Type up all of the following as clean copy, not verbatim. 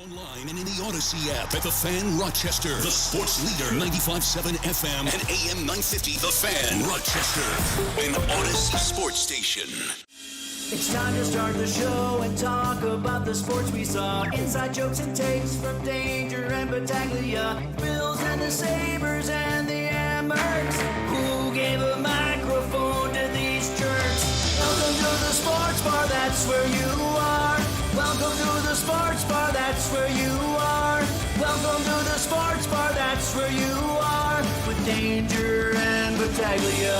Online and in the Odyssey app at The Fan Rochester. The sports leader, 95.7 FM and AM 950. The Fan Rochester, an Odyssey sports station. It's time to start the show and talk about the sports we saw. Inside jokes and takes from Danger and Battaglia. Bills and the Sabres and the Amherst. Who gave a microphone to these jerks? Welcome to the sports bar, that's where you are. Welcome to the sports bar, that's where you are. Welcome to the sports bar, that's where you are. With Danger and Battaglia.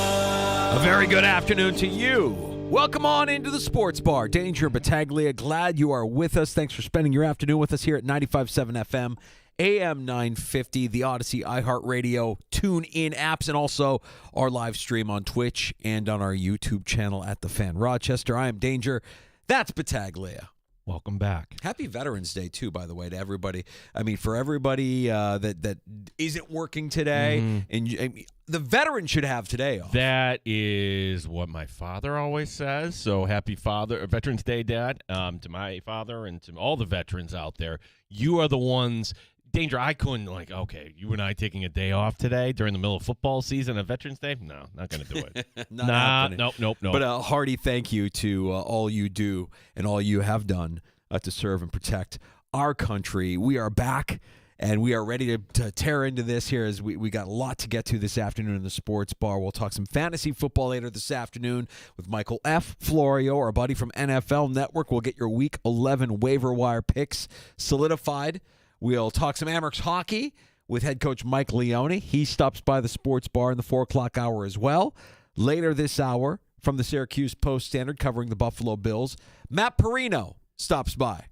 A very good afternoon to you. Welcome on into the sports bar. Danger Battaglia, glad you are with us. Thanks for spending your afternoon with us here at 95.7 FM, AM 950, the Odyssey iHeartRadio tune-in apps, and also our live stream on Twitch and on our YouTube channel at The Fan Rochester. I am Danger. That's Battaglia. Welcome back. Happy Veterans Day, too, by the way, to everybody. I mean, for everybody that isn't working today, and the veteran should have today off. That is what my father always says. So happy Veterans Day, Dad, to my father and to all the veterans out there. You are the ones. Danger, I couldn't, okay, you and I taking a day off today during the middle of football season on Veterans Day? No, not going to do it. Nope. But a hearty thank you to all you do and all you have done to serve and protect our country. We are back, and we are ready to tear into this here as we got a lot to get to this afternoon in the sports bar. We'll talk some fantasy football later this afternoon with Michael F. Florio, our buddy from NFL Network. We'll get your Week 11 waiver wire picks solidified. We'll talk some Amherst hockey with head coach Mike Leone. He stops by the sports bar in the 4 o'clock hour as well. Later this hour, from the Syracuse Post-Standard covering the Buffalo Bills, Matt Perino stops by.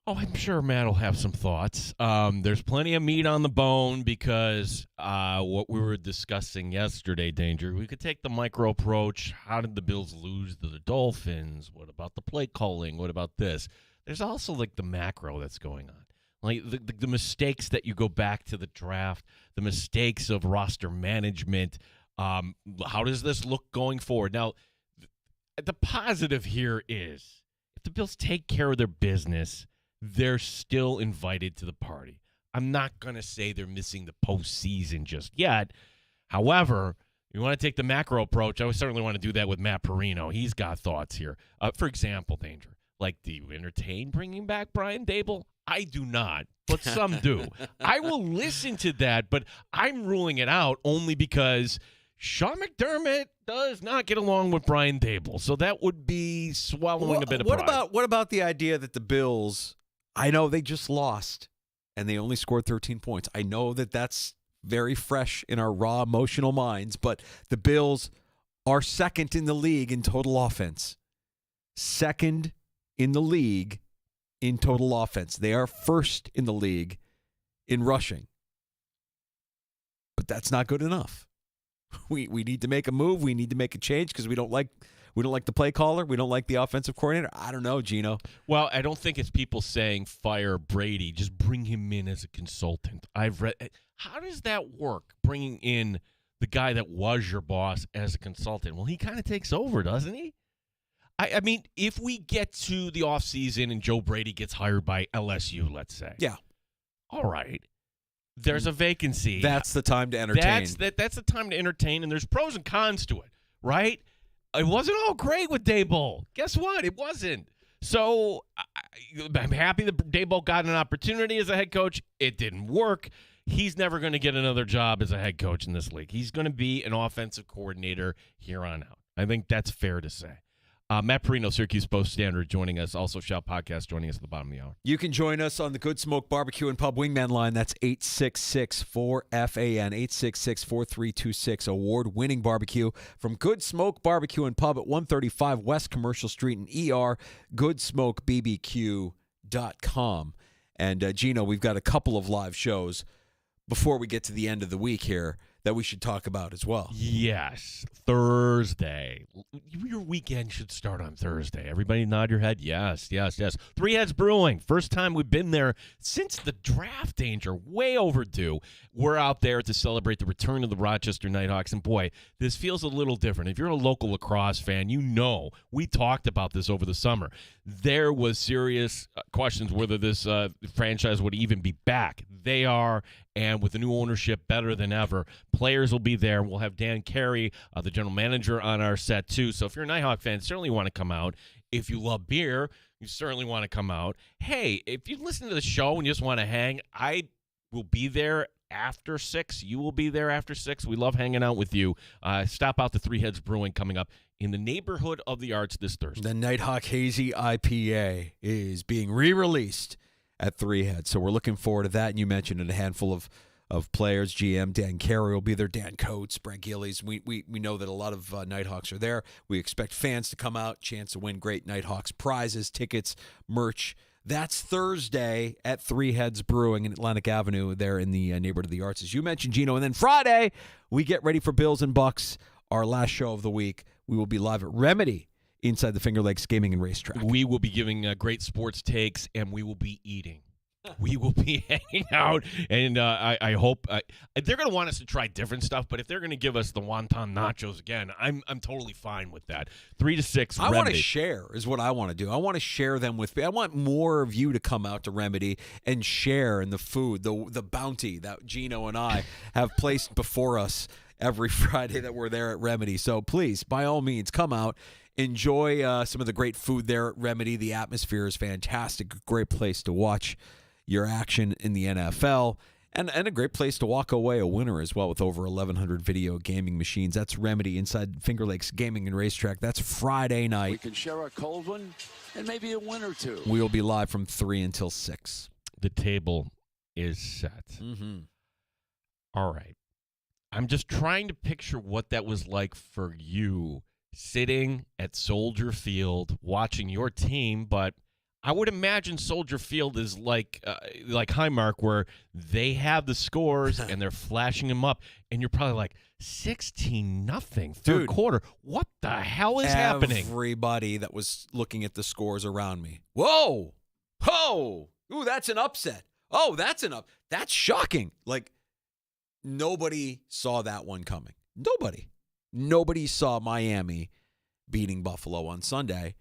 Oh, I'm sure Matt will have some thoughts. There's plenty of meat on the bone because what we were discussing yesterday, Danger, we could take the micro approach. How did the Bills lose to the Dolphins? What about the play calling? What about this? There's also the macro that's going on. Like the mistakes that you go back to the draft, the mistakes of roster management. How does this look going forward? Now, the positive here is if the Bills take care of their business, they're still invited to the party. I'm not going to say they're missing the postseason just yet. However, you want to take the macro approach, I would certainly want to do that with Matt Perino. He's got thoughts here. For example, Danger, do you entertain bringing back Brian Dable? I do not, but some do. I will listen to that, but I'm ruling it out only because Sean McDermott does not get along with Brian Dable, so that would be swallowing a bit of pride. What about the idea that the Bills, I know they just lost, and they only scored 13 points. I know that that's very fresh in our raw emotional minds, but the Bills are second in the league in total offense. Second in the league in total offense. They are first in the league in rushing. But that's not good enough. We need to make a move. We need to make a change because we don't like the play caller. We don't like the offensive coordinator. I don't know, Gino. Well, I don't think it's people saying fire Brady. Just bring him in as a consultant. I've read. How does that work, bringing in the guy that was your boss as a consultant? Well, he kind of takes over, doesn't he? I mean, if we get to the offseason and Joe Brady gets hired by LSU, let's say. Yeah. All right. There's a vacancy. That's the time to entertain. That's the time to entertain, and there's pros and cons to it, right? It wasn't all great with Daboll. Guess what? It wasn't. So I'm happy that Daboll got an opportunity as a head coach. It didn't work. He's never going to get another job as a head coach in this league. He's going to be an offensive coordinator here on out. I think that's fair to say. Matt Perino, Syracuse Post-Standard, joining us. Also, Shout Podcast joining us at the bottom of the hour. You can join us on the Good Smoke Barbecue and Pub Wingman line. That's 866-4FAN, 866-4326. Award-winning barbecue from Good Smoke Barbecue and Pub at 135 West Commercial Street in ER, goodsmokebbq.com. And, Gino, we've got a couple of live shows before we get to the end of the week here that we should talk about as well. Yes, Thursday. Your weekend should start on Thursday. Everybody nod your head. Yes, yes, yes. Three Heads Brewing. First time we've been there since the draft, Danger. Way overdue. We're out there to celebrate the return of the Rochester Nighthawks. And, boy, this feels a little different. If you're a local lacrosse fan, you know we talked about this over the summer. There was serious questions whether this franchise would even be back. They are, and with the new ownership, better than ever. Players will be there. We'll have Dan Carey, the general manager, on our set, too. So if you're a Nighthawk fan, certainly want to come out. If you love beer, you certainly want to come out. Hey, if you listen to the show and you just want to hang, I will be there after 6. You will be there after 6. We love hanging out with you. Stop out to Three Heads Brewing coming up in the neighborhood of the arts this Thursday. The Nighthawk Hazy IPA is being re-released at Three Heads. So we're looking forward to that. And you mentioned it, a handful of players. GM Dan Carey will be there. Dan Coates, Brent Gillies. We know that a lot of Nighthawks are there. We expect fans to come out, chance to win great Nighthawks prizes, tickets, merch. That's Thursday at Three Heads Brewing in Atlantic Avenue there in the neighborhood of the arts, as you mentioned, Gino. And then Friday, we get ready for Bills and Bucks, our last show of the week. We will be live at Remedy inside the Finger Lakes Gaming and Racetrack. We will be giving great sports takes, and we will be eating. We will be hanging out, and I hope they're going to want us to try different stuff. But if they're going to give us the wonton nachos again, I'm totally fine with that. 3 to 6. I want to share is what I want to do. I want to share them with me. I want more of you to come out to Remedy and share in the food, the bounty that Gino and I have placed before us every Friday that we're there at Remedy. So please, by all means, come out. Enjoy some of the great food there at Remedy. The atmosphere is fantastic. Great place to watch your action in the NFL, and a great place to walk away a winner as well with over 1,100 video gaming machines. That's Remedy inside Finger Lakes Gaming and Racetrack. That's Friday night. We can share a cold one and maybe a win or two. We will be live from 3 until 6. The table is set. Mm-hmm. All right. I'm just trying to picture what that was like for you sitting at Soldier Field watching your team, but I would imagine Soldier Field is like Highmark, where they have the scores and they're flashing them up, and you're probably like 16-0 third quarter. What the hell is happening? Everybody that was looking at the scores around me. Whoa, ooh, that's an upset. Oh, that's shocking. Like nobody saw that one coming. Nobody saw Miami beating Buffalo on Sunday.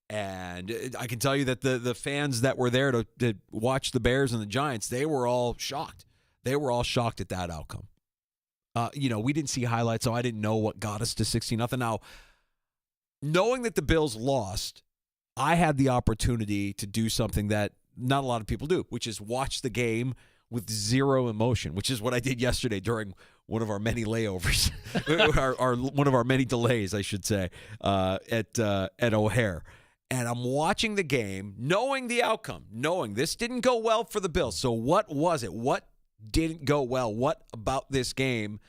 And I can tell you that the fans that were there to watch the Bears and the Giants, they were all shocked. They were all shocked at that outcome. We didn't see highlights, so I didn't know what got us to 16-0. Now, knowing that the Bills lost, I had the opportunity to do something that not a lot of people do, which is watch the game with zero emotion, which is what I did yesterday during one of our many layovers, one of our many delays, I should say, at O'Hare. And I'm watching the game, knowing the outcome, knowing this didn't go well for the Bills. So what was it? What didn't go well? What about this game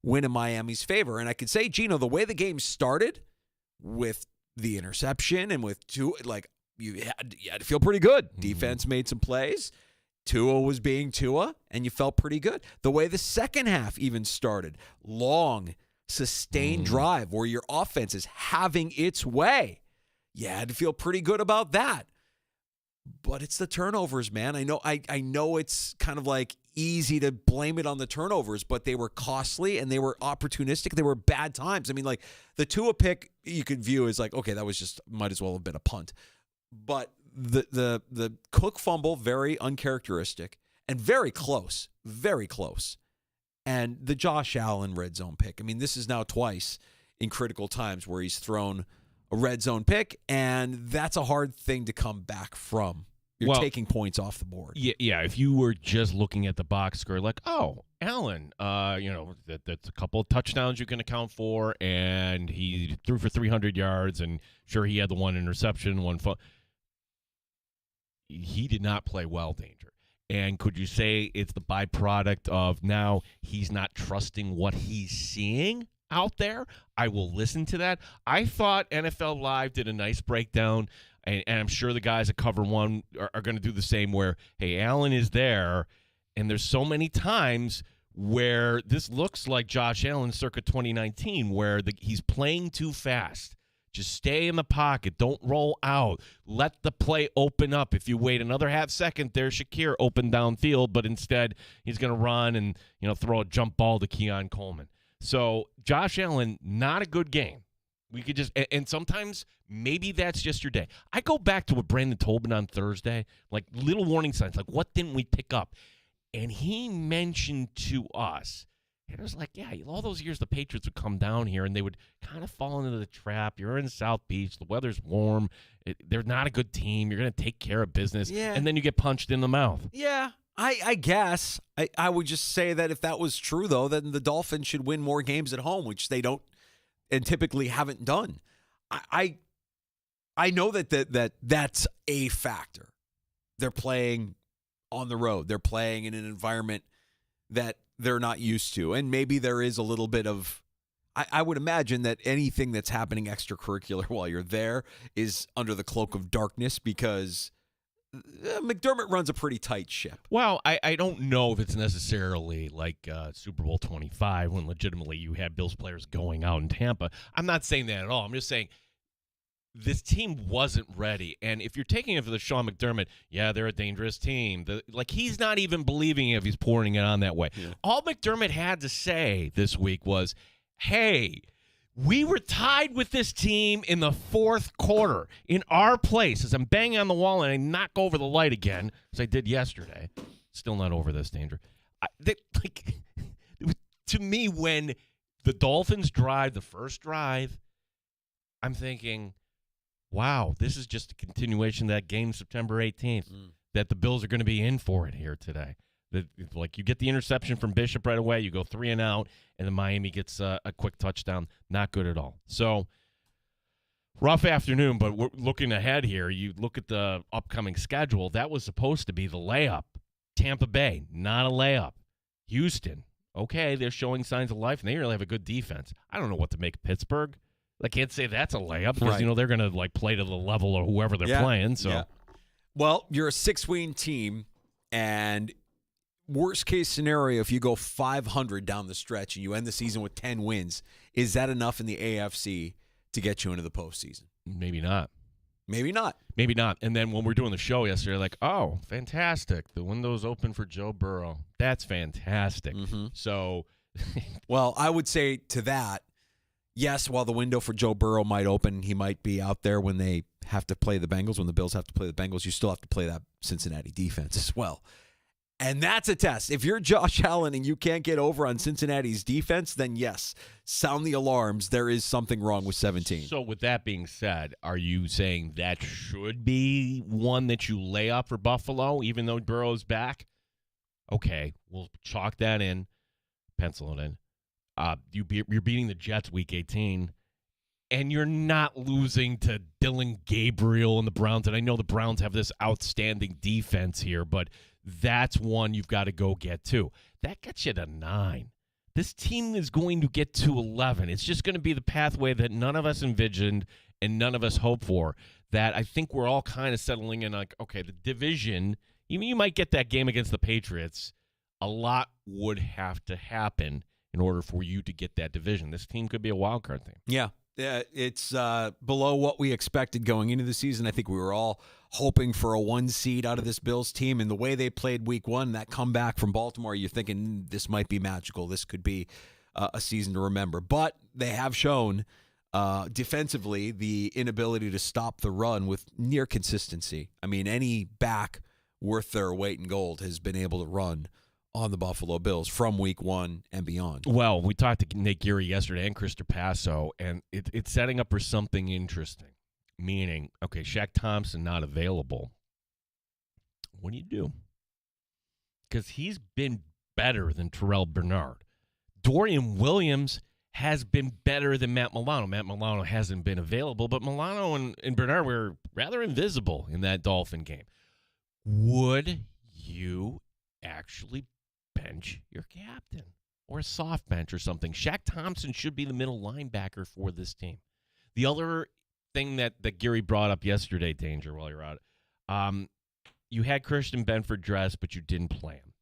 went in Miami's favor? And I could say, Gino, the way the game started with the interception and with you had to feel pretty good. Mm-hmm. Defense made some plays. Tua was being Tua, and you felt pretty good. The way the second half even started, long, sustained drive where your offense is having its way. You had to feel pretty good about that. But it's the turnovers, man. I know it's kind of like easy to blame it on the turnovers, but they were costly and they were opportunistic. They were bad times. I mean, like the Tua pick you could view as like, okay, that was just might as well have been a punt. But the Cook fumble, very uncharacteristic and very close. And the Josh Allen red zone pick. I mean, this is now twice in critical times where he's thrown a red zone pick, and that's a hard thing to come back from. You're taking points off the board. Yeah. If you were just looking at the box score, like, oh, Allen, that's a couple of touchdowns you can account for, and he threw for 300 yards, and sure, he had the one interception, he did not play well, Danger. And could you say it's the byproduct of now he's not trusting what he's seeing out there? I will listen to that. I thought NFL Live did a nice breakdown, and I'm sure the guys at Cover One are going to do the same where, hey, Allen is there, and there's so many times where this looks like Josh Allen circa 2019, where he's playing too fast. Just stay in the pocket. Don't roll out. Let the play open up. If you wait another half second, there's Shakir open downfield, but instead he's going to run and throw a jump ball to Keon Coleman. So Josh Allen, not a good game. We could just – and sometimes maybe that's just your day. I go back to what Brandon told me on Thursday, like little warning signs, like what didn't we pick up? And he mentioned to us – and it was like, yeah, all those years the Patriots would come down here and they would kind of fall into the trap. You're in South Beach. The weather's warm. They're not a good team. You're going to take care of business. Yeah. And then you get punched in the mouth. Yeah, I guess. I would just say that if that was true, though, then the Dolphins should win more games at home, which they don't and typically haven't done. I know that's a factor. They're playing on the road. They're playing in an environment that they're not used to. And maybe there is a little bit of, I would imagine that anything that's happening extracurricular while you're there is under the cloak of darkness because McDermott runs a pretty tight ship. Well, I don't know if it's necessarily like Super Bowl 25 when legitimately you had Bills players going out in Tampa. I'm not saying that at all. I'm just saying this team wasn't ready. And if you're taking it for the Sean McDermott, yeah, they're a dangerous team. He's not even believing if he's pouring it on that way. Yeah. All McDermott had to say this week was, hey, we were tied with this team in the fourth quarter in our place. As I'm banging on the wall and I knock over the light again, as I did yesterday. Still not over this danger. To me, when the Dolphins drive the first drive, I'm thinking, wow, this is just a continuation of that game September 18th, that the Bills are going to be in for it here today. You get the interception from Bishop right away, you go 3 and out, and then Miami gets a quick touchdown. Not good at all. So, rough afternoon, but we're looking ahead here. You look at the upcoming schedule. That was supposed to be the layup. Tampa Bay, not a layup. Houston, okay, they're showing signs of life, and they really have a good defense. I don't know what to make of Pittsburgh. I can't say that's a layup because, they're going to, play to the level of whoever they're playing. So, Well, you're a 6-win team, and worst case scenario, if you go 500 down the stretch and you end the season with 10 wins, is that enough in the AFC to get you into the postseason? Maybe not. Maybe not. Maybe not. And then when we're doing the show yesterday, like, oh, fantastic. The window's open for Joe Burrow. That's fantastic. Mm-hmm. So, well, I would say to that, yes, while the window for Joe Burrow might open, he might be out there when they have to play the Bengals. When the Bills have to play the Bengals, you still have to play that Cincinnati defense as well. And that's a test. If you're Josh Allen and you can't get over on Cincinnati's defense, then yes, sound the alarms. There is something wrong with 17. So with that being said, are you saying that should be one that you lay up for Buffalo, even though Burrow's back? Okay, we'll chalk that in, pencil it in. You're beating the Jets week 18, and you're not losing to Dylan Gabriel and the Browns. And I know the Browns have this outstanding defense here, but that's one you've got to go get to. That gets you to 9. This team is going to get to 11. It's just going to be the pathway that none of us envisioned and none of us hoped for, that I think we're all kind of settling in like, okay, the division, even you might get that game against the Patriots, a lot would have to happen in order for you to get that division. This team could be a wild card team. Yeah, it's below what we expected going into the season. I think we were all hoping for a 1 seed out of this Bills team, and the way they played week 1, that comeback from Baltimore, you're thinking this might be magical. This could be a season to remember. But they have shown defensively the inability to stop the run with near consistency. I mean, any back worth their weight in gold has been able to run on the Buffalo Bills from week 1 and beyond. Well, we talked to Nate Geary yesterday and Chris Trapasso, and it's setting up for something interesting. Meaning, okay, Shaq Thompson not available. What do? Because he's been better than Terrell Bernard. Dorian Williams has been better than Matt Milano. Matt Milano hasn't been available, but Milano and Bernard were rather invisible in that Dolphin game. Would you actually bench your captain or a soft bench or something? Shaq Thompson should be the middle linebacker for this team. The other thing that Gary brought up yesterday, Danger, while you're out, you had Christian Benford dressed, but you didn't play him.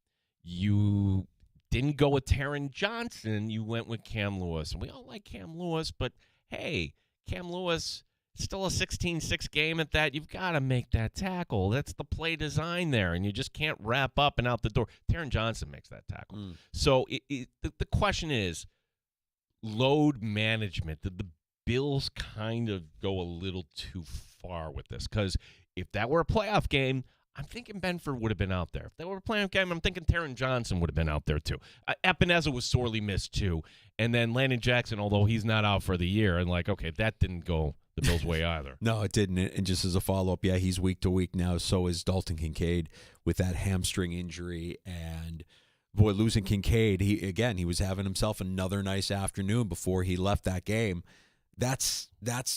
You didn't go with Taron Johnson. You went with Cam Lewis. And we all like Cam Lewis, but, hey, Cam Lewis, still a 16-6 game at that. You've got to make that tackle. That's the play design there, and you just can't wrap up and out the door. Taron Johnson makes that tackle. So the question is load management. Did the Bills kind of go a little too far with this? Because if that were a playoff game, I'm thinking Benford would have been out there. If that were a playoff game, I'm thinking Taron Johnson would have been out there too. Epineza was sorely missed too. And then Landon Jackson, although he's not out for the year, and okay, that didn't go the Bills' way either. No, it didn't. And just as a follow-up, yeah, he's week to week now. So is Dalton Kincaid with that hamstring injury. And, boy, losing Kincaid, he was having himself another nice afternoon before he left that game. That's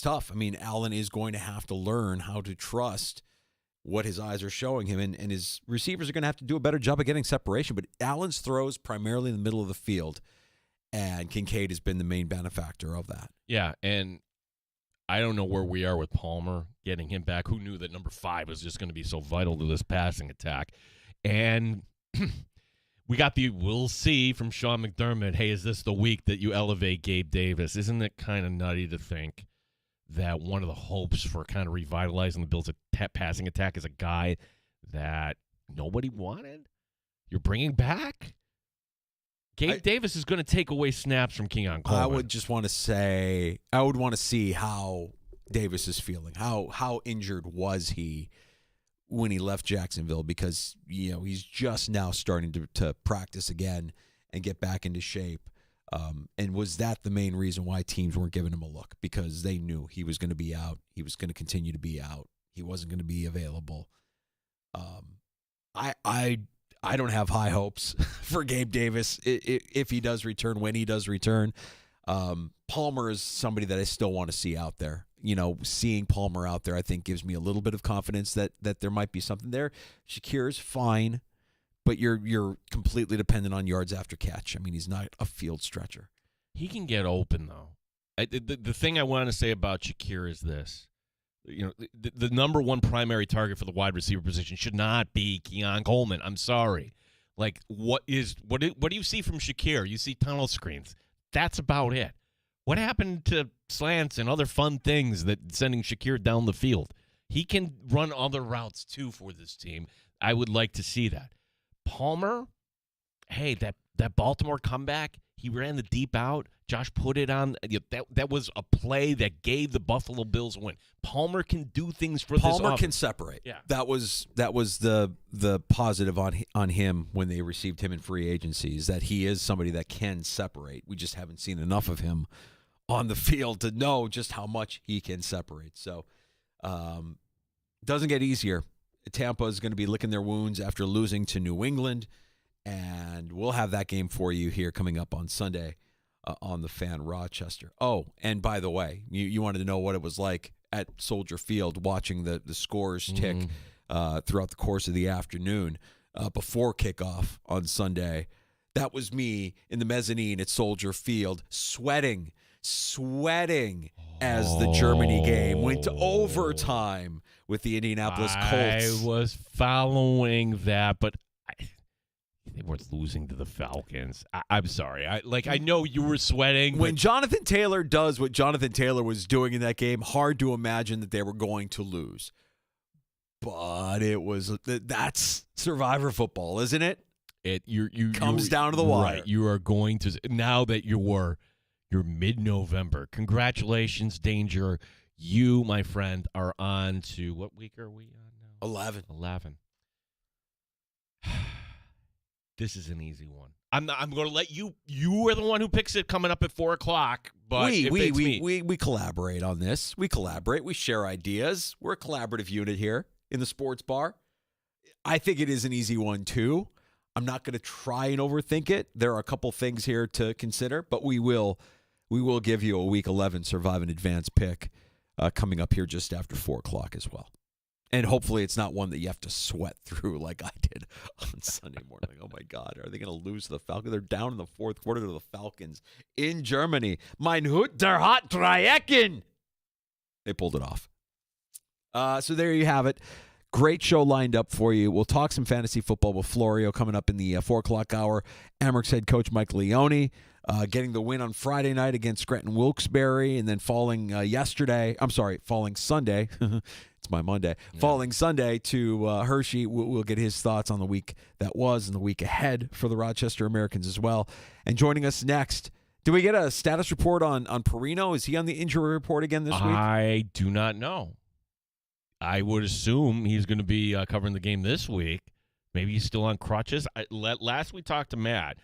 tough. I mean, Allen is going to have to learn how to trust what his eyes are showing him, and his receivers are going to have to do a better job of getting separation. But Allen's throws primarily in the middle of the field, and Kincaid has been the main benefactor of that. Yeah, and I don't know where we are with Palmer, getting him back. Who knew that number 5 was just going to be so vital to this passing attack? And we got we'll see from Sean McDermott, hey, is this the week that you elevate Gabe Davis? Isn't it kind of nutty to think that one of the hopes for kind of revitalizing the Bills' passing attack is a guy that nobody wanted? You're bringing back? Gabe Davis is going to take away snaps from Keon Coleman. I would just want to say, I would want to see how Davis is feeling. How injured was he when he left Jacksonville? Because, he's just now starting to practice again and get back into shape. And was that the main reason why teams weren't giving him a look? Because they knew he was going to be out. He was going to continue to be out. He wasn't going to be available. I don't have high hopes for Gabe Davis if he does return, when he does return. Palmer is somebody that I still want to see out there. Seeing Palmer out there, I think, gives me a little bit of confidence that there might be something there. Shakir's fine, but you're completely dependent on yards after catch. I mean, he's not a field stretcher. He can get open, though. The thing I want to say about Shakir is this. The number one primary target for the wide receiver position should not be Keon Coleman. I'm sorry. What do you see from Shakir? You see tunnel screens. That's about it. What happened to slants and other fun things that sending Shakir down the field? He can run other routes too for this team. I would like to see that. Palmer, hey, that Baltimore comeback, he ran the deep out. Josh put it on. That was a play that gave the Buffalo Bills a win. Palmer can do things for this offense. Palmer can separate. Yeah. That was the positive on him when they received him in free agency, is that he is somebody that can separate. We just haven't seen enough of him on the field to know just how much he can separate. So, doesn't get easier. Tampa is going to be licking their wounds after losing to New England, and we'll have that game for you here coming up on Sunday on the Fan Rochester. Oh, and by the way, you wanted to know what it was like at Soldier Field watching the scores tick throughout the course of the afternoon before kickoff on Sunday. That was me in the mezzanine at Soldier Field, sweating as the Germany game went to overtime with the Indianapolis Colts. I was following that, but they were losing to the Falcons. I'm sorry. I know you were sweating. When Jonathan Taylor does what Jonathan Taylor was doing in that game, hard to imagine that they were going to lose. But that's Survivor football, isn't it? It comes down to the wire. Right. You are going to, now that you're mid-November. Congratulations, Danger. You, my friend, are on to, what week are we on now? 11. 11. This is an easy one. I'm going to let you. You are the one who picks it coming up at 4:00. But we collaborate on this. We collaborate. We share ideas. We're a collaborative unit here in the sports bar. I think it is an easy one too. I'm not going to try and overthink it. There are a couple things here to consider, but we will give you a Week 11 Survive and Advance pick coming up here just after 4:00 as well. And hopefully it's not one that you have to sweat through like I did on Sunday morning. Oh, my God. Are they going to lose to the Falcons? They're down in the fourth quarter to the Falcons in Germany. Mein Hut der hat Dreiecken. They pulled it off. So there you have it. great show lined up for you. We'll talk some fantasy football with Florio coming up in the 4 o'clock hour. Amerks head coach Mike Leone getting the win on Friday night against Scranton Wilkes-Barre, and then falling Sunday. It's my Monday. Yeah. Falling Sunday to Hershey. We'll get his thoughts on the week that was and the week ahead for the Rochester Americans as well. And joining us next, do we get a status report on Perino? Is he on the injury report again this week? I do not know. I would assume he's going to be covering the game this week. Maybe he's still on crutches. Last we talked to Matt,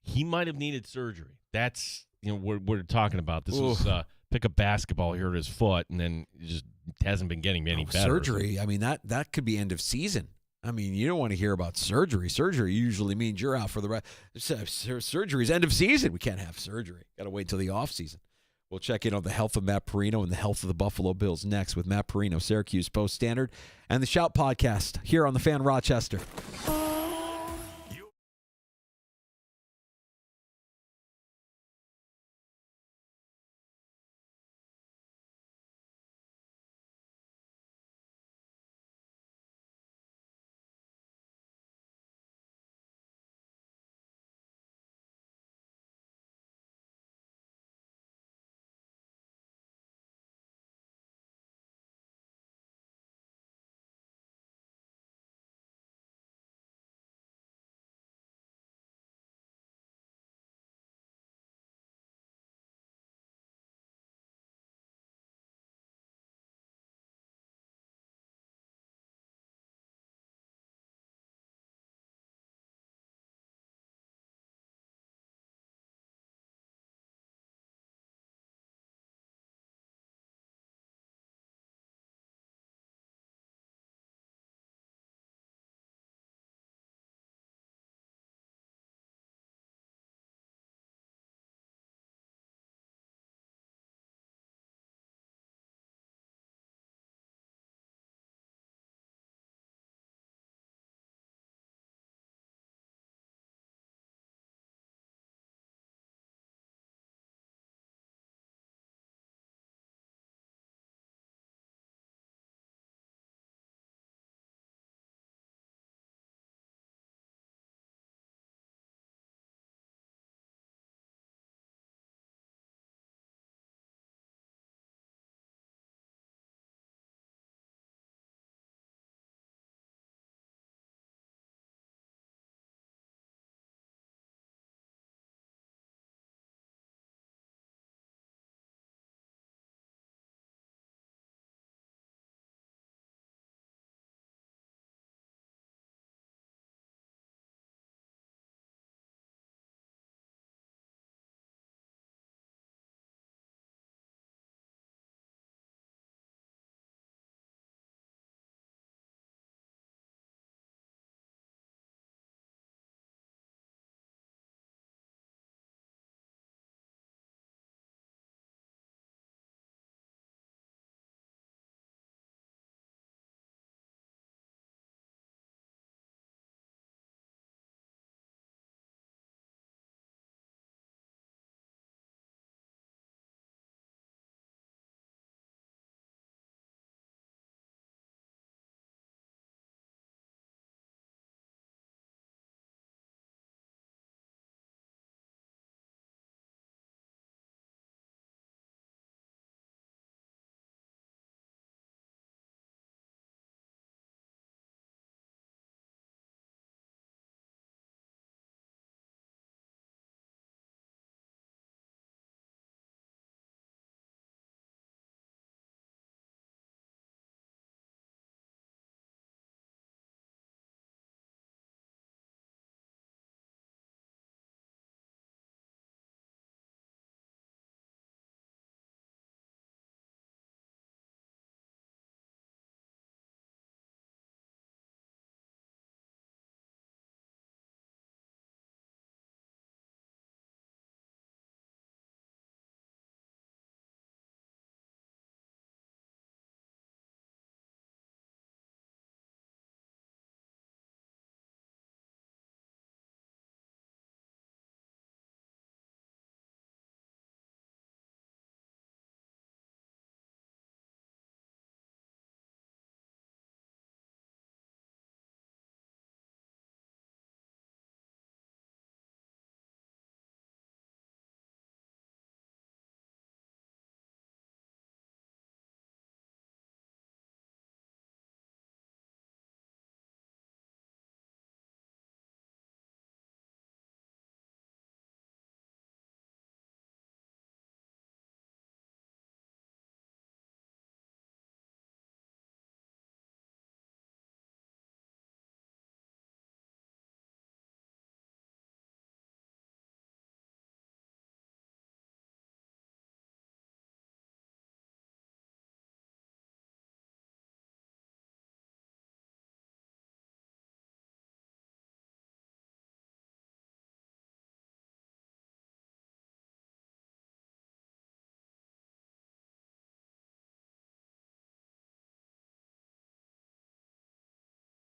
he might have needed surgery. That's what we're talking about. This was pick a basketball here at his foot, and then it just hasn't been getting any better. Surgery. I mean, that could be end of season. I mean, you don't want to hear about surgery. Surgery usually means you're out for the rest. Surgery's end of season. We can't have surgery. Got to wait till the off season. We'll check in on the health of Matt Perino and the health of the Buffalo Bills next with Matt Perino, Syracuse Post-Standard, and the Shout Podcast here on the Fan Rochester.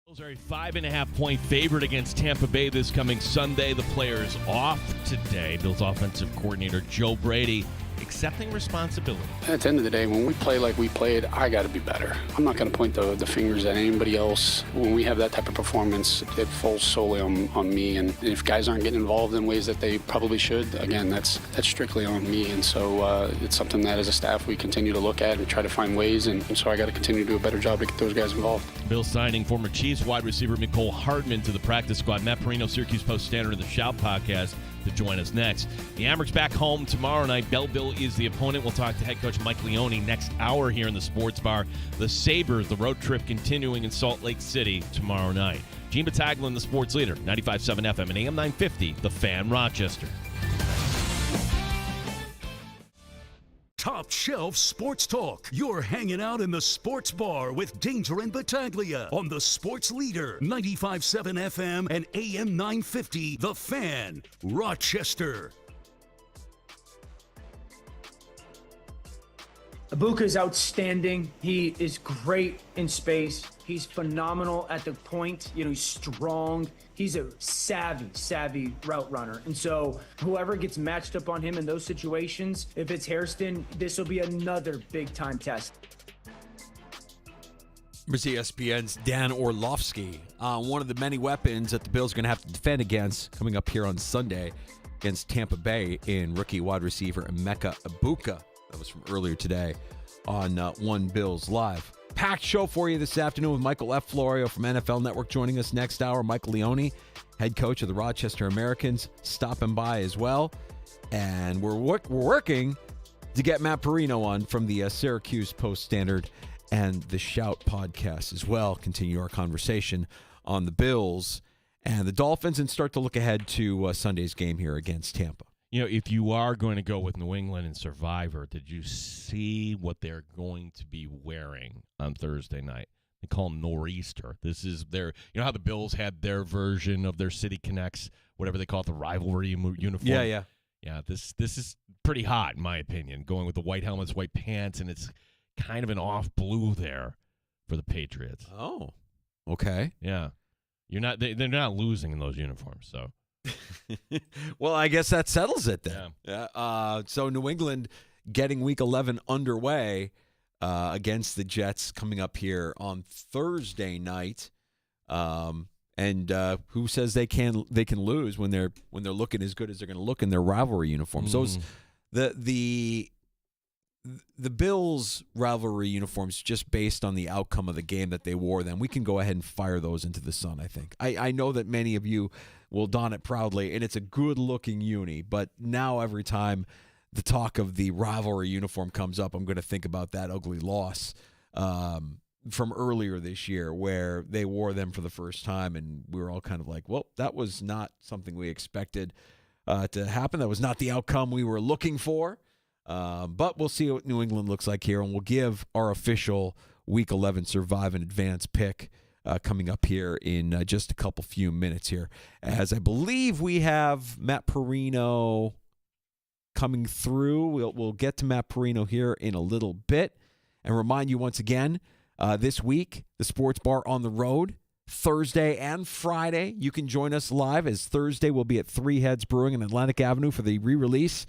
Bills are a 5.5-point favorite against Tampa Bay this coming Sunday. The players off today. Bills offensive coordinator Joe Brady accepting responsibility. At the end of the day, when we play like we played, I got to be better. I'm not going to point the fingers at anybody else. When we have that type of performance, it falls solely on me. And if guys aren't getting involved in ways that they probably should, again, that's strictly on me. And so it's something that as a staff we continue to look at and try to find ways. And so I got to continue to do a better job to get those guys involved. Bills signing former Chiefs wide receiver Mecole Hardman to the practice squad. Matt Perino, Syracuse Post-Standard of the Shout podcast, to join us next. The Amherst back home tomorrow night. Belleville is the opponent. We'll talk to head coach Mike Leone next hour here in the Sports Bar. The Sabres, the road trip continuing in Salt Lake City tomorrow night. Gene Battaglin, the sports leader, 95.7 FM and AM 950, The Fan, Rochester. Top Shelf Sports Talk. You're hanging out in the Sports Bar with Danger and Battaglia on the Sports Leader, 95.7 FM and AM 950, The Fan, Rochester. Ibuka is outstanding. He is great in space. He's phenomenal at the point. He's strong. He's a savvy route runner. And so whoever gets matched up on him in those situations, if it's Hairston, this will be another big-time test. Here's ESPN's Dan Orlovsky. One of the many weapons that the Bills are going to have to defend against coming up here on Sunday against Tampa Bay in rookie wide receiver Emeka Ibuka. That was from earlier today on One Bills Live. Packed show for you this afternoon with Michael F. Florio from NFL Network joining us next hour. Michael Leone, head coach of the Rochester Americans, stopping by as well. And we're working to get Matt Perino on from the Syracuse Post-Standard and the Shout podcast as well. Continue our conversation on the Bills and the Dolphins and start to look ahead to Sunday's game here against Tampa. If you are going to go with New England and Survivor, did you see what they're going to be wearing on Thursday night? They call them Nor'easter. This is their, how the Bills had their version of their City Connects, whatever they call it, the rivalry uniform. Yeah. Yeah, this is pretty hot, in my opinion, going with the white helmets, white pants, and it's kind of an off blue there for the Patriots. Oh, okay. Yeah. They're not losing in those uniforms, so. Well, I guess that settles it then. Yeah. So New England getting Week 11 underway against the Jets coming up here on Thursday night. And who says they can lose when they're looking as good as they're going to look in their rivalry uniforms? Mm. So the Bills rivalry uniforms, just based on the outcome of the game that they wore, then we can go ahead and fire those into the sun, I think. I know that many of you will don it proudly, and it's a good-looking uni, but now every time the talk of the rivalry uniform comes up, I'm going to think about that ugly loss from earlier this year where they wore them for the first time, and we were all kind of like, well, that was not something we expected to happen. That was not the outcome we were looking for. But we'll see what New England looks like here, and we'll give our official Week 11 Survive in Advance pick coming up here in just a few minutes here, as I believe we have Matt Perino coming through. We'll get to Matt Perino here in a little bit, and remind you once again, this week, the Sports Bar on the road, Thursday and Friday. You can join us live, as Thursday will be at Three Heads Brewing on Atlantic Avenue for the re-release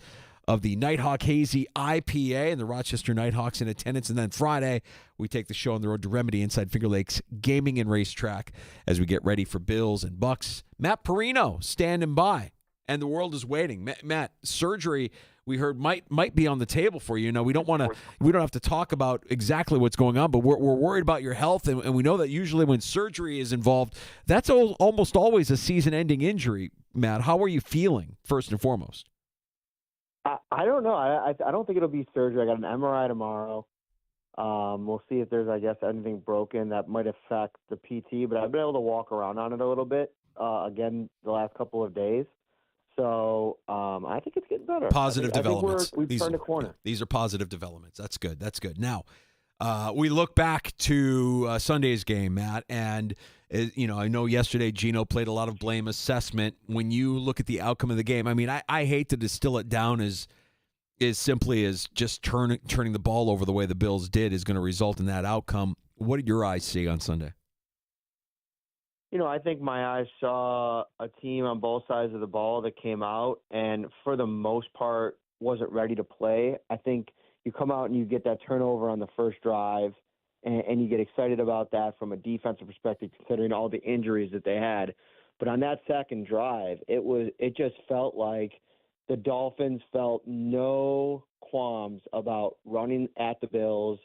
of the Nighthawk Hazy IPA, and the Rochester Nighthawks in attendance. And then Friday, we take the show on the road to Remedy inside Finger Lakes Gaming and Racetrack as we get ready for Bills and Bucks. Matt Perino standing by, and the world is waiting. Matt, surgery we heard might be on the table for you. We don't have to talk about exactly what's going on, but we're worried about your health, and we know that usually when surgery is involved, that's almost always a season-ending injury. Matt, how are you feeling, first and foremost? I don't know. I don't think it'll be surgery. I got an MRI tomorrow. We'll see if there's, anything broken that might affect the PT, but I've been able to walk around on it a little bit, again, the last couple of days. So I think it's getting better. Positive developments. We've turned a corner. These are positive developments. That's good. Now, we look back to Sunday's game, Matt, and I know yesterday Gino played a lot of blame assessment. When you look at the outcome of the game, I hate to distill it down as simply as just turning the ball over the way the Bills did is going to result in that outcome. What did your eyes see on Sunday? I think my eyes saw a team on both sides of the ball that came out and for the most part wasn't ready to play. I think you come out and you get that turnover on the first drive and you get excited about that from a defensive perspective, considering all the injuries that they had. But on that second drive, it just felt like the Dolphins felt no qualms about running at the Bills,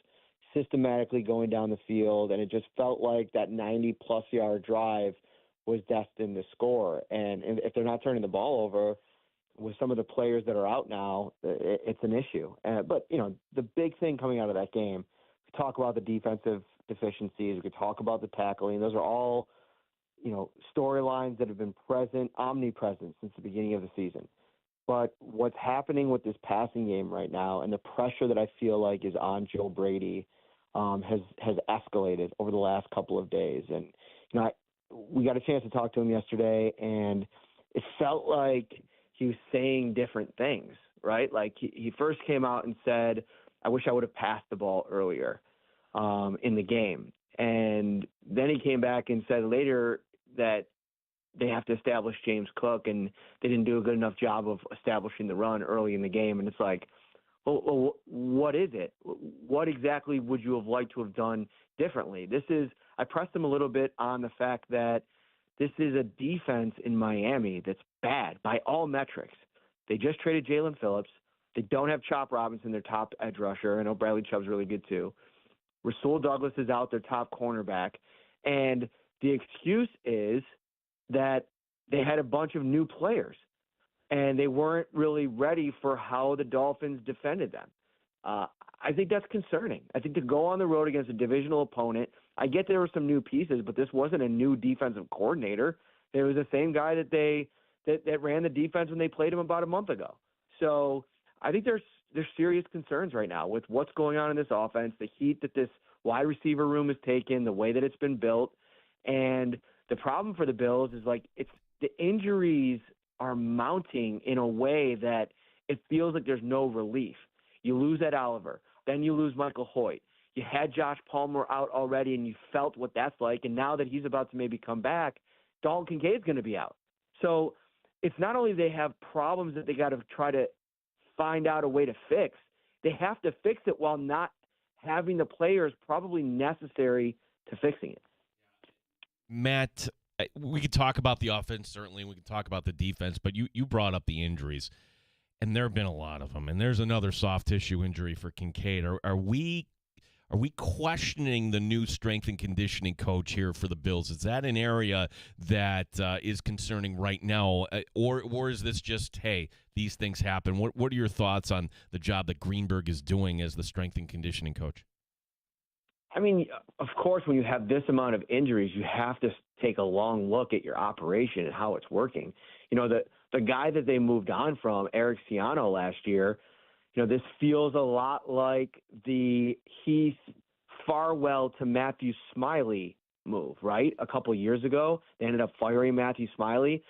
systematically going down the field, and it just felt like that 90-plus yard drive was destined to score. And if they're not turning the ball over with some of the players that are out now, it's an issue. But, the big thing coming out of that game, we talk about the defensive deficiencies, we could talk about the tackling. Those are all, storylines that have been omnipresent since the beginning of the season. But what's happening with this passing game right now and the pressure that I feel like is on Joe Brady has escalated over the last couple of days. And, we got a chance to talk to him yesterday, and it felt like he was saying different things, right? Like he first came out and said, I wish I would have passed the ball earlier in the game. And then he came back and said later that they have to establish James Cook, and they didn't do a good enough job of establishing the run early in the game. And it's like, well, what is it? What exactly would you have liked to have done differently? I pressed him a little bit on the fact that this is a defense in Miami that's bad by all metrics. They just traded Jalen Phillips. They don't have Chop Robinson, their top edge rusher. I know Bradley Chubb's really good too. Rasul Douglas is out, their top cornerback. And the excuse is that they had a bunch of new players, and they weren't really ready for how the Dolphins defended them. I think that's concerning. I think to go on the road against a divisional opponent, I get there were some new pieces, but this wasn't a new defensive coordinator. It was the same guy that ran the defense when they played him about a month ago. So I think there's serious concerns right now with what's going on in this offense, the heat that this wide receiver room has taken, the way that it's been built. And the problem for the Bills is the injuries are mounting in a way that it feels like there's no relief. You lose Ed Oliver, then you lose Michael Hoyt. You had Josh Palmer out already, and you felt what that's like. And now that he's about to maybe come back, Dalton Kincaid's going to be out. So it's not only they have problems that they got to try to find out a way to fix, they have to fix it while not having the players probably necessary to fixing it. Matt, we could talk about the offense, certainly. We could talk about the defense, but you brought up the injuries, and there have been a lot of them. And there's another soft tissue injury for Kincaid. Are we questioning the new strength and conditioning coach here for the Bills? Is that an area that is concerning right now, or is this just, hey, these things happen? What are your thoughts on the job that Greenberg is doing as the strength and conditioning coach? I mean, of course, when you have this amount of injuries, you have to take a long look at your operation and how it's working. The guy that they moved on from, Eric Ciano, last year, this feels a lot like the Heath Farwell to Matthew Smiley move, right? A couple of years ago, they ended up firing Matthew Smiley.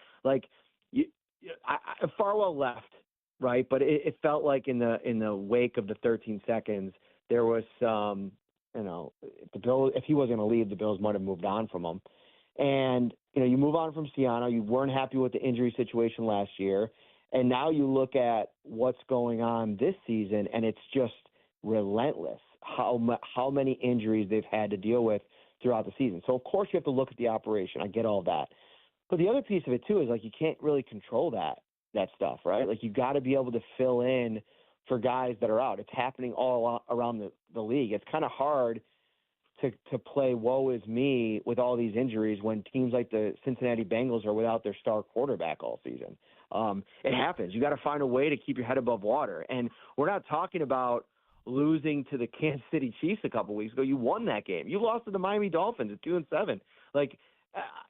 Farwell left, right? But it felt like in the wake of the 13 seconds, there was some. If he wasn't going to leave, the Bills might have moved on from him. And, you move on from Ciano. You weren't happy with the injury situation last year. And now you look at what's going on this season, and it's just relentless how many injuries they've had to deal with throughout the season. So, of course, you have to look at the operation. I get all that. But the other piece of it, too, is, you can't really control that stuff, right? You got to be able to fill in for guys that are out. It's happening all around the league. It's kind of hard to play woe is me with all these injuries when teams like the Cincinnati Bengals are without their star quarterback all season. It happens. You got to find a way to keep your head above water. And we're not talking about losing to the Kansas City Chiefs a couple weeks ago. You won that game. You lost to the Miami Dolphins at 2-7.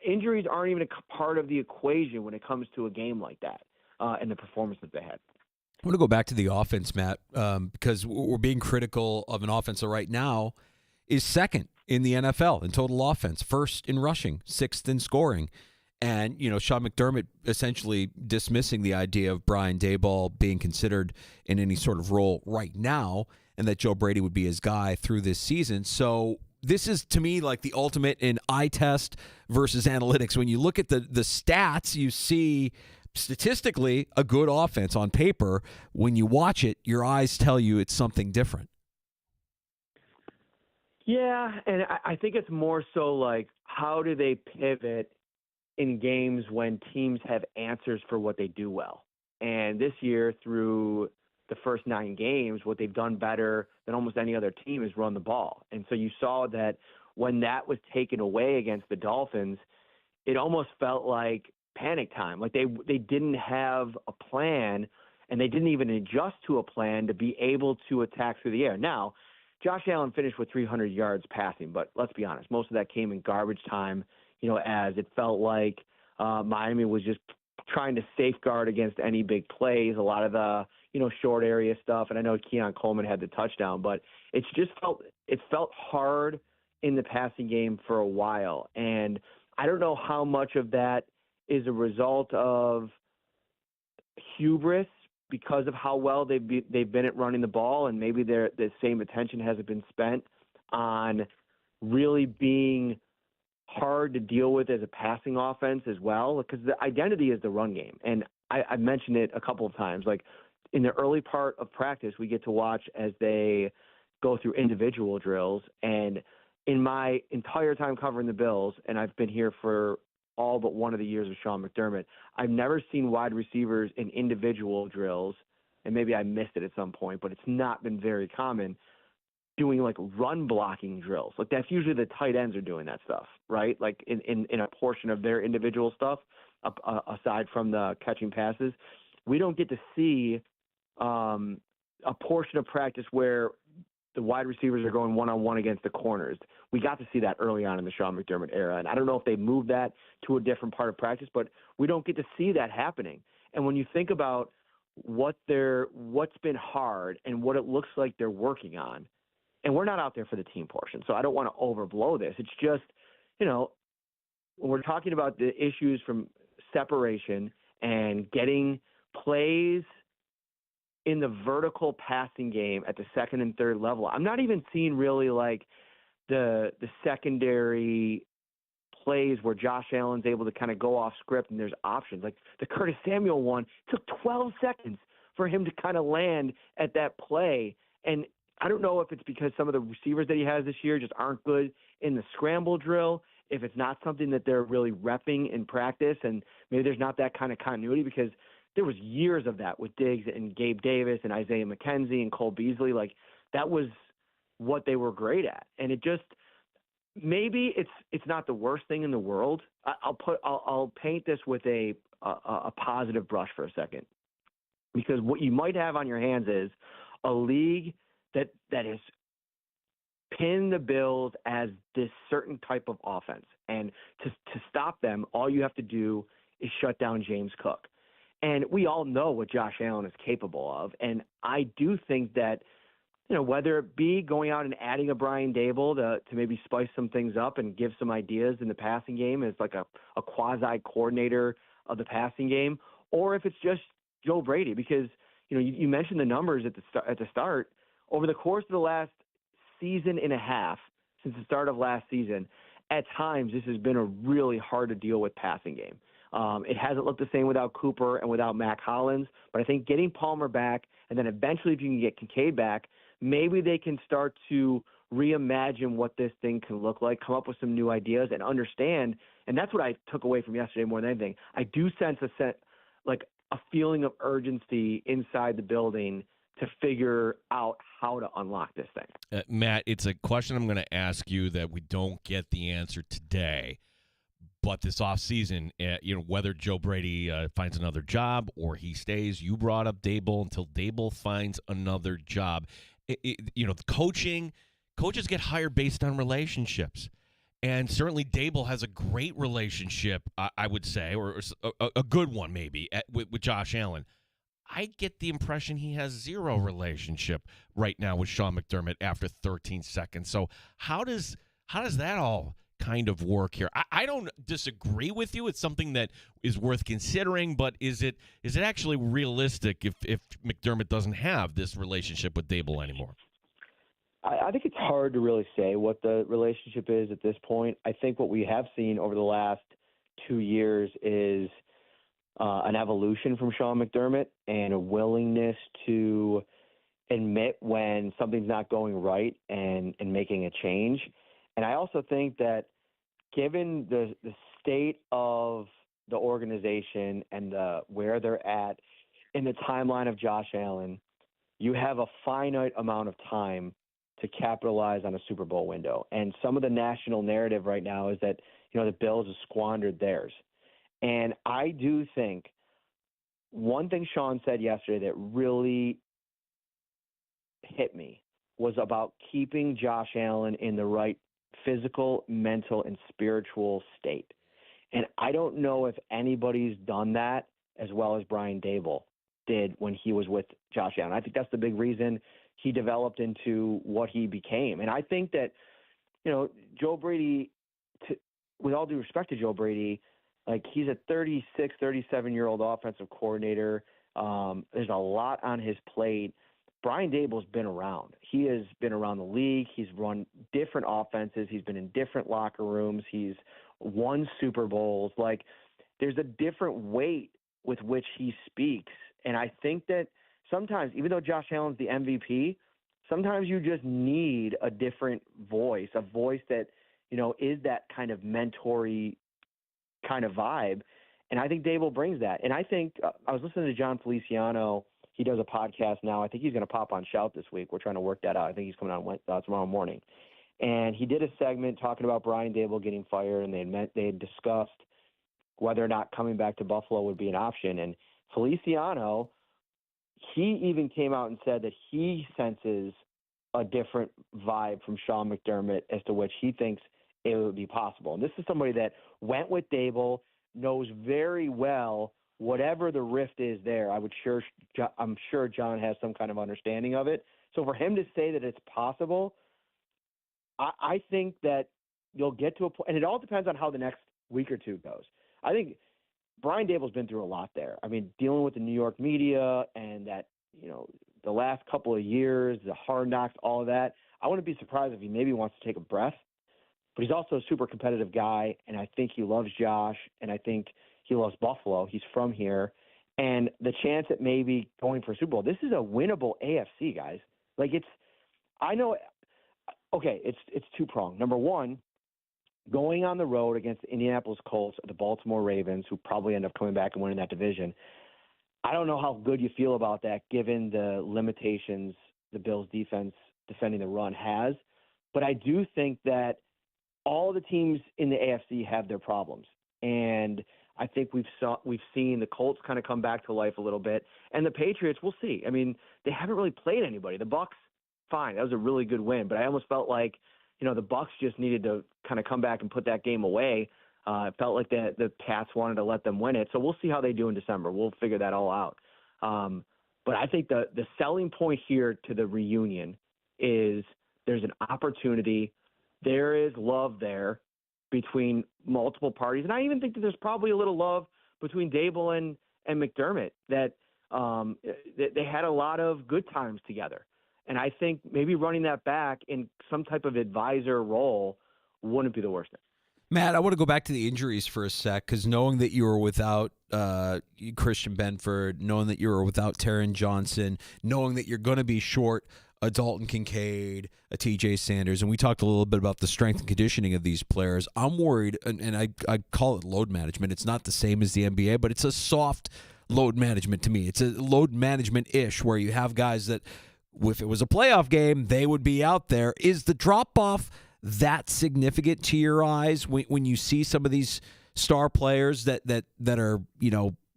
Injuries aren't even a part of the equation when it comes to a game like that and the performance that they had. I want to go back to the offense, Matt, because we're being critical of an offense that right now is second in the NFL in total offense, first in rushing, sixth in scoring. And, Sean McDermott essentially dismissing the idea of Brian Daboll being considered in any sort of role right now and that Joe Brady would be his guy through this season. So this is to me like the ultimate in eye test versus analytics. When you look at the stats, you see statistically a good offense on paper. When you watch it, your eyes tell you it's something different. Yeah, and I think it's more so like how do they pivot in games when teams have answers for what they do well. And this year, through the first 9 games, what they've done better than almost any other team is run the ball. And so you saw that when that was taken away against the Dolphins, it almost felt like panic time. Like they didn't have a plan, and they didn't even adjust to a plan to be able to attack through the air. Now, Josh Allen finished with 300 yards passing, but let's be honest, most of that came in garbage time, as it felt like Miami was just trying to safeguard against any big plays, a lot of the, short area stuff. And I know Keon Coleman had the touchdown, but it felt hard in the passing game for a while. And I don't know how much of that is a result of hubris because of how well they've been at running the ball, and maybe the same attention hasn't been spent on really being hard to deal with as a passing offense as well, because the identity is the run game. And I mentioned it a couple of times. Like in the early part of practice, we get to watch as they go through individual drills. And in my entire time covering the Bills, and I've been here for all but one of the years of Sean McDermott, I've never seen wide receivers in individual drills, and maybe I missed it at some point, but it's not been very common, doing like run blocking drills. Like that's usually the tight ends are doing that stuff, right? Like in a portion of their individual stuff, aside from the catching passes. We don't get to see a portion of practice where the wide receivers are going one-on-one against the corners. We got to see that early on in the Sean McDermott era. And I don't know if they moved that to a different part of practice, but we don't get to see that happening. And when you think about what's been hard and what it looks like they're working on, and we're not out there for the team portion, so I don't want to overblow this. It's just, when we're talking about the issues from separation and getting plays in the vertical passing game at the second and third level, I'm not even seeing really like the secondary plays where Josh Allen's able to kind of go off script and there's options. Like the Curtis Samuel one took 12 seconds for him to kind of land at that play. And I don't know if it's because some of the receivers that he has this year just aren't good in the scramble drill, if it's not something that they're really repping in practice, and maybe there's not that kind of continuity, because there was years of that with Diggs and Gabe Davis and Isaiah McKenzie and Cole Beasley. Like that was what they were great at. And it just, maybe it's not the worst thing in the world. I'll paint this with a positive brush for a second, because what you might have on your hands is a league that has pinned the Bills as this certain type of offense. And to stop them, all you have to do is shut down James Cook. And we all know what Josh Allen is capable of. And I do think that, whether it be going out and adding a Brian Dable to maybe spice some things up and give some ideas in the passing game as like a quasi-coordinator of the passing game, or if it's just Joe Brady, because, you mentioned the numbers at the start. Over the course of the last season and a half, since the start of last season, at times this has been a really hard to deal with passing game. It hasn't looked the same without Cooper and without Mac Hollins, but I think getting Palmer back, and then eventually if you can get Kincaid back, maybe they can start to reimagine what this thing can look like, come up with some new ideas, and understand. And that's what I took away from yesterday more than anything. I do sense a feeling of urgency inside the building to figure out how to unlock this thing. Matt, it's a question I'm going to ask you that we don't get the answer today. But this offseason, whether Joe Brady finds another job or he stays, you brought up Dable until Dable finds another job. The coaches get hired based on relationships. And certainly Dable has a great relationship, I would say, or a good one maybe, with Josh Allen. I get the impression he has zero relationship right now with Sean McDermott after 13 seconds. So how does that all kind of work here? I don't disagree with you. It's something that is worth considering, but is it actually realistic if McDermott doesn't have this relationship with Dable anymore? I think it's hard to really say what the relationship is at this point. I think what we have seen over the last 2 years is an evolution from Sean McDermott and a willingness to admit when something's not going right and making a change. And I also think that given the state of the organization and where they're at in the timeline of Josh Allen, you have a finite amount of time to capitalize on a Super Bowl window. And some of the national narrative right now is that, the Bills have squandered theirs. And I do think one thing Sean said yesterday that really hit me was about keeping Josh Allen in the right physical, mental, and spiritual state. And I don't know if anybody's done that as well as Brian Dable did when he was with Josh Allen. I think that's the big reason he developed into what he became. And I think that, Joe Brady, with all due respect to Joe Brady, like he's a 36, 37-year-old offensive coordinator. There's a lot on his plate. Brian Dable's been around. He has been around the league. He's run different offenses. He's been in different locker rooms. He's won Super Bowls. Like, there's a different weight with which he speaks. And I think that sometimes, even though Josh Allen's the MVP, sometimes you just need a different voice, a voice that, is that kind of mentory kind of vibe. And I think Dable brings that. And I think I was listening to John Feliciano. He does a podcast now. I think he's going to pop on Shout this week. We're trying to work that out. I think he's coming on tomorrow morning. And he did a segment talking about Brian Dable getting fired, and they had discussed whether or not coming back to Buffalo would be an option. And Feliciano, he even came out and said that he senses a different vibe from Sean McDermott as to which he thinks it would be possible. And this is somebody that went with Dable, knows very well whatever the rift is there. I'm sure John has some kind of understanding of it. So for him to say that it's possible, I think that you'll get to a point, and it all depends on how the next week or two goes. I think Brian Dable's been through a lot there. I mean, dealing with the New York media and that, the last couple of years, the Hard Knocks, all of that. I wouldn't be surprised if he maybe wants to take a breath. But he's also a super competitive guy, and I think he loves Josh, and I think he loves Buffalo. He's from here. And the chance at maybe going for a Super Bowl, this is a winnable AFC, guys. Like, it's two-pronged. Number one, going on the road against the Indianapolis Colts or the Baltimore Ravens, who probably end up coming back and winning that division. I don't know how good you feel about that given the limitations the Bills' defense defending the run has. But I do think that all the teams in the AFC have their problems. And I think we've seen the Colts kind of come back to life a little bit. And the Patriots, we'll see. I mean, they haven't really played anybody. The Bucs, fine. That was a really good win. But I almost felt like, the Bucs just needed to kind of come back and put that game away. It felt like the Pats wanted to let them win it. So we'll see how they do in December. We'll figure that all out. But I think the selling point here to the reunion is there's an opportunity. There is love there between multiple parties. And I even think that there's probably a little love between Dable and McDermott, that they had a lot of good times together. And I think maybe running that back in some type of advisor role wouldn't be the worst thing. Matt, I want to go back to the injuries for a sec, because knowing that you were without Christian Benford, knowing that you were without Taron Johnson, knowing that you're going to be short a Dalton Kincaid, a TJ Sanders, and we talked a little bit about the strength and conditioning of these players. I'm worried, and I call it load management. It's not the same as the NBA, but it's a soft load management to me. It's a load management-ish where you have guys that, if it was a playoff game, they would be out there. Is the drop-off that significant to your eyes when you see some of these star players that are,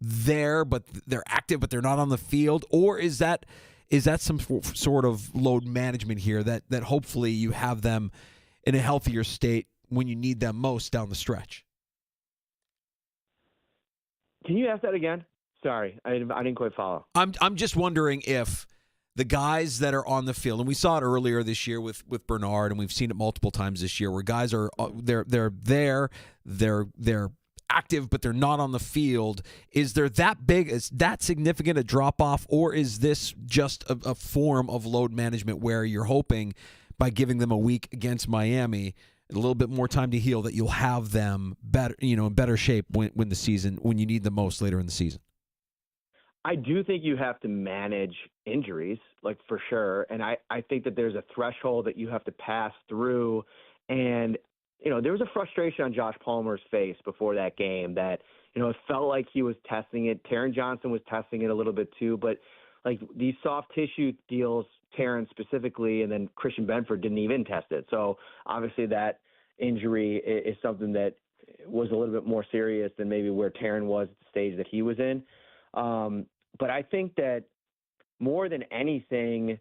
there, but they're active, but they're not on the field? Or is that some sort of load management here that hopefully you have them in a healthier state when you need them most down the stretch? Can you ask that again? Sorry, I didn't quite follow. I'm just wondering if the guys that are on the field, and we saw it earlier this year with Bernard, and we've seen it multiple times this year, where guys are they're active, but they're not on the field. Is there is that significant a drop off, or is this just a form of load management where you're hoping by giving them a week against Miami, a little bit more time to heal, that you'll have them better, in better shape when you need them most later in the season? I do think you have to manage injuries, like for sure. And I think that there's a threshold that you have to pass through. And, there was a frustration on Josh Palmer's face before that game that, it felt like he was testing it. Taron Johnson was testing it a little bit too. But like these soft tissue deals, Taron specifically, and then Christian Benford didn't even test it. So obviously that injury is something that was a little bit more serious than maybe where Taron was at the stage that he was in. But I think that more than anything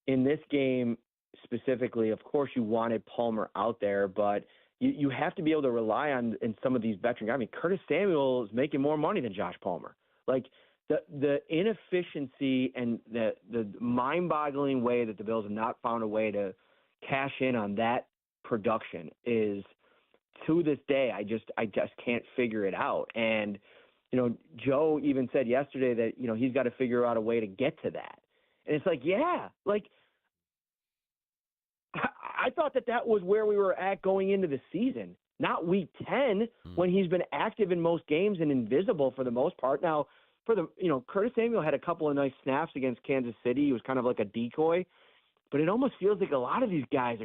in this game specifically, of course you wanted Palmer out there, but you have to be able to rely on in some of these veteran guys. I mean, Curtis Samuel is making more money than Josh Palmer. Like the inefficiency and the mind-boggling way that the Bills have not found a way to cash in on that production is, to this day, I just can't figure it out. And Joe even said yesterday that, he's got to figure out a way to get to that. And it's like, yeah, like I thought that was where we were at going into the season, not week 10 when he's been active in most games and invisible for the most part. Now, Curtis Samuel had a couple of nice snaps against Kansas City. He was kind of like a decoy, but it almost feels like a lot of these guys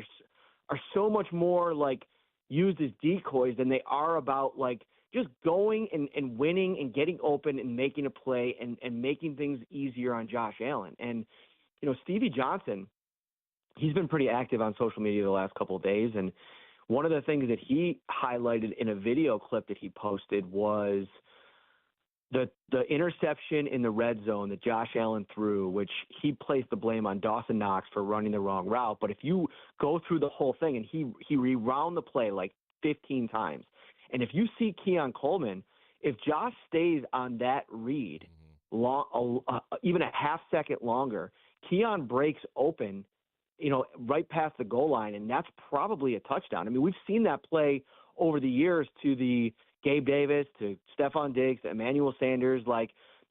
are so much more like used as decoys than they are about like just going and winning and getting open and making a play and making things easier on Josh Allen. And, Stevie Johnson, he's been pretty active on social media the last couple of days. And one of the things that he highlighted in a video clip that he posted was the interception in the red zone that Josh Allen threw, which he placed the blame on Dawson Knox for running the wrong route. But if you go through the whole thing, and he rewound the play like 15 times, and if you see Keon Coleman, if Josh stays on that read even a half second longer, Keon breaks open, right past the goal line, and that's probably a touchdown. I mean, we've seen that play over the years to the Gabe Davis, to Stephon Diggs, to Emmanuel Sanders.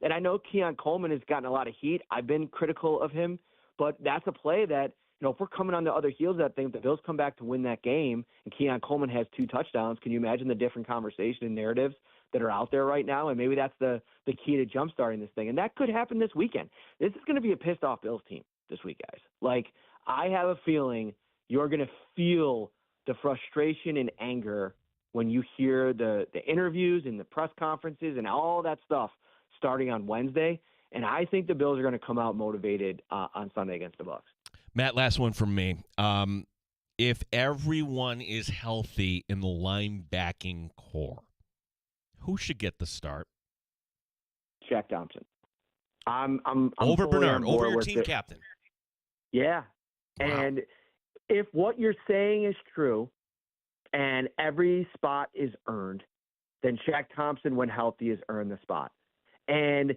And I know Keon Coleman has gotten a lot of heat. I've been critical of him, but that's a play that, if we're coming on the other heels of that thing, if the Bills come back to win that game and Keon Coleman has 2 touchdowns, can you imagine the different conversation and narratives that are out there right now? And maybe that's the key to jumpstarting this thing. And that could happen this weekend. This is going to be a pissed off Bills team this week, guys. I have a feeling you're going to feel the frustration and anger when you hear the interviews and the press conferences and all that stuff starting on Wednesday. And I think the Bills are going to come out motivated on Sunday against the Bucs. Matt, last one from me. If everyone is healthy in the linebacking core, who should get the start? Shaq Thompson. I'm over Bernard, over your team captain. Yeah. Wow. And if what you're saying is true and every spot is earned, then Shaq Thompson, when healthy, has earned the spot. And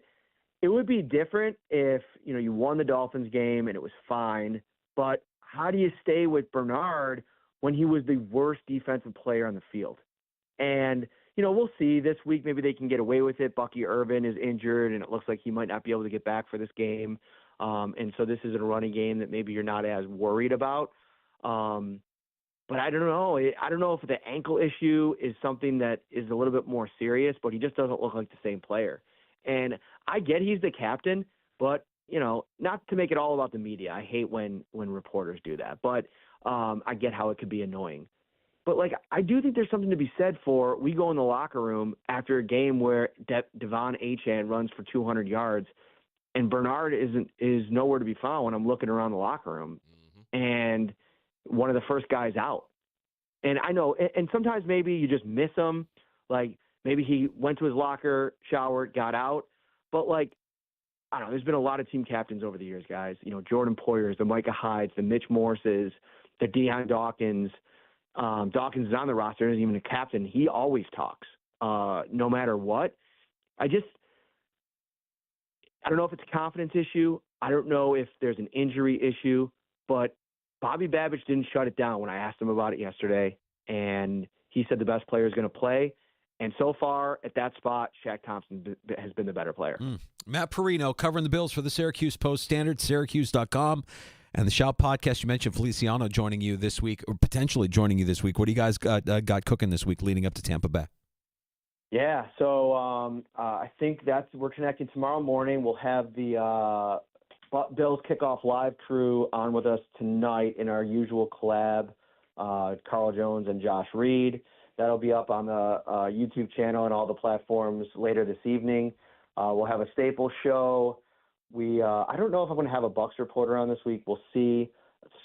it would be different if, you won the Dolphins game and it was fine, but how do you stay with Bernard when he was the worst defensive player on the field? And, we'll see this week. Maybe they can get away with it. Bucky Irvin is injured, and it looks like he might not be able to get back for this game. And so this is a running game that maybe you're not as worried about. But I don't know. I don't know if the ankle issue is something that is a little bit more serious, but he just doesn't look like the same player. And I get he's the captain, but, not to make it all about the media. I hate when reporters do that. But I get how it could be annoying. But, I do think there's something to be said for we go in the locker room after a game where Devon Achane runs for 200 yards and Bernard is nowhere to be found when I'm looking around the locker room. And one of the first guys out. And I know, and sometimes maybe you just miss him. Maybe he went to his locker, showered, got out. But I don't know, there's been a lot of team captains over the years, guys. Jordan Poyers, the Micah Hydes, the Mitch Morses, the Deion Dawkins. Dawkins is on the roster, isn't even a captain. He always talks, no matter what. I don't know if it's a confidence issue. I don't know if there's an injury issue, but Bobby Babich didn't shut it down when I asked him about it yesterday, and he said the best player is going to play. And so far at that spot, Shaq Thompson has been the better player. Matt Perino covering the Bills for the Syracuse Post-Standard, Syracuse.com. And the Shout podcast, you mentioned Feliciano joining you this week, or potentially joining you this week. What do you guys got cooking this week leading up to Tampa Bay? Yeah, so I think we're connecting tomorrow morning. We'll have the Bills Kickoff Live crew on with us tonight in our usual collab, Carl Jones and Josh Reed. That'll be up on the YouTube channel and all the platforms later this evening. We'll have a Staples show. I don't know if I'm going to have a Bucks reporter on this week. We'll see.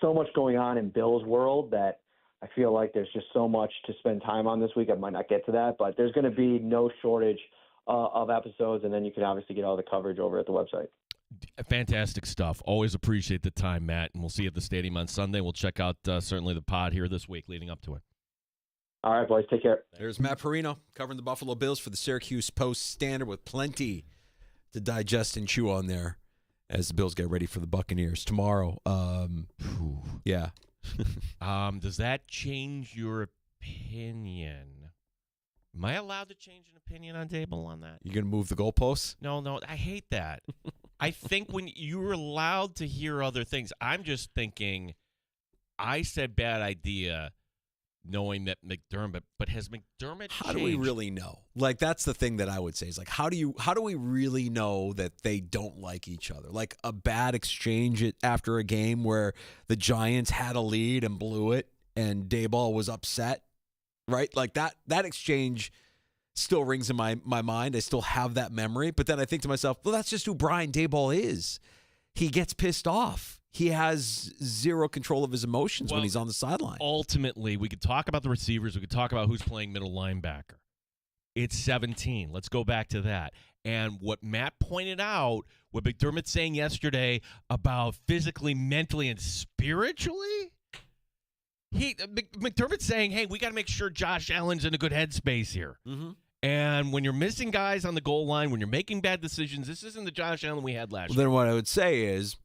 So much going on in Bills world that I feel like there's just so much to spend time on this week. I might not get to that, but there's going to be no shortage of episodes, and then you can obviously get all the coverage over at the website. Fantastic stuff. Always appreciate the time, Matt, and we'll see you at the stadium on Sunday. We'll check out certainly the pod here this week leading up to it. All right, boys. Take care. There's Matt Perino covering the Buffalo Bills for the Syracuse Post-Standard with plenty to digest and chew on there as the Bills get ready for the Buccaneers tomorrow. Yeah. Does that change your opinion? Am I allowed to change an opinion on Dable on that? You going to move the goalposts? No, I hate that. I think when you're allowed to hear other things, I'm just thinking, I said bad idea knowing that McDermott, but has McDermott How changed? do we really know? Like, that's the thing that I would say is, like, how do we really know that they don't like each other? Like a bad exchange after a game where the Giants had a lead and blew it and Daboll was upset, right? Like that exchange still rings in my mind. I still have that memory. But then I think to myself, well, that's just who Brian Daboll is. He gets pissed off. He has zero control of his emotions when he's on the sideline. Ultimately, we could talk about the receivers. We could talk about who's playing middle linebacker. It's 17. Let's go back to that. And what Matt pointed out, what McDermott saying yesterday about physically, mentally, and spiritually, McDermott's saying, hey, we got to make sure Josh Allen's in a good headspace here. Mm-hmm. And when you're missing guys on the goal line, when you're making bad decisions, this isn't the Josh Allen we had last year. Then what I would say is,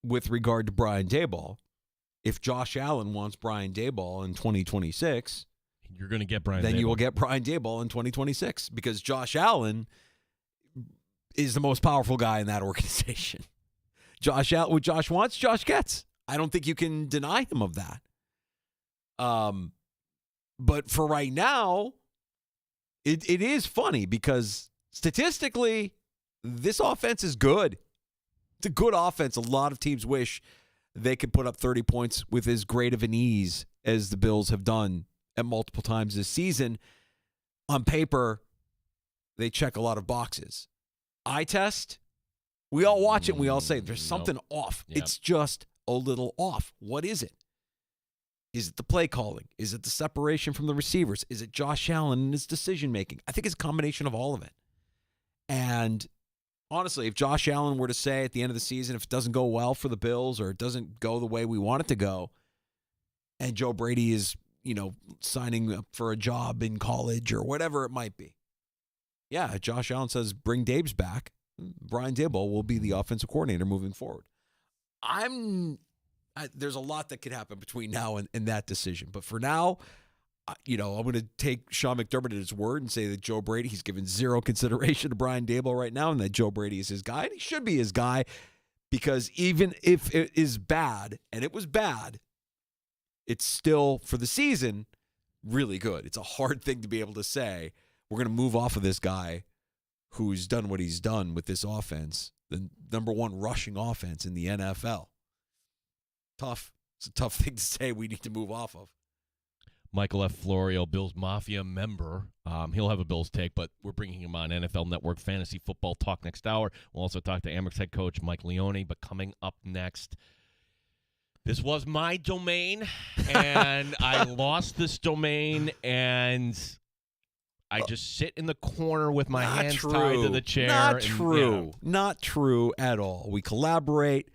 with regard to Brian Daboll, if Josh Allen wants Brian Daboll in 2026, you're going to get Brian then Daboll. You will get Brian Daboll in 2026 because Josh Allen is the most powerful guy in that organization. What Josh wants, Josh gets. I don't think you can deny him of that. But for right now, it is funny because statistically, this offense is good. It's a good offense. A lot of teams wish they could put up 30 points with as great of an ease as the Bills have done at multiple times this season. On paper, they check a lot of boxes. Eye test, we all watch it and we all say there's something off. Yep. It's just a little off. What is it? Is it the play calling? Is it the separation from the receivers? Is it Josh Allen and his decision making? I think it's a combination of all of it. And honestly, if Josh Allen were to say at the end of the season, if it doesn't go well for the Bills or it doesn't go the way we want it to go, and Joe Brady is, signing up for a job in college or whatever it might be. Yeah, Josh Allen says, bring Dabes back. Brian Daboll will be the offensive coordinator moving forward. There's a lot that could happen between now and that decision. But for now, I'm going to take Sean McDermott at his word and say that Joe Brady, he's given zero consideration to Brian Daboll right now and that Joe Brady is his guy. And he should be his guy because even if it is bad, and it was bad, it's still, for the season, really good. It's a hard thing to be able to say, we're going to move off of this guy who's done what he's done with this offense, the number one rushing offense in the NFL. Tough. It's a tough thing to say we need to move off of. Michael F. Florio, Bills Mafia member. He'll have a Bills take, but we're bringing him on NFL Network Fantasy Football Talk next hour. We'll also talk to Amerks head coach Mike Leone, but coming up next, this was my domain, and I lost this domain, and I just sit in the corner with my hands tied to the chair. Not true. Not true at all. We collaborate.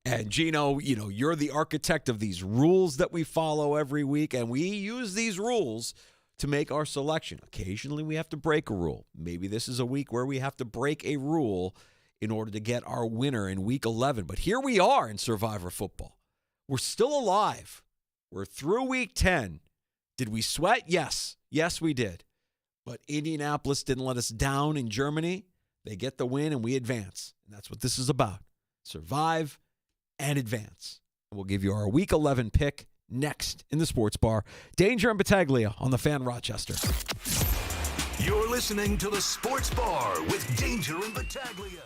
And Gino, you're the architect of these rules that we follow every week, and we use these rules to make our selection. Occasionally, we have to break a rule. Maybe this is a week where we have to break a rule in order to get our winner in Week 11. But here we are in Survivor Football. We're still alive. We're through Week 10. Did we sweat? Yes. Yes, we did. But Indianapolis didn't let us down in Germany. They get the win, and we advance. And that's what this is about. Survive and advance. We'll give you our Week 11 pick next in the Sports Bar. Danger and Battaglia on the Fan Rochester. You're listening to the Sports Bar with Danger and Battaglia.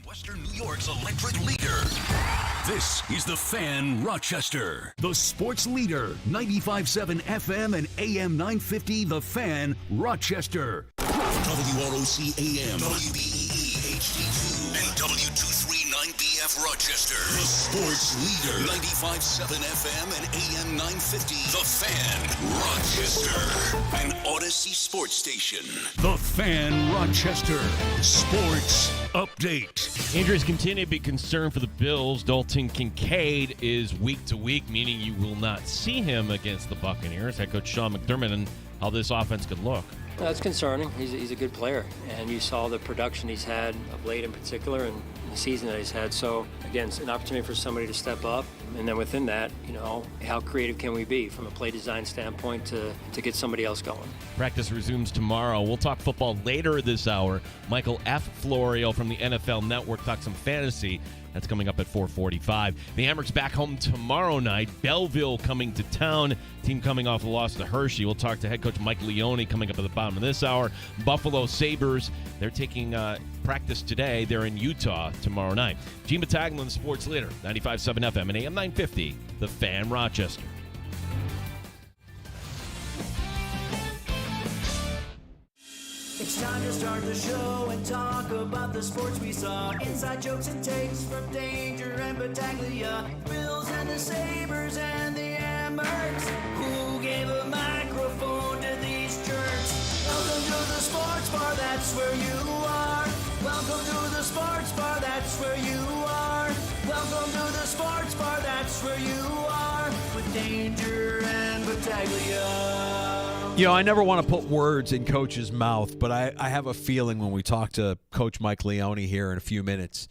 Western New York's electric leader. This is The Fan Rochester. The sports leader, 95.7 FM and AM 950, The Fan Rochester. WROC AM, WBEE HD2, and W239BF Rochester. The sports leader, 95.7 FM and AM 950, The Fan Rochester. An Odyssey sports station. The Fan Rochester. Sports update. Injuries continue to be concerned for the Bills. Dalton Kincaid is week to week, meaning you will not see him against the Buccaneers. Head coach Sean McDermott and how this offense could look. That's concerning. He's a good player, and you saw the production he's had of late in particular and the season that he's had. So, again, it's an opportunity for somebody to step up, and then within that, how creative can we be from a play design standpoint to get somebody else going. Practice resumes tomorrow. We'll talk football later this hour. Michael F. Florio from the NFL Network talks some fantasy. That's coming up at 4:45. The Hammers back home tomorrow night. Belleville coming to town. Team coming off a loss to Hershey. We'll talk to head coach Mike Leone coming up at the bottom of this hour. Buffalo Sabres, they're taking practice today. They're in Utah tomorrow night. Gene Battaglia, sports leader, 95.7 FM and AM 950, The Fan Rochester. It's time to start the show and talk about the sports we saw. Inside jokes and takes from Danger and Battaglia. Bills and the Sabres and the Amherst. Who gave a microphone to these jerks? Welcome to the sports bar, that's where you are. Welcome to the sports bar, that's where you are. Welcome to the sports bar, that's where you are. With Danger and Battaglia. I never want to put words in Coach's mouth, but I have a feeling when we talk to Coach Mike Leone here in a few minutes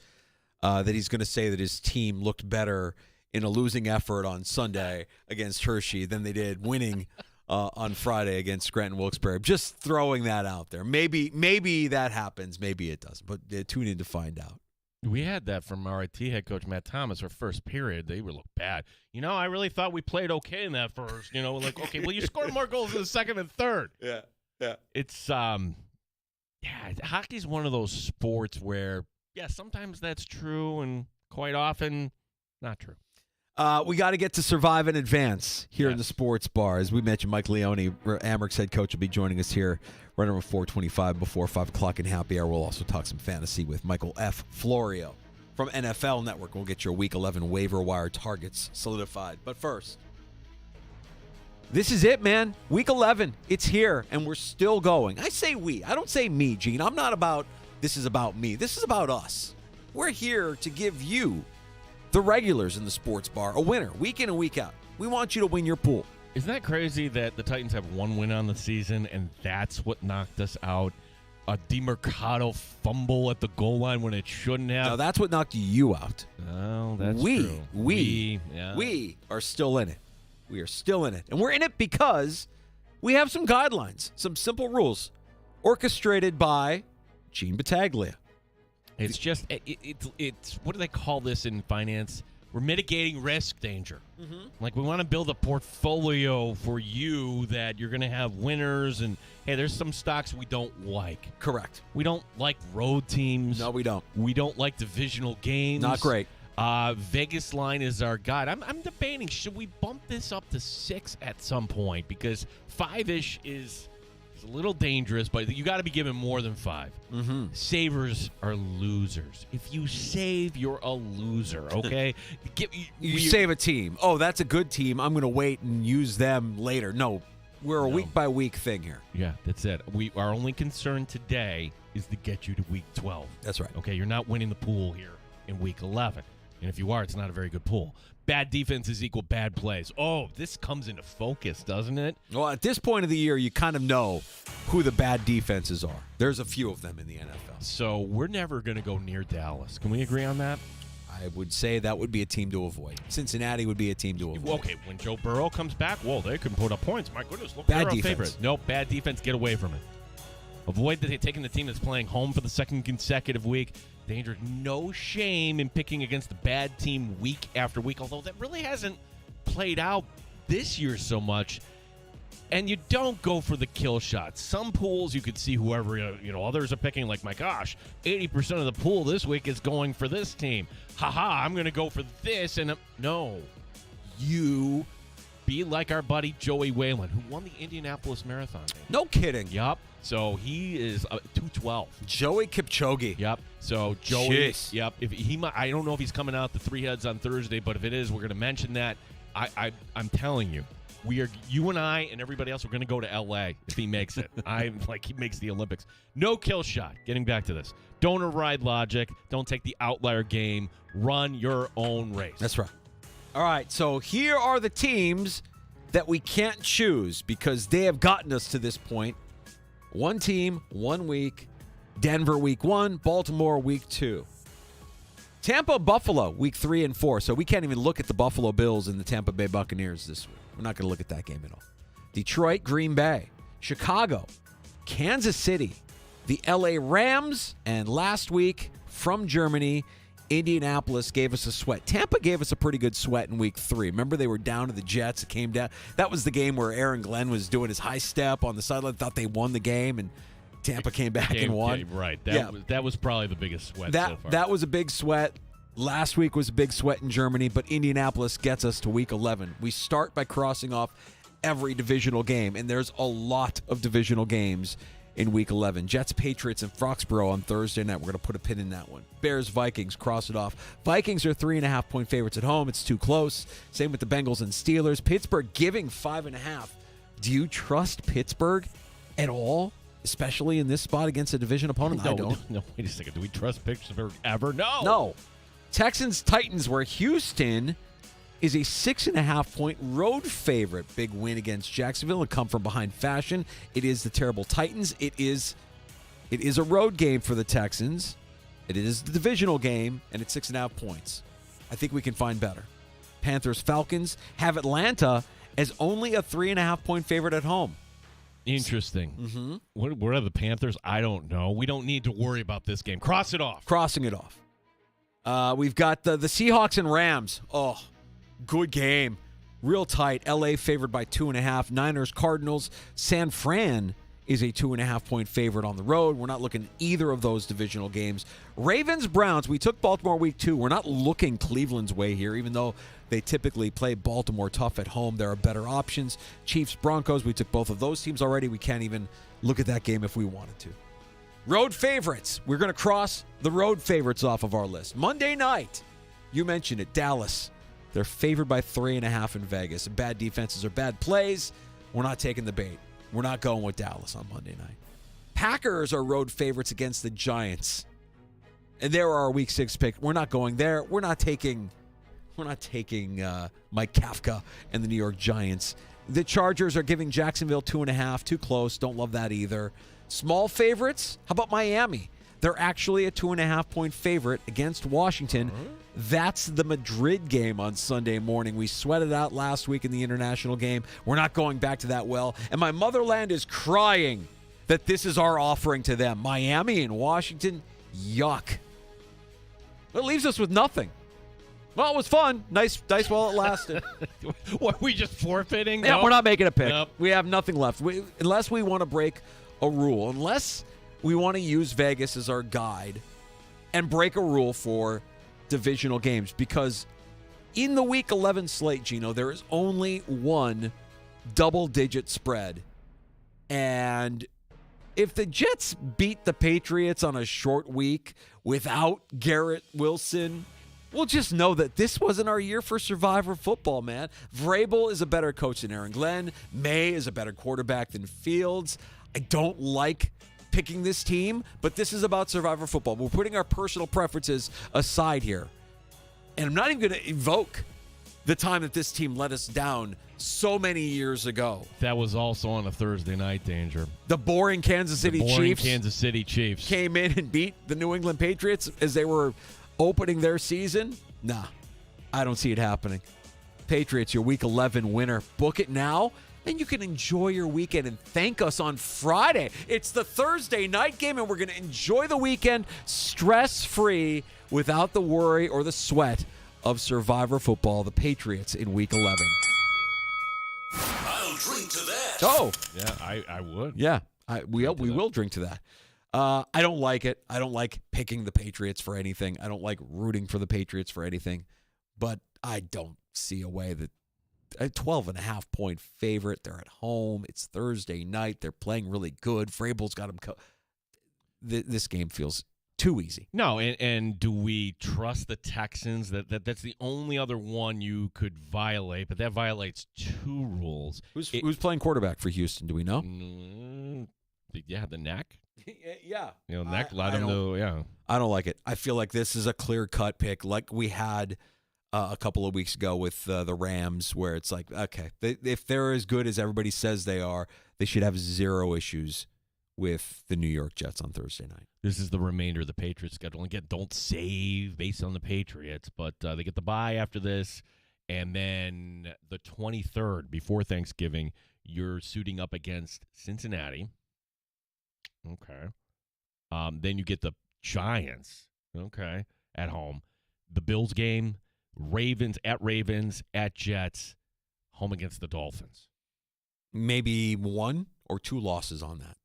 that he's going to say that his team looked better in a losing effort on Sunday against Hershey than they did winning on Friday against Scranton Wilkes-Barre. Just throwing that out there. Maybe that happens. Maybe it doesn't. But tune in to find out. We had that from our IT head coach, Matt Thomas, our first period. They looked bad. I really thought we played okay in that first. Okay, well, you scored more goals in the second and third. Yeah. It's, hockey's one of those sports where, sometimes that's true and quite often not true. We got to get to Survive and Advance here in the sports bar. As we mentioned, Mike Leone, Amherst head coach, will be joining us here right around 4:25 before 5 o'clock in Happy Hour. We'll also talk some fantasy with Michael F. Florio from NFL Network. We'll get your Week 11 waiver wire targets solidified. But first, this is it, man. Week 11, it's here, and we're still going. I say we. I don't say me, Gene. I'm not about this is about me. This is about us. We're here to give you, the regulars in the sports bar, a winner week in and week out. We want you to win your pool. Isn't that crazy that the Titans have one win on the season and that's what knocked us out? A DeMercado fumble at the goal line when it shouldn't have. Now that's what knocked you out. Oh, that's true. We are still in it. We are still in it. And we're in it because we have some guidelines, some simple rules orchestrated by Gene Battaglia. It's just, it's what do they call this in finance? We're mitigating risk, Danger. Mm-hmm. Like, we want to build a portfolio for you that you're going to have winners. And, hey, there's some stocks we don't like. Correct. We don't like road teams. No, we don't. We don't like divisional games. Not great. Vegas line is our guide. I'm debating, should we bump this up to 6 at some point? Because 5-ish is a little dangerous, but you got to be given more than 5. Mm-hmm. Savers are losers. If you save, you're a loser, okay? You save a team. Oh, that's a good team. I'm going to wait and use them later. No, we're a week-by-week thing here. Yeah, that's it. Our only concern today is to get you to week 12. That's right. Okay, you're not winning the pool here in week 11. And if you are, it's not a very good pool. Bad defenses equal bad plays. Oh, this comes into focus, doesn't it? Well, at this point of the year, you kind of know who the bad defenses are. There's a few of them in the NFL. So we're never going to go near Dallas. Can we agree on that? I would say that would be a team to avoid. Cincinnati would be a team to avoid. Okay, when Joe Burrow comes back, they can put up points. My goodness, look, bad they're defense. Our favorite. Nope, bad defense. Get away from it. Avoid taking the team that's playing home for the second consecutive week. Danger, no shame in picking against the bad team week after week, although that really hasn't played out this year so much. And you don't go for the kill shots. Some pools you could see whoever, others are picking like, my gosh, 80% of the pool this week is going for this team. I'm going to go for this. And no, you be like our buddy Joey Whalen, who won the Indianapolis Marathon. No kidding. Yup. So he is 212. Joey Kipchoge. Yep. So Joey. Jeez. Yep. If he might, I don't know if he's coming out the Three Heads on Thursday, but if it is, we're going to mention that. I'm telling you, you and I and everybody else are going to go to L.A. if he makes it. He makes the Olympics. No kill shot. Getting back to this. Don't override logic. Don't take the outlier game. Run your own race. That's right. All right. So here are the teams that we can't choose because they have gotten us to this point. One team, 1 week. Denver week 1, Baltimore week 2. Tampa, Buffalo, week 3 and 4. So we can't even look at the Buffalo Bills and the Tampa Bay Buccaneers this week. We're not going to look at that game at all. Detroit, Green Bay, Chicago, Kansas City, the LA Rams, and last week from Germany, Indianapolis gave us a sweat. Tampa gave us a pretty good sweat in week 3. Remember they were down to the Jets. It came down. That was the game where Aaron Glenn was doing his high step on the sideline. Thought they won the game, and Tampa came back and won. Right. That was probably the biggest sweat so far. That was a big sweat. Last week was a big sweat in Germany, but Indianapolis gets us to week 11. We start by crossing off every divisional game, and there's a lot of divisional games in week 11. Jets, Patriots, and Foxborough on Thursday night. We're going to put a pin in that one. Bears, Vikings, cross it off. Vikings are 3.5-point favorites at home. It's too close. Same with the Bengals and Steelers. Pittsburgh giving 5.5. Do you trust Pittsburgh at all? Especially in this spot against a division opponent? I don't. No, wait a second. Do we trust Pittsburgh ever? No. Texans, Titans, where Houston is a 6.5-point road favorite. Big win against Jacksonville and come from behind fashion. It is the terrible Titans. It is a road game for the Texans. It is the divisional game, and it's 6.5 points. I think we can find better. Panthers, Falcons have Atlanta as only a 3.5-point favorite at home. Interesting. Mm-hmm. What are the Panthers? I don't know. We don't need to worry about this game. Cross it off. Crossing it off. We've got the Seahawks and Rams. Oh, good game. Real tight. LA favored by 2.5. Niners, Cardinals. San Fran is a 2.5-point favorite on the road. We're not looking at either of those divisional games. Ravens, Browns. We took Baltimore week 2. We're not looking Cleveland's way here, even though they typically play Baltimore tough at home. There are better options. Chiefs, Broncos. We took both of those teams already. We can't even look at that game if we wanted to. Road favorites. We're going to cross the road favorites off of our list. Monday night, you mentioned it, Dallas. They're favored by 3.5 in Vegas. Bad defenses or bad plays. We're not taking the bait. We're not going with Dallas on Monday night. Packers are road favorites against the Giants. And there are our week 6 pick. We're not going there. We're not taking Mike Kafka and the New York Giants. The Chargers are giving Jacksonville 2.5. Too close. Don't love that either. Small favorites? How about Miami? They're actually a 2.5-point favorite against Washington. That's the Madrid game on Sunday morning. We sweated out last week in the international game. We're not going back to that well. And my motherland is crying that this is our offering to them. Miami and Washington, yuck. It leaves us with nothing. Well, it was fun. Nice while it lasted. What, we just forfeiting? Yeah, Nope. We're not making a pick. Nope. We have nothing left. Unless we want to break a rule, unless we want to use Vegas as our guide and break a rule for divisional games, because in the week 11 slate, Gino, there is only one double-digit spread. And if the Jets beat the Patriots on a short week without Garrett Wilson, we'll just know that this wasn't our year for Survivor football, man. Vrabel is a better coach than Aaron Glenn. May is a better quarterback than Fields. I don't like picking this team, but this is about Survivor football. We're putting our personal preferences aside here. And I'm not even going to evoke the time that this team let us down so many years ago. That was also on a Thursday night, Danger. The boring Kansas City Chiefs came in and beat the New England Patriots as they were opening their season. Nah, I don't see it happening. Patriots, your week 11 winner. Book it now. Then you can enjoy your weekend and thank us on Friday. It's the Thursday night game, and we're going to enjoy the weekend stress-free without the worry or the sweat of Survivor football. The Patriots in Week 11. I'll drink to that. Oh, Yeah, I would. yeah. We will drink to that. I don't like it. I don't like picking the Patriots for anything. I don't like rooting for the Patriots for anything. But I don't see a way that a 12.5-point favorite. They're at home. It's Thursday night. They're playing really good. Vrabel's got them. This game feels too easy. No, and do we trust the Texans? That's the only other one you could violate, but that violates two rules. Who's playing quarterback for Houston? Do we know? The neck. Yeah. Neck let him know. Yeah. I don't like it. I feel like this is a clear-cut pick like we had a couple of weeks ago with the Rams, where it's like, okay, if they're as good as everybody says they are, they should have zero issues with the New York Jets on Thursday night. This is the remainder of the Patriots schedule. And again, don't save based on the Patriots, but they get the bye after this. And then the 23rd, before Thanksgiving, you're suiting up against Cincinnati. Okay. Then you get the Giants, okay, at home. The Bills game, Ravens, at Jets, home against the Dolphins. Maybe 1 or 2 losses on that.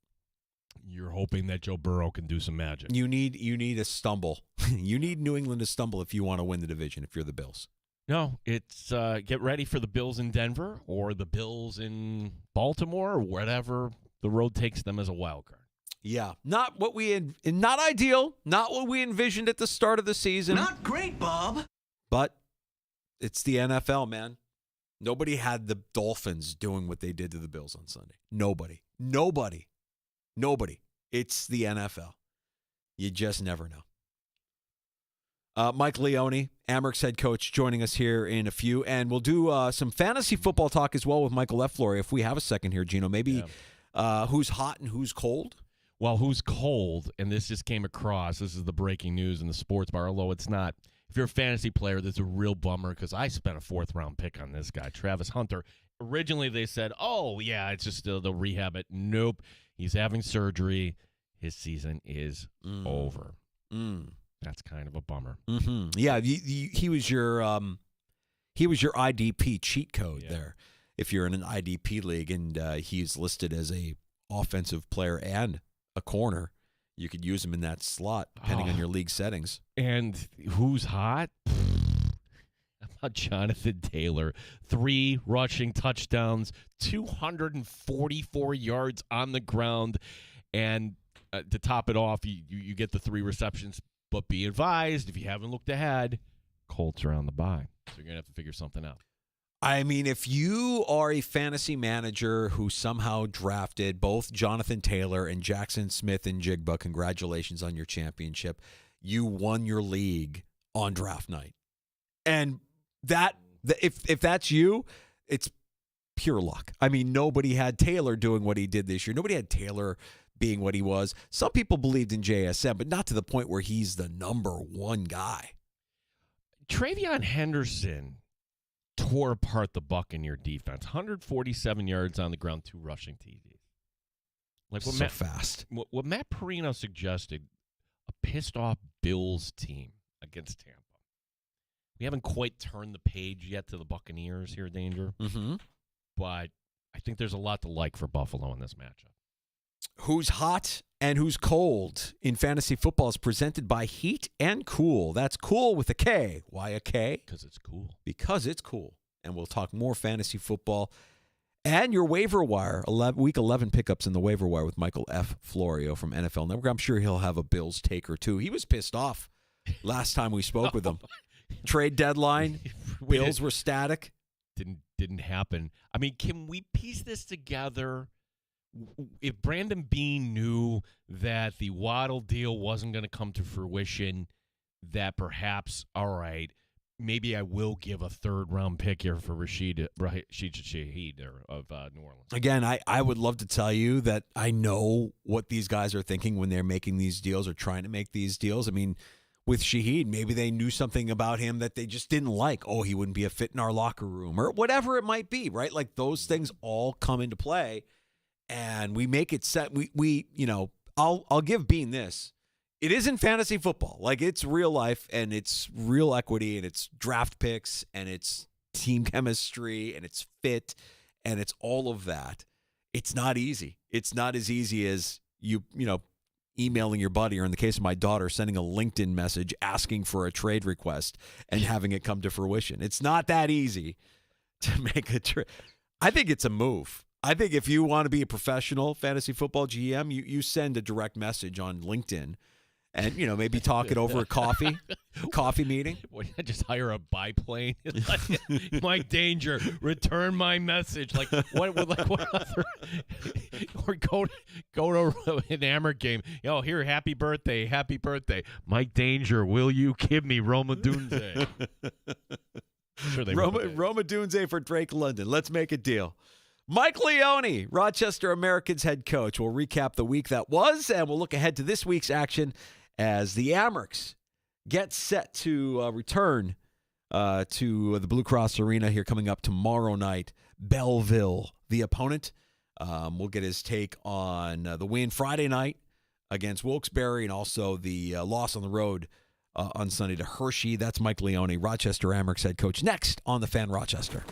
You're hoping that Joe Burrow can do some magic. You need a stumble. You need New England to stumble if you want to win the division, if you're the Bills. No, it's get ready for the Bills in Denver or the Bills in Baltimore or wherever the road takes them as a wild card. Yeah, not ideal, not what we envisioned at the start of the season. Not great, Bob. But it's the NFL, man. Nobody had the Dolphins doing what they did to the Bills on Sunday. Nobody. It's the NFL. You just never know. Mike Leone, Amerks head coach, joining us here in a few. And we'll do some fantasy football talk as well with Michael F. Flory if we have a second here, Gino. Maybe who's hot and who's cold? Well, who's cold, and this just came across, this is the breaking news in the sports bar, although it's not. If you're a fantasy player, that's a real bummer because I spent a 4th-round pick on this guy, Travis Hunter. Originally, they said, oh, yeah, it's just the rehab it. Nope. He's having surgery. His season is over. That's kind of a bummer. Mm-hmm. Yeah, he was your IDP cheat code there. If you're in an IDP league and he's listed as a offensive player and a corner, you could use him in that slot depending on your league settings. And who's hot? How about Jonathan Taylor? 3 rushing touchdowns, 244 yards on the ground, and to top it off, you get the 3 receptions. But be advised, if you haven't looked ahead, Colts are on the bye. So you're going to have to figure something out. I mean, if you are a fantasy manager who somehow drafted both Jonathan Taylor and Jackson Smith and Jigba, congratulations on your championship. You won your league on draft night. And if that's you, it's pure luck. I mean, nobody had Taylor doing what he did this year. Nobody had Taylor being what he was. Some people believed in JSN, but not to the point where he's the number 1 guy. Travion Henderson tore apart the Buccaneer defense. 147 yards on the ground, 2 rushing TDs. Like what fast. What Matt Perino suggested, a pissed-off Bills team against Tampa. We haven't quite turned the page yet to the Buccaneers here, Danger. Mm-hmm. But I think there's a lot to like for Buffalo in this matchup. Who's hot and who's cold in fantasy football is presented by Heat and Cool. That's cool with a K. Why a K? Because it's cool. Because it's cool. And we'll talk more fantasy football and your waiver wire, week 11 pickups in the waiver wire with Michael F. Florio from NFL Network. I'm sure he'll have a Bills take or two. He was pissed off last time we spoke with him. Trade deadline, Bills were static. Didn't happen. I mean, can we piece this together? If Brandon Beane knew that the Waddle deal wasn't going to come to fruition, that perhaps, all right, maybe I will give a 3rd-round pick here for Rashid Shaheed of New Orleans. Again, I would love to tell you that I know what these guys are thinking when they're making these deals or trying to make these deals. I mean, with Shaheed, maybe they knew something about him that they just didn't like. Oh, he wouldn't be a fit in our locker room or whatever it might be, right? Like those things all come into play. And we make it set. We I'll give Bean this. It isn't fantasy football. Like it's real life and it's real equity and it's draft picks and it's team chemistry and it's fit and it's all of that. It's not easy. It's not as easy as you know, emailing your buddy, or in the case of my daughter, sending a LinkedIn message asking for a trade request and having it come to fruition. It's not that easy to make a trade. I think it's a move. I think if you want to be a professional fantasy football GM, you send a direct message on LinkedIn and, you know, maybe talk it over a coffee meeting. What, just hire a biplane? Mike Danger, return my message. Like what other? Or go to an Hammer game. Yo, here, happy birthday, Mike Danger. Will you give me Roma Dunze? Sure, they Roma Dunze for Drake London. Let's make a deal. Mike Leone, Rochester Americans head coach. We'll recap the week that was, and we'll look ahead to this week's action as the Amerks get set to return to the Blue Cross Arena here coming up tomorrow night. Belleville, the opponent. We'll get his take on the win Friday night against Wilkes-Barre and also the loss on the road on Sunday to Hershey. That's Mike Leone, Rochester Amerks head coach, next on The Fan Rochester.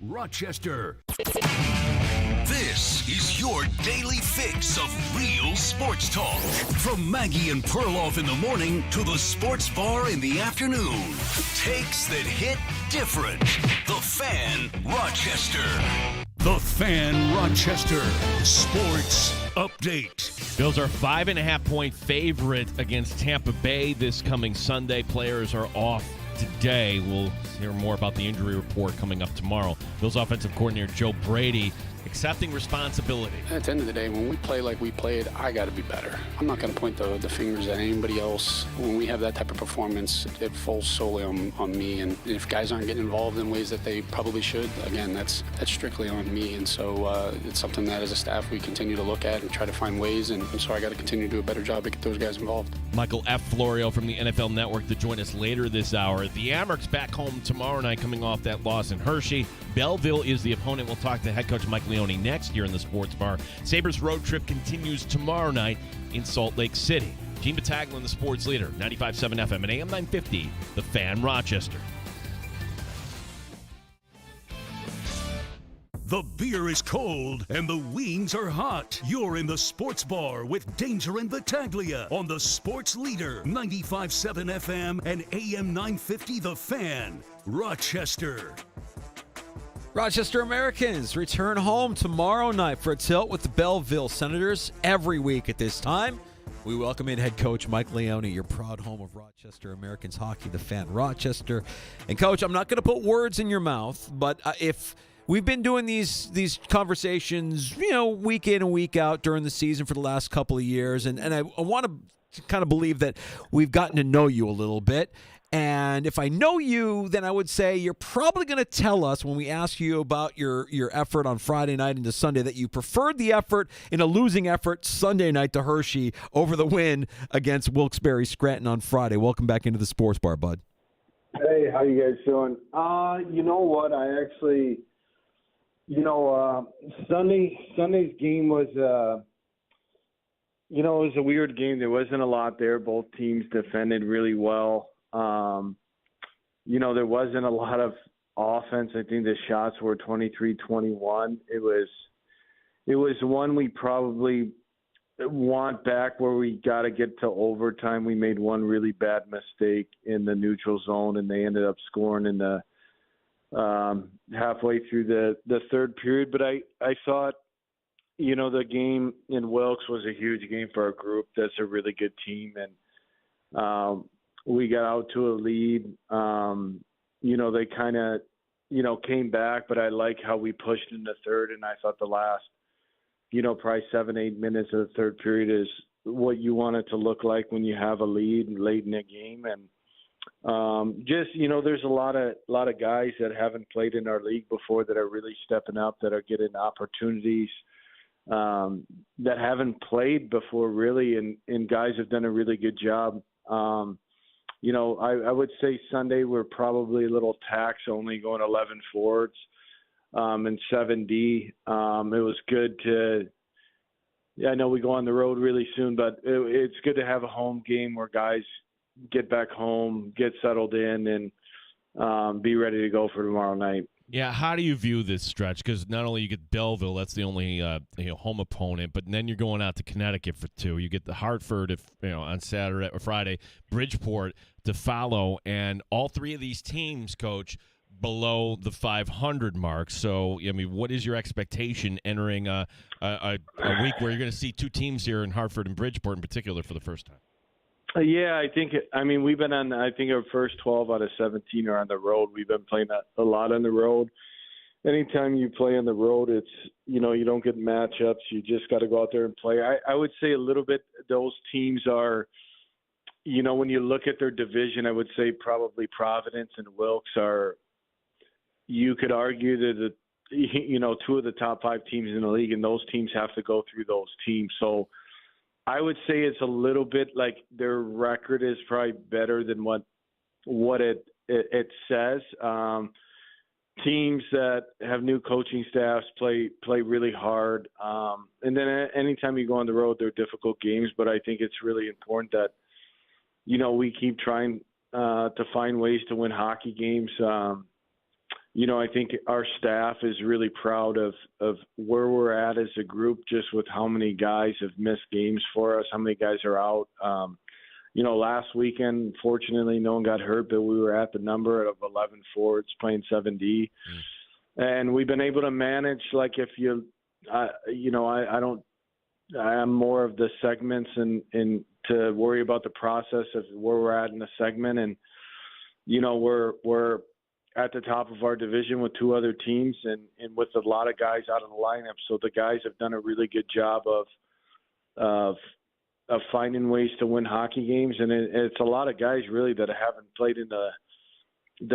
Rochester. This is your daily fix of real sports talk. From Maggie and Perloff in the morning to the sports bar in the afternoon. Takes that hit different. The Fan Rochester. The Fan Rochester Sports Update. Bills are 5.5-point favorite against Tampa Bay this coming Sunday. Players are off today. We'll hear more about the injury report coming up tomorrow. Bills offensive coordinator Joe Brady accepting responsibility. At the end of the day, when we play like we played, I got to be better. I'm not going to point the fingers at anybody else. When we have that type of performance, it falls solely on me. And if guys aren't getting involved in ways that they probably should, again, that's strictly on me. And so it's something that as a staff we continue to look at and try to find ways. And so I got to continue to do a better job to get those guys involved. Michael F. Florio from the NFL Network to join us later this hour. The Amerks back home tomorrow night coming off that loss in Hershey. Belleville is the opponent. We'll talk to head coach Mike Leone next year in the Sports Bar. Sabres road trip continues tomorrow night in Salt Lake City. Gene Battaglia, the sports leader, 95.7 FM and AM 950, The Fan Rochester. The beer is cold and the wings are hot. You're in the Sports Bar with Danger and Battaglia on the Sports Leader, 95.7 FM and AM 950, The Fan Rochester. Rochester Americans return home tomorrow night for a tilt with the Belleville Senators. Every week at this time, we welcome in head coach Mike Leone, your proud home of Rochester Americans hockey, The Fan Rochester. And coach, I'm not going to put words in your mouth, but if we've been doing these conversations, week in and week out during the season for the last couple of years, and I want to kind of believe that we've gotten to know you a little bit. And if I know you, then I would say you're probably going to tell us when we ask you about your effort on Friday night into Sunday that you preferred the effort in a losing effort Sunday night to Hershey over the win against Wilkes-Barre Scranton on Friday. Welcome back into the Sports Bar, bud. Hey, how you guys doing? You know what? I actually, Sunday's game was, it was a weird game. There wasn't a lot there. Both teams defended really well. There wasn't a lot of offense. I think the shots were 23-21. It was one we probably want back where we got to get to overtime. We made one really bad mistake in the neutral zone, and they ended up scoring in the halfway through the third period. But I thought, the game in Wilkes was a huge game for our group. That's a really good team, and we got out to a lead. They kind of, came back, but I like how we pushed in the third, and I thought the last, probably 7-8 minutes of the third period is what you want it to look like when you have a lead late in the game. And there's a lot of guys that haven't played in our league before that are really stepping up, that are getting opportunities, that haven't played before really, and guys have done a really good job. I would say Sunday we're probably a little tax, only going 11 forwards and 7D. It was good I know we go on the road really soon, but it's good to have a home game where guys get back home, get settled in, and be ready to go for tomorrow night. Yeah, how do you view this stretch? Because not only you get Belleville, that's the only home opponent, but then you're going out to Connecticut for two. You get the Hartford, on Saturday or Friday, Bridgeport to follow, and all three of these teams, Coach, below the 500 mark. So, what is your expectation entering a week where you're going to see two teams here in Hartford and Bridgeport in particular for the first time? Yeah, we've been on, our first 12 out of 17 are on the road. We've been playing a lot on the road. Anytime you play on the road, it's, you don't get matchups. You just got to go out there and play. I would say a little bit those teams are, when you look at their division, I would say probably Providence and Wilkes are, you could argue that, two of the top 5 teams in the league, and those teams have to go through those teams. So I would say it's a little bit like their record is probably better than what it says. Teams that have new coaching staffs play really hard. And then anytime you go on the road, they're difficult games, but I think it's really important that, we keep trying to find ways to win hockey games. I think our staff is really proud of where we're at as a group, just with how many guys have missed games for us, how many guys are out. Last weekend, fortunately, no one got hurt, but we were at the number of 11 forwards playing 7D. And we've been able to manage, like, if I'm more of the segments and to worry about the process of where we're at in the segment. And, we're at the top of our division with 2 other teams and with a lot of guys out of the lineup. So the guys have done a really good job of finding ways to win hockey games. And it's a lot of guys really that haven't played in the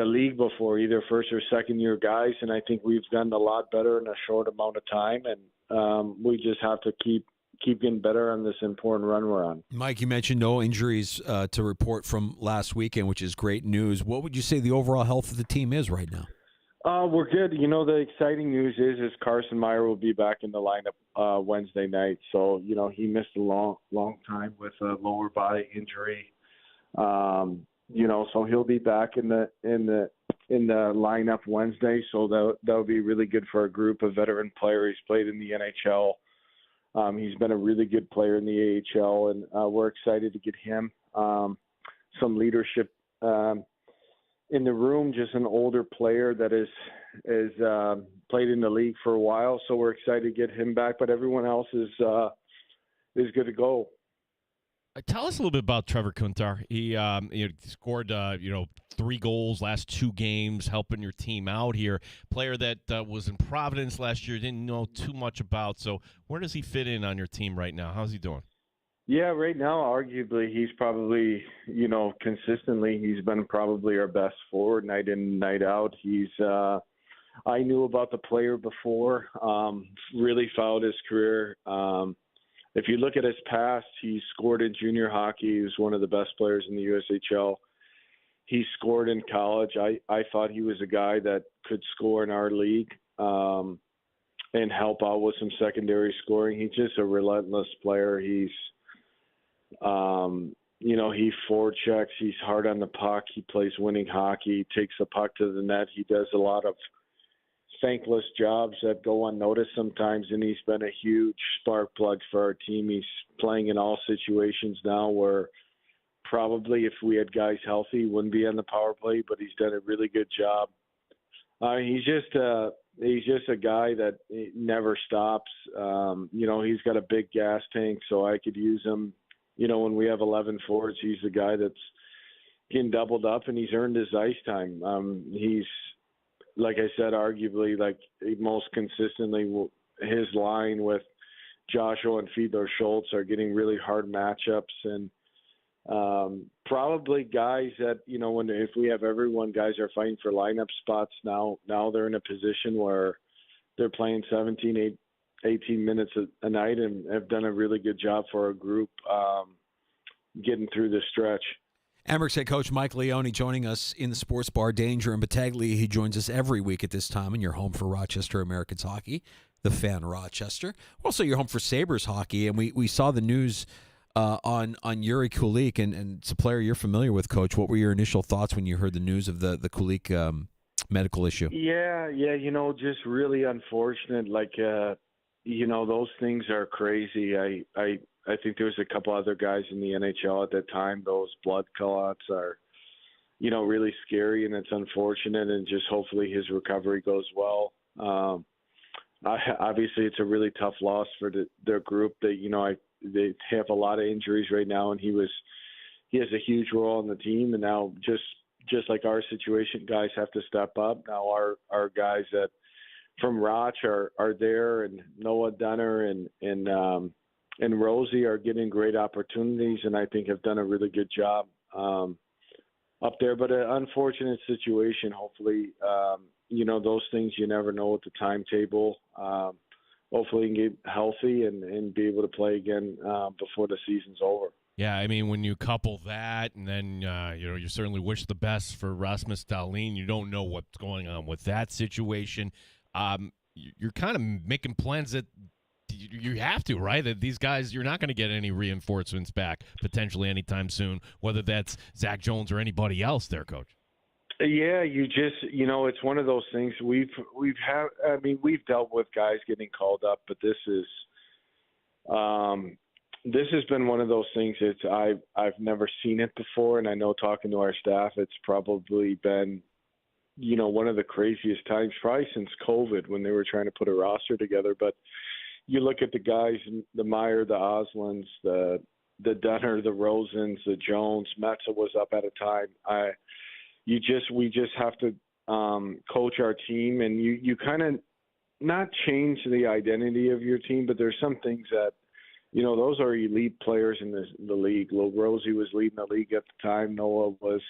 league before, either first or second year guys. And I think we've done a lot better in a short amount of time. And we just have to keep getting better on this important run we're on. Mike, you mentioned no injuries to report from last weekend, which is great news. What would you say the overall health of the team is right now? We're good. The exciting news is Carson Meyer will be back in the lineup Wednesday night. So, he missed a long time with a lower body injury. So he'll be back in the lineup Wednesday. So that'll be really good for our group. A veteran player. He's played in the NHL. He's been a really good player in the AHL, and we're excited to get him some leadership in the room. Just an older player that is played in the league for a while, so we're excited to get him back. But everyone else is good to go. Tell us a little bit about Trevor Kuntar. He scored 3 goals last 2 games, helping your team out here. Player that was in Providence last year, didn't know too much about. So where does he fit in on your team right now? How's he doing? Yeah, right now, arguably, he's probably, consistently, he's been probably our best forward night in, night out. I knew about the player before, really followed his career. If you look at his past, he scored in junior hockey. He was one of the best players in the USHL. He scored in college. I thought he was a guy that could score in our league and help out with some secondary scoring. He's just a relentless player. He forechecks. He's hard on the puck. He plays winning hockey. He takes the puck to the net. He does a lot of thankless jobs that go unnoticed sometimes, and he's been a huge spark plug for our team. He's playing in all situations now where probably if we had guys healthy, he wouldn't be on the power play, but he's done a really good job. He's just a guy that never stops. He's got a big gas tank, so I could use him. When we have 11 forwards, he's the guy that's getting doubled up, and he's earned his ice time. He's, like I said, arguably, like, most consistently, his line with Joshua and Fiedler Schultz are getting really hard matchups, and probably guys that, if we have everyone, guys are fighting for lineup spots now. Now they're in a position where they're playing 17, 18 minutes a night and have done a really good job for our group getting through this stretch. Amherst head coach Mike Leone joining us in the sports bar Danger and Battaglia. He joins us every week at this time, and you're home for Rochester Americans hockey, the Fan Rochester. Also, you're home for Sabres hockey, and we saw the news on Yuri Kulik, and it's a player you're familiar with, Coach. What were your initial thoughts when you heard the news of the Kulik medical issue? Yeah, just really unfortunate. Like, those things are crazy. I think there was a couple other guys in the NHL at that time. Those blood clots are, really scary, and it's unfortunate, and just hopefully his recovery goes well. Obviously, it's a really tough loss for their group. They have a lot of injuries right now, and he has a huge role on the team. And now, just like our situation, guys have to step up. Now our guys that from Roch are there, and Noah Dunner and Rosie are getting great opportunities, and I think have done a really good job up there. But an unfortunate situation. Hopefully, those things you never know with the timetable. Hopefully, he can get healthy and be able to play again before the season's over. Yeah, I mean, when you couple that, and then you certainly wish the best for Rasmus Dahlin. You don't know what's going on with that situation. You're kind of making plans that you have to, right? That these guys, you're not going to get any reinforcements back potentially anytime soon, whether that's Zach Jones or anybody else there, Coach. Yeah, you just it's one of those things we've dealt with guys getting called up, but this has been one of those things that I've never seen it before, and I know talking to our staff, it's probably been one of the craziest times probably since COVID when they were trying to put a roster together. But you look at the guys, the Meyer, the Oslands, the Dunner, the Rosens, the Jones, Metza was up at a time. We just have to coach our team, and you kind of not change the identity of your team, but there's some things that those are elite players in the league. Lil Rosie was leading the league at the time. Noah was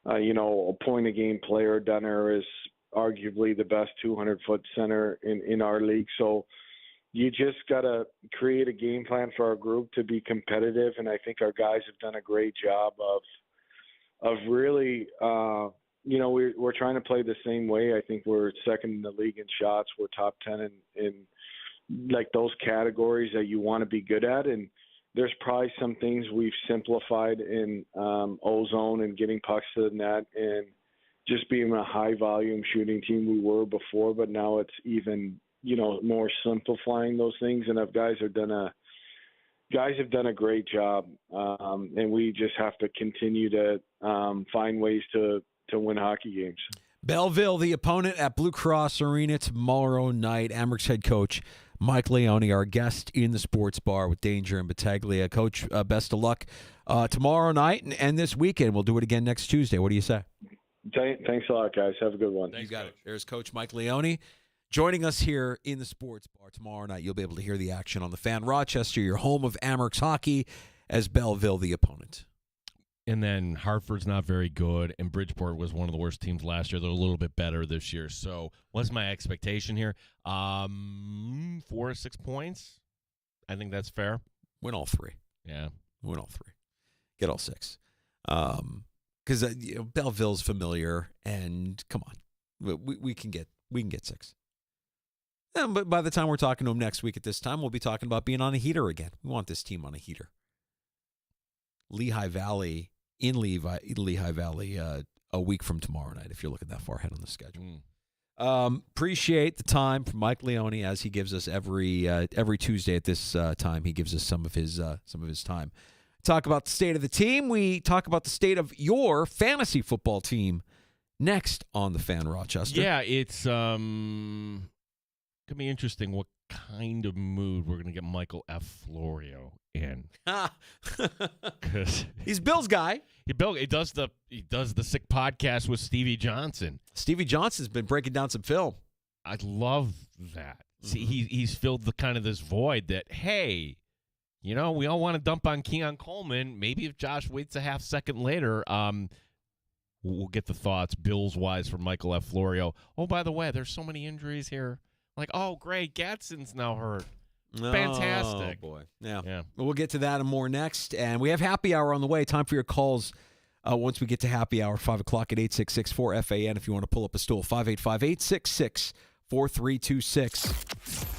a point-a-game player. Dunner is arguably the best 200-foot center in our league. So you just got to create a game plan for our group to be competitive, and I think our guys have done a great job of really we're trying to play the same way. I think we're second in the league in shots. We're top 10 in like those categories that you want to be good at, and there's probably some things we've simplified in ozone and getting pucks to the net and just being a high volume shooting team we were before, but now it's even, more simplifying those things. And guys have done a great job. And we just have to continue to find ways to win hockey games. Belleville, the opponent at Blue Cross Arena tomorrow night. Amherst head coach Mike Leone, our guest in the sports bar with Danger and Battaglia. Coach, best of luck tomorrow night and this weekend. We'll do it again next Tuesday. What do you say? Thanks a lot, guys. Have a good one. You got it. There's Coach Mike Leone joining us here in the sports bar tomorrow night. You'll be able to hear the action on the Fan. Rochester, your home of Amherst hockey, as Belleville, the opponent. And then Hartford's not very good, and Bridgeport was one of the worst teams last year. They're a little bit better this year. So what's my expectation here? 4 or 6 points. I think that's fair. Win all 3. Yeah. Win all 3. Get all 6. Because Belleville's familiar, and come on, we can get 6. But by the time we're talking to them next week at this time, we'll be talking about being on a heater again. We want this team on a heater. Lehigh Valley, a week from tomorrow night, if you're looking that far ahead on the schedule. Appreciate the time from Mike Leone, as he gives us every Tuesday at this time. He gives us some of his time. Talk about the state of the team. We talk about the state of your fantasy football team next on the Fan, Rochester. Yeah, it's gonna be interesting what kind of mood we're gonna get Michael F. Florio in. Because he's Bill's guy. He does the sick podcast with Stevie Johnson. Stevie Johnson's been breaking down some film. I love that. See, he's filled the kind of this void that, hey, we all want to dump on Keon Coleman. Maybe if Josh waits a half second later, we'll get the thoughts Bills wise from Michael F. Florio. Oh, by the way, there's so many injuries here. Like, oh, great, Gadsden's now hurt. Fantastic. Oh, boy. Yeah. We'll get to that and more next. And we have happy hour on the way. Time for your calls once we get to happy hour, 5 o'clock at 866-4FAN if you want to pull up a stool. 585-866-4326.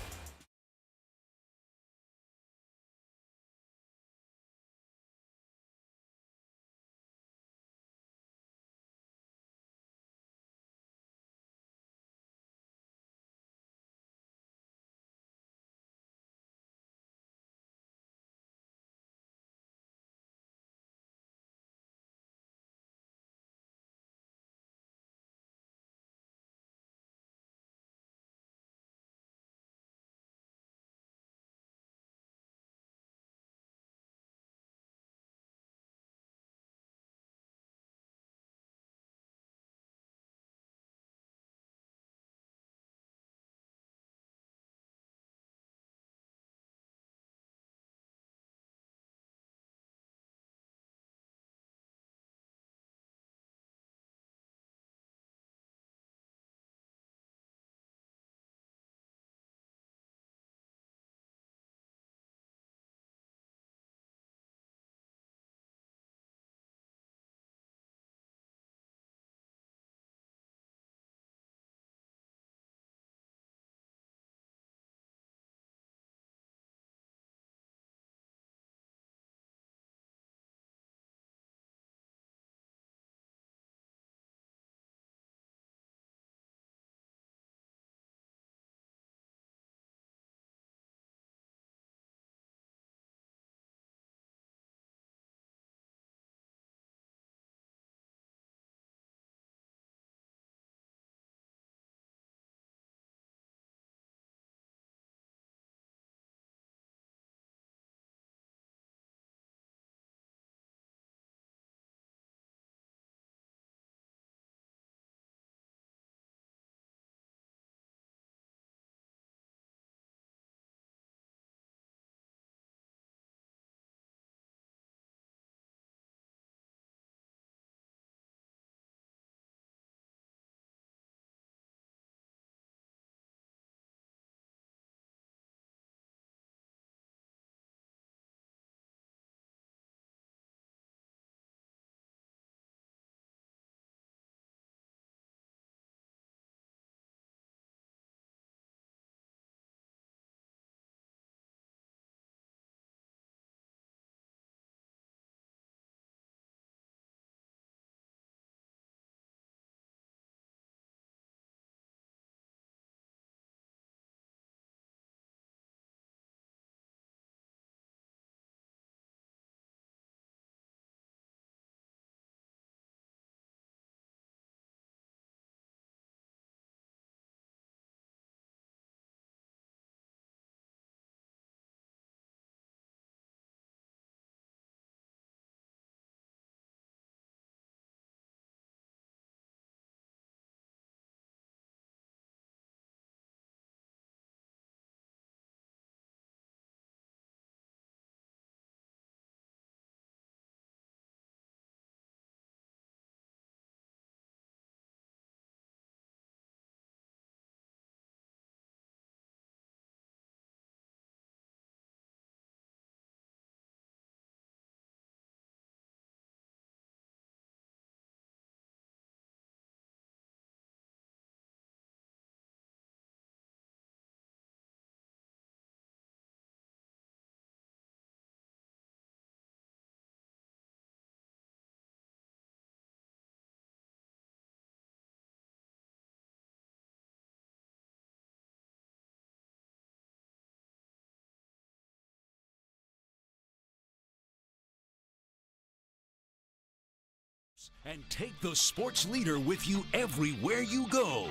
And take the sports leader with you everywhere you go.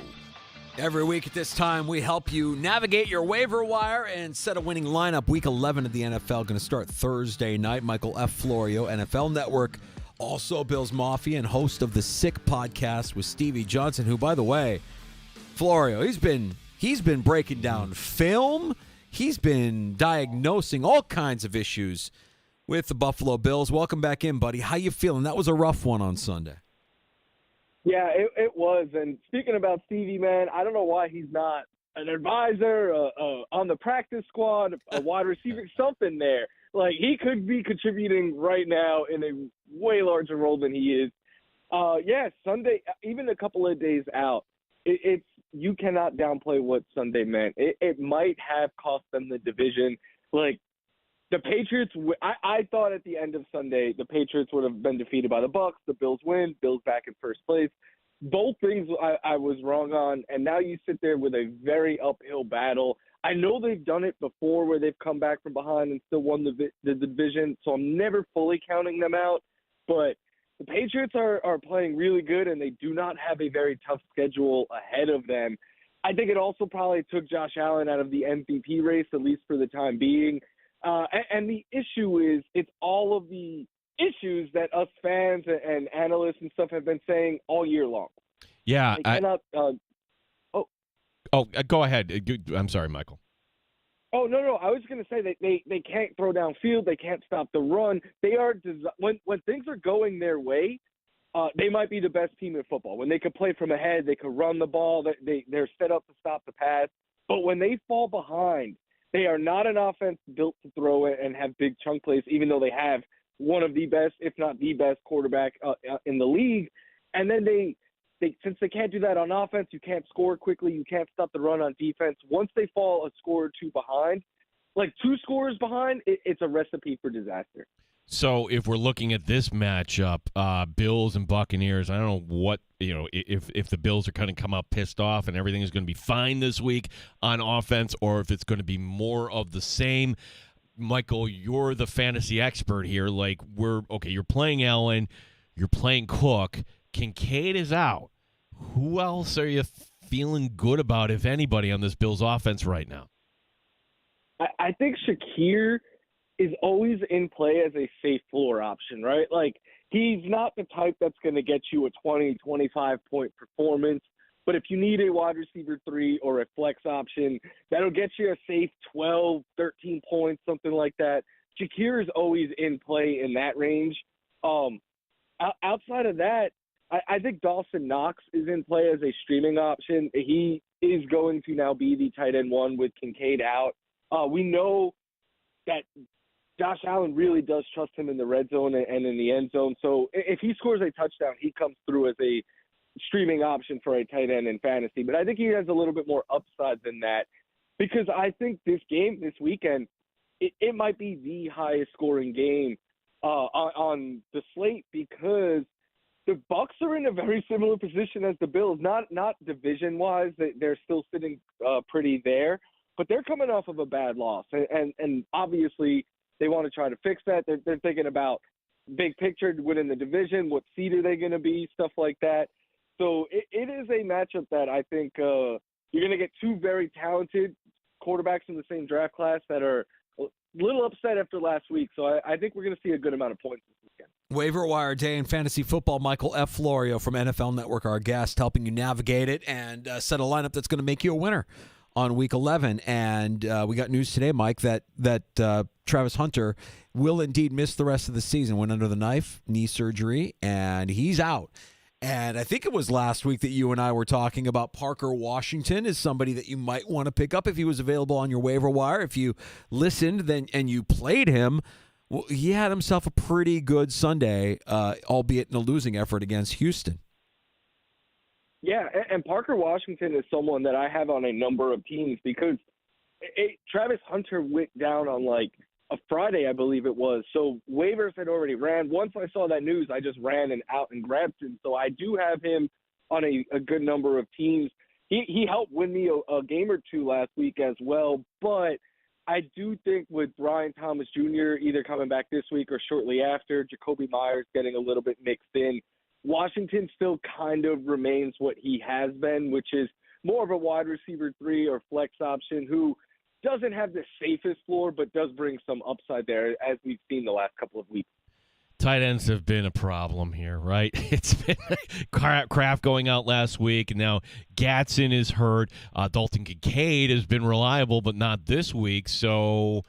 Every week at this time, we help you navigate your waiver wire and set a winning lineup. Week 11 of the NFL going to start Thursday night. Michael F. Florio, NFL Network, also Bills Mafia, and host of the Sick Podcast with Stevie Johnson, who, by the way, Florio, he's been breaking down film. He's been diagnosing all kinds of issues with the Buffalo Bills. Welcome back in, buddy. How you feeling? That was a rough one on Sunday. Yeah, it was. And speaking about Stevie, man, I don't know why he's not an advisor on the practice squad, a wide receiver, something there. Like, he could be contributing right now in a way larger role than he is. Sunday, even a couple of days out, it's you cannot downplay what Sunday meant. It might have cost them the division. Like, the Patriots, I thought at the end of Sunday, the Patriots would have been defeated by the Bucs. The Bills win. Bills back in first place. Both things I was wrong on, and now you sit there with a very uphill battle. I know they've done it before where they've come back from behind and still won the division, so I'm never fully counting them out. But the Patriots are playing really good, and they do not have a very tough schedule ahead of them. I think it also probably took Josh Allen out of the MVP race, at least for the time being. And the issue is, it's all of the issues that us fans and analysts and stuff have been saying all year long. Yeah. They cannot, Go ahead. I'm sorry, Michael. Oh, no. I was going to say that they can't throw downfield. They can't stop the run. They are when things are going their way, they might be the best team in football. When they could play from ahead, they could run the ball. They're set up to stop the pass. But when they fall behind, they are not an offense built to throw it and have big chunk plays, even though they have one of the best, if not the best, quarterback in the league. And then they since they can't do that on offense, you can't score quickly, you can't stop the run on defense. Once they fall a score or two behind, like 2 scores behind, it's a recipe for disaster. So if we're looking at this matchup, Bills and Buccaneers, I don't know what, if the Bills are going to come out pissed off and everything is going to be fine this week on offense, or if it's going to be more of the same. Michael, you're the fantasy expert here. Like, you're playing Allen, you're playing Cook, Kincaid is out. Who else are you feeling good about, if anybody, on this Bills offense right now? I think Shakir is always in play as a safe floor option, right? Like, he's not the type that's going to get you a 20, 25-point performance. But if you need a wide receiver 3 or a flex option, that'll get you a safe 12, 13 points, something like that. Shakir is always in play in that range. Outside of that, I think Dawson Knox is in play as a streaming option. He is going to now be the tight end 1 with Kincaid out. We know that Josh Allen really does trust him in the red zone and in the end zone. So if he scores a touchdown, he comes through as a streaming option for a tight end in fantasy. But I think he has a little bit more upside than that, because I think this game this weekend, it might be the highest scoring game on the slate, because the Bucs are in a very similar position as the Bills, not division wise. They're still sitting pretty there, but they're coming off of a bad loss, and obviously they want to try to fix that. They're thinking about big picture, winning the division, what seed are they going to be, stuff like that. So it is a matchup that I think you're going to get 2 very talented quarterbacks in the same draft class that are a little upset after last week. So I think we're going to see a good amount of points this weekend. Waiver wire day in fantasy football. Michael F. Florio from NFL Network, our guest, helping you navigate it and set a lineup that's going to make you a winner on Week 11. And we got news today, Mike, that Travis Hunter will indeed miss the rest of the season. Went under the knife, knee surgery, and he's out. And I think it was last week that you and I were talking about Parker Washington as somebody that you might want to pick up if he was available on your waiver wire. If you listened and you played him, well, he had himself a pretty good Sunday, albeit in a losing effort against Houston. Yeah, and Parker Washington is someone that I have on a number of teams, because Travis Hunter went down on like a Friday, I believe it was. So waivers had already ran. Once I saw that news, I just ran and out and grabbed him. So I do have him on a good number of teams. He helped win me a game or 2 last week as well. But I do think with Brian Thomas Jr. either coming back this week or shortly after, Jacoby Myers getting a little bit mixed in, Washington still kind of remains what he has been, which is more of a wide receiver 3 or flex option who doesn't have the safest floor but does bring some upside there, as we've seen the last couple of weeks. Tight ends have been a problem here, right? It's been Kraft going out last week, and now Gatson is hurt. Dalton Kincaid has been reliable, but not this week. So,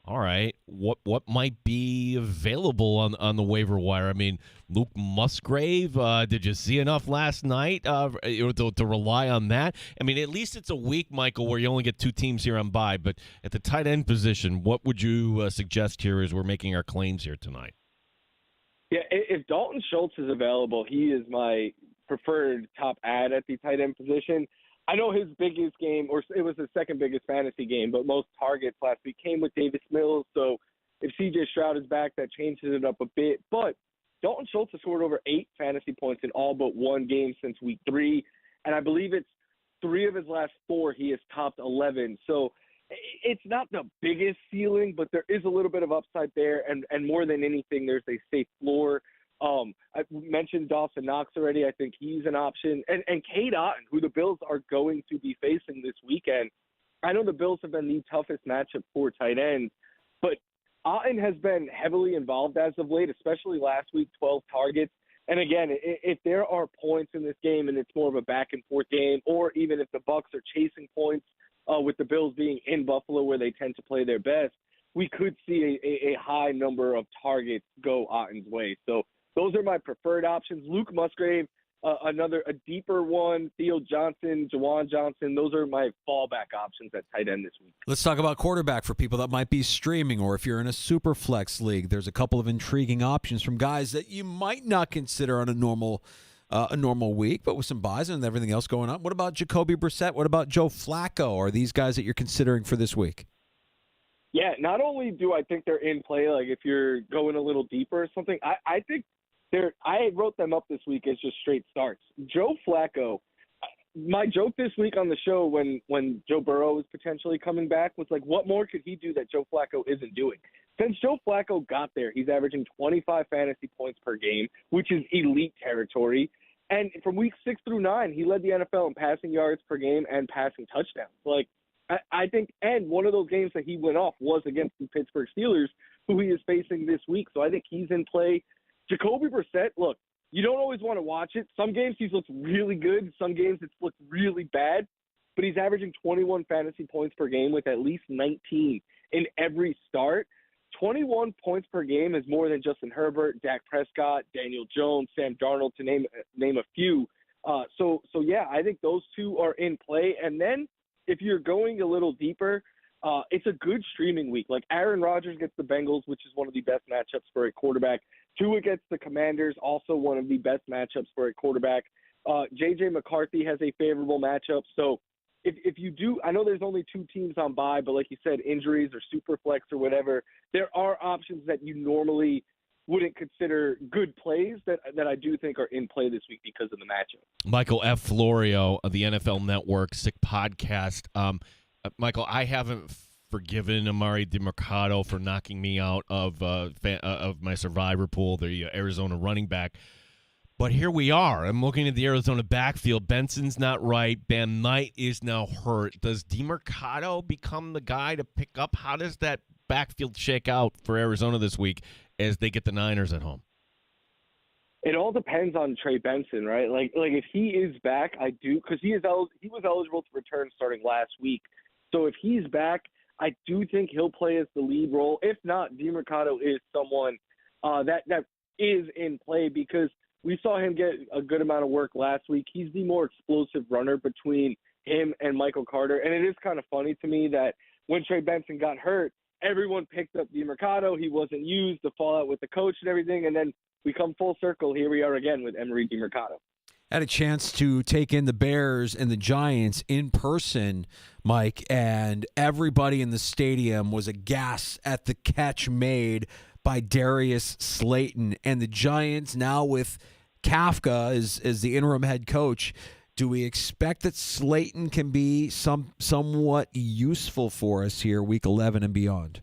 all right, what might be available on the waiver wire? I mean, Luke Musgrave, did you see enough last night to rely on that? I mean, at least it's a week, Michael, where you only get 2 teams here on bye. But at the tight end position, what would you suggest here as we're making our claims here tonight? Yeah, if Dalton Schultz is available, he is my preferred top ad at the tight end position. I know his biggest game, or it was his second biggest fantasy game, but most targets last week came with Davis Mills. So if C.J. Stroud is back, that changes it up a bit. But Dalton Schultz has scored over 8 fantasy points in all but one game since week 3. And I believe it's 3 of his last 4 he has topped 11. So it's not the biggest ceiling, but there is a little bit of upside there. And more than anything, there's a safe floor. I mentioned Dawson Knox already. I think he's an option. And Cade Otton, who the Bills are going to be facing this weekend. I know the Bills have been the toughest matchup for tight ends, but Otton has been heavily involved as of late, especially last week, 12 targets. And again, if there are points in this game and it's more of a back and forth game, or even if the Bucs are chasing points with the Bills being in Buffalo where they tend to play their best, we could see a high number of targets go Otton's way. So those are my preferred options. Luke Musgrave, a deeper one. Theo Johnson, Jawan Johnson. Those are my fallback options at tight end this week. Let's talk about quarterback for people that might be streaming, or if you're in a super flex league. There's a couple of intriguing options from guys that you might not consider on a normal week, but with some buys and everything else going on. What about Jacoby Brissett? What about Joe Flacco? Are these guys that you're considering for this week? Yeah, not only do I think they're in play, like if you're going a little deeper or something, I think I wrote them up this week as just straight starts. Joe Flacco, my joke this week on the show when Joe Burrow was potentially coming back was like, what more could he do that Joe Flacco isn't doing? Since Joe Flacco got there, he's averaging 25 fantasy points per game, which is elite territory. And from week 6 through 9, he led the NFL in passing yards per game and passing touchdowns. Like, I think, and one of those games that he went off was against the Pittsburgh Steelers, who he is facing this week. So I think he's in play. Jacoby Brissett, look, you don't always want to watch it. Some games he's looked really good. Some games it's looked really bad. But he's averaging 21 fantasy points per game with at least 19 in every start. 21 points per game is more than Justin Herbert, Dak Prescott, Daniel Jones, Sam Darnold, to name a few. So yeah, I think those two are in play. And then if you're going a little deeper, it's a good streaming week. Like Aaron Rodgers gets the Bengals, which is one of the best matchups for a quarterback. Tua gets the Commanders, also one of the best matchups for a quarterback. J.J. McCarthy has a favorable matchup. So if you do, I know there's only 2 teams on bye, but like you said, injuries or super flex or whatever, there are options that you normally wouldn't consider good plays that I do think are in play this week because of the matchup. Michael F. Florio of the NFL Network, Sick Podcast. Michael, I haven't forgiven Amari DiMercato for knocking me out of my survivor pool, the Arizona running back. But here we are. I'm looking at the Arizona backfield. Benson's not right. Bam Knight is now hurt. Does DiMercato become the guy to pick up? How does that backfield shake out for Arizona this week as they get the Niners at home? It all depends on Trey Benson, right? Like if he is back, I do, because he was eligible to return starting last week. So if he's back, I do think he'll play as the lead role. If not, DiMercato is someone that is in play because we saw him get a good amount of work last week. He's the more explosive runner between him and Michael Carter. And it is kind of funny to me that when Trey Benson got hurt, everyone picked up DiMercato. He wasn't used, the fallout with the coach and everything. And then we come full circle. Here we are again with Emery DiMercato. Had a chance to take in the Bears and the Giants in person, Mike, and everybody in the stadium was aghast at the catch made by Darius Slayton. And the Giants now with Kafka as the interim head coach, do we expect that Slayton can be somewhat useful for us here week 11 and beyond?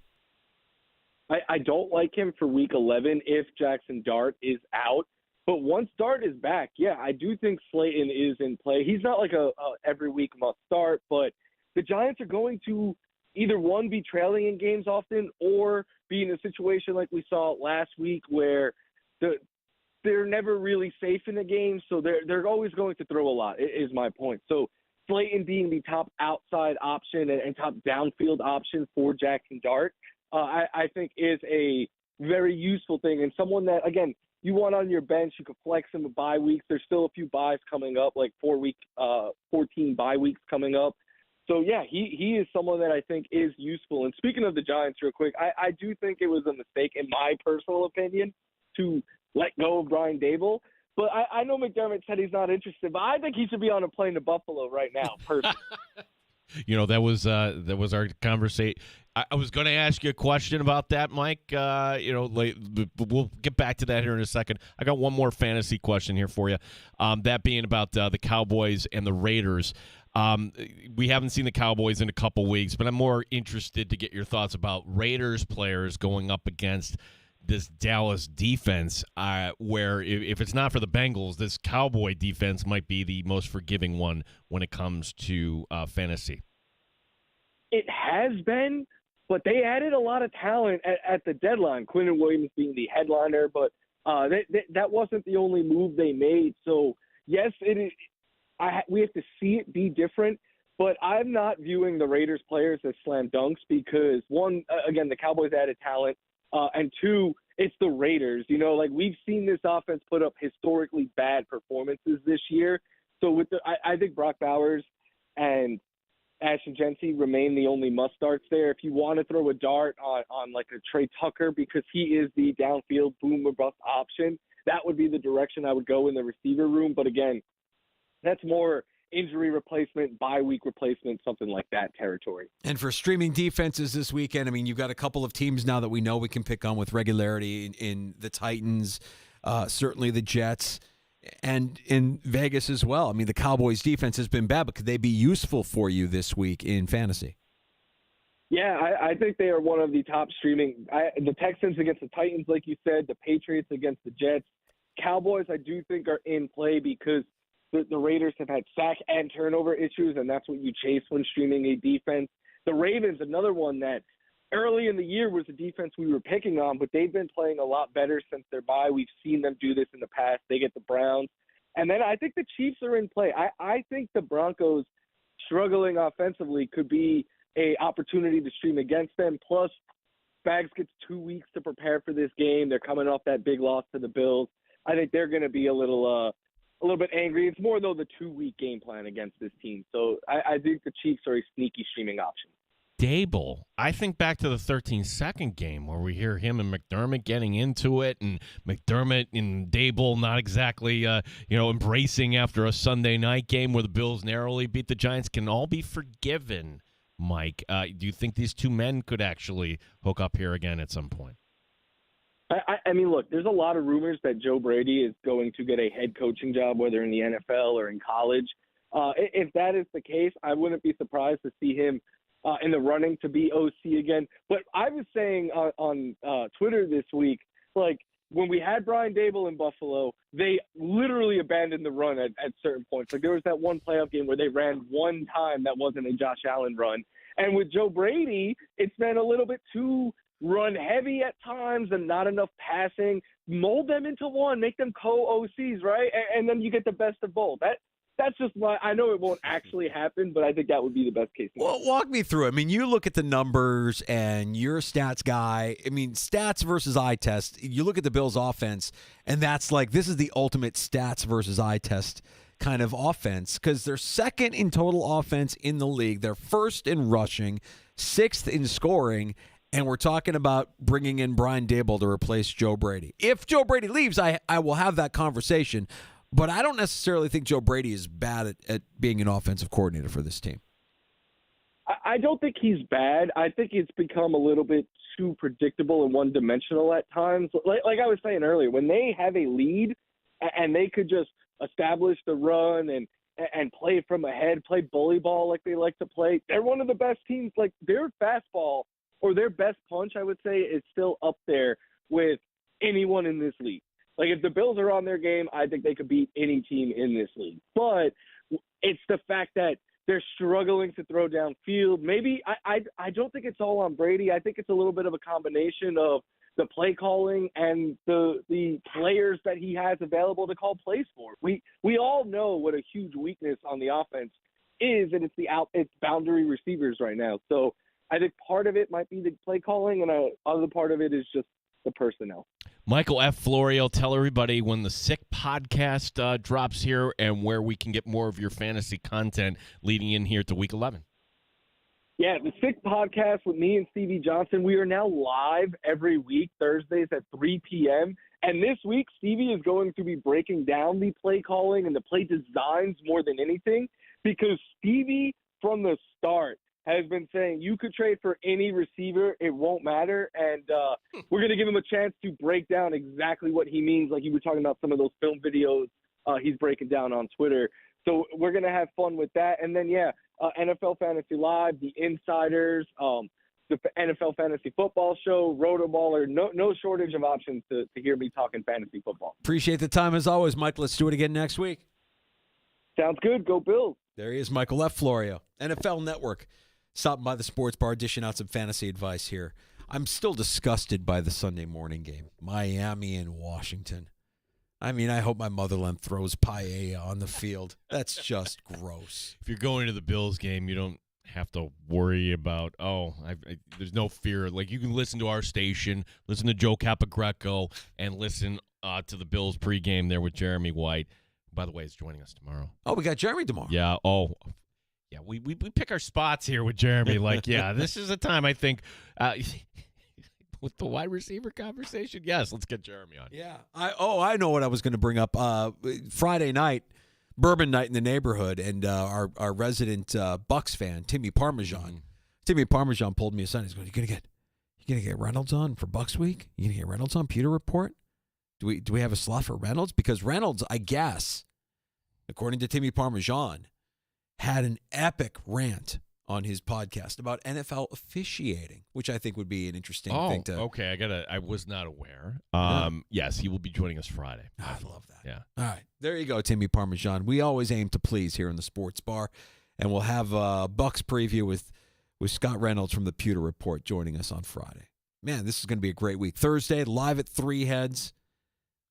I don't like him for week 11 if Jackson Dart is out. But once Dart is back, yeah, I do think Slayton is in play. He's not like a every week must start, but the Giants are going to either one, be trailing in games often, or be in a situation like we saw last week where they're never really safe in the game, so they're always going to throw a lot, is my point. So Slayton being the top outside option and top downfield option for Jackson Dart, I think is a very useful thing, and someone that, again, you want on your bench, you could flex him with bye weeks. There's still a few byes coming up, like 14 bye weeks coming up. So, yeah, he is someone that I think is useful. And speaking of the Giants real quick, I do think it was a mistake, in my personal opinion, to let go of Brian Dable. But I know McDermott said he's not interested, but I think he should be on a plane to Buffalo right now, personally. That was our conversation. I was going to ask you a question about that, Mike. We'll get back to that here in a second. I got one more fantasy question here for you. That being about the Cowboys and the Raiders. We haven't seen the Cowboys in a couple weeks, but I'm more interested to get your thoughts about Raiders players going up against this Dallas defense, where if it's not for the Bengals, this Cowboy defense might be the most forgiving one when it comes to fantasy. It has been, but they added a lot of talent at the deadline, Quinnen Williams being the headliner, but that wasn't the only move they made. So, yes, it is. We have to see it be different, but I'm not viewing the Raiders players as slam dunks because, one, again, the Cowboys added talent, and two, it's the Raiders. We've seen this offense put up historically bad performances this year. So I think Brock Bowers and Ashton Jency remain the only must-starts there. If you want to throw a dart on like a Trey Tucker because he is the downfield boom or bust option, that would be the direction I would go in the receiver room. But again, that's more injury replacement, bye week replacement, something like that territory. And for streaming defenses this weekend, I mean, you've got a couple of teams now that we know we can pick on with regularity in the Titans, certainly the Jets, and in Vegas as well. I mean, the Cowboys defense has been bad, but could they be useful for you this week in fantasy? Yeah, I think they are one of the top streaming. The Texans against the Titans, like you said, the Patriots against the Jets. Cowboys, I do think, are in play because the Raiders have had sack and turnover issues, and that's what you chase when streaming a defense. The Ravens, another one that early in the year was a defense we were picking on, but they've been playing a lot better since their bye. We've seen them do this in the past. They get the Browns. And then I think the Chiefs are in play. I think the Broncos struggling offensively could be an opportunity to stream against them. Plus, Spags gets 2 weeks to prepare for this game. They're coming off that big loss to the Bills. I think they're going to be a little bit angry. It's more, though, the 2-week game plan against this team. So I think the Chiefs are a sneaky streaming option. Dable, I think back to the 13-second game where we hear him and McDermott getting into it, and McDermott and Dable not exactly, embracing after a Sunday night game where the Bills narrowly beat the Giants. Can all be forgiven, Mike? Do you think these two men could actually hook up here again at some point? I mean, look, there's a lot of rumors that Joe Brady is going to get a head coaching job, whether in the NFL or in college. If that is the case, I wouldn't be surprised to see him in the running to be OC again. But I was saying on Twitter this week, like, when we had Brian Dable in Buffalo, they literally abandoned the run at certain points. Like, there was that one playoff game where they ran one time that wasn't a Josh Allen run. And with Joe Brady, it's been a little bit too run heavy at times and not enough passing. Mold them into one, make them co-OCs, right? And then you get the best of both. That's just why I know it won't actually happen, but I think that would be the best case scenario. Well, walk me through it. I mean, you look at the numbers and you're a stats guy. I mean, stats versus eye test. You look at the Bills' offense, and that's like, this is the ultimate stats versus eye test kind of offense because they're second in total offense in the league. They're first in rushing, sixth in scoring, and we're talking about bringing in Brian Dable to replace Joe Brady. If Joe Brady leaves, I will have that conversation. But I don't necessarily think Joe Brady is bad at being an offensive coordinator for this team. I don't think he's bad. I think it's become a little bit too predictable and one-dimensional at times. Like I was saying earlier, when they have a lead and they could just establish the run and play from ahead, play bully ball like they like to play, they're one of the best teams. Like, their fastball or their best punch, I would say, is still up there with anyone in this league. Like, if the Bills are on their game, I think they could beat any team in this league. But it's the fact that they're struggling to throw downfield. Maybe I don't think it's all on Brady. I think it's a little bit of a combination of the play calling and the players that he has available to call plays for. We all know what a huge weakness on the offense is, and it's boundary receivers right now. So I think part of it might be the play calling, and other part of it is just the personnel. Michael F. Florio, tell everybody when the Sick podcast drops here and where we can get more of your fantasy content leading in here to Week 11. Yeah, the Sick podcast with me and Stevie Johnson. We are now live every week, Thursdays at 3 p.m. And this week, Stevie is going to be breaking down the play calling and the play designs more than anything, because Stevie, from the start, has been saying you could trade for any receiver, it won't matter. And we're going to give him a chance to break down exactly what he means. Like you were talking about some of those film videos he's breaking down on Twitter. So we're going to have fun with that. And then, NFL Fantasy Live, the Insiders, the NFL Fantasy Football Show, Rotoballer, no shortage of options to hear me talking fantasy football. Appreciate the time as always, Mike. Let's do it again next week. Sounds good. Go Bills. There he is, Michael F. Florio, NFL Network. Stopping by the sports bar, dishing out some fantasy advice here. I'm still disgusted by the Sunday morning game, Miami and Washington. I mean, I hope my motherland throws paella on the field. That's just gross. If you're going to the Bills game, you don't have to worry about, there's no fear. Like, you can listen to our station, listen to Joe Capagreco, and listen to the Bills pregame there with Jeremy White. By the way, he's joining us tomorrow. Oh, we got Jeremy tomorrow. Yeah. Oh, yeah. We pick our spots here with Jeremy. Like, yeah, this is a time I think with the wide receiver conversation. Yes, let's get Jeremy on. Yeah. I know what I was going to bring up. Friday night, bourbon night in the neighborhood, and our resident Bucks fan, Timmy Parmesan. Mm-hmm. Timmy Parmesan pulled me aside. He's going, You gonna get Reynolds on for Bucks Week? You gonna get Reynolds on Pewter Report? Do we have a slot for Reynolds? Because Reynolds, I guess, according to Timmy Parmesan, had an epic rant on his podcast about NFL officiating, which I think would be an interesting thing to. Okay, I was not aware. Yes, he will be joining us Friday. Oh, I love that. Yeah. All right, there you go, Timmy Parmesan. We always aim to please here in the sports bar, and we'll have a Bucks preview with Scott Reynolds from the Pewter Report joining us on Friday. Man, this is going to be a great week. Thursday, live at Three Heads.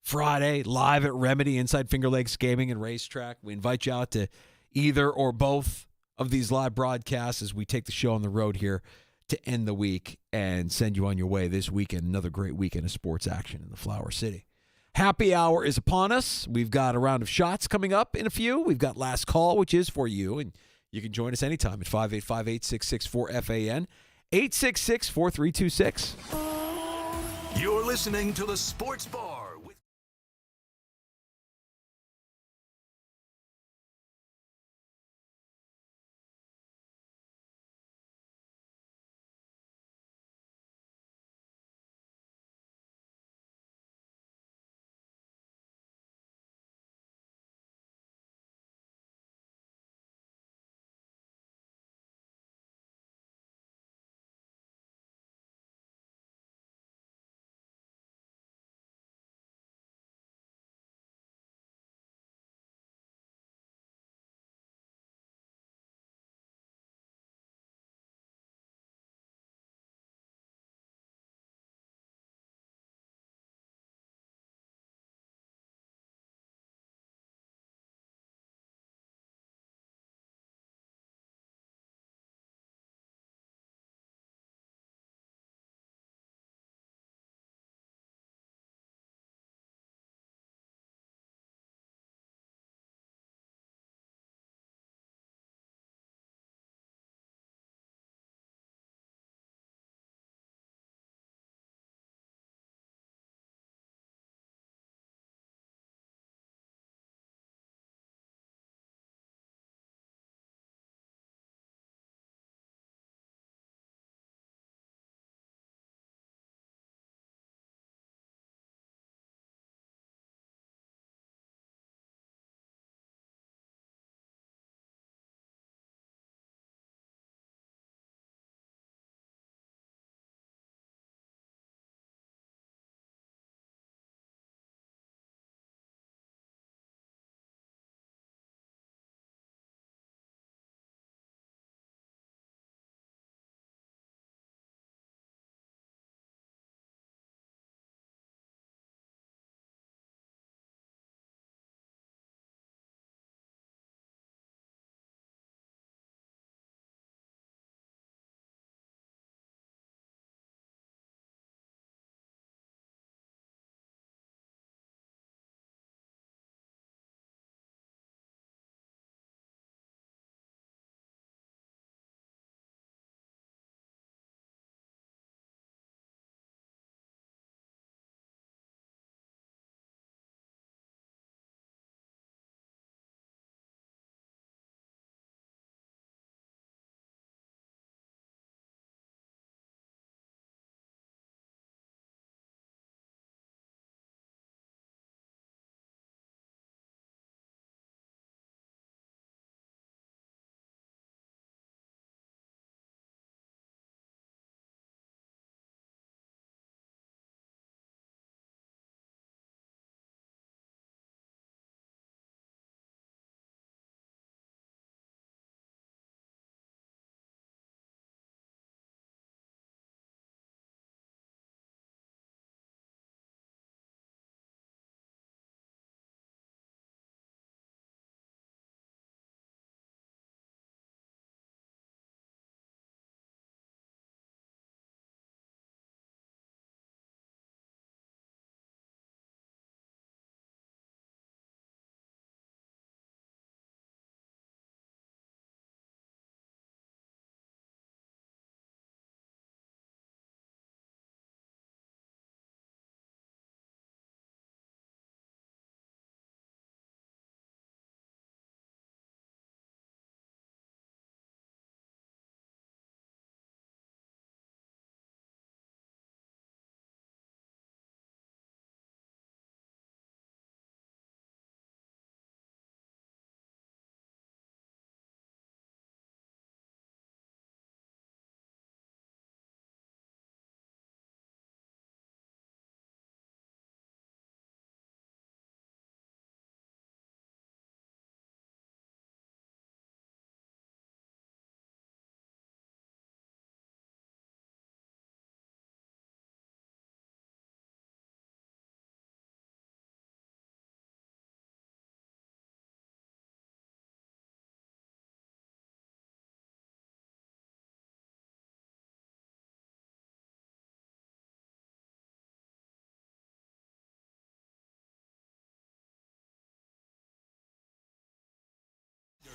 Friday, live at Remedy Inside Finger Lakes Gaming and Racetrack. We invite you out to either or both of these live broadcasts as we take the show on the road here to end the week and send you on your way this weekend. Another great weekend of sports action in the Flower City. Happy hour is upon us. We've got a round of shots coming up in a few. We've got last call, which is for you, and you can join us anytime at 585-8664-FAN, 866-4326. You're listening to the Sports Bar.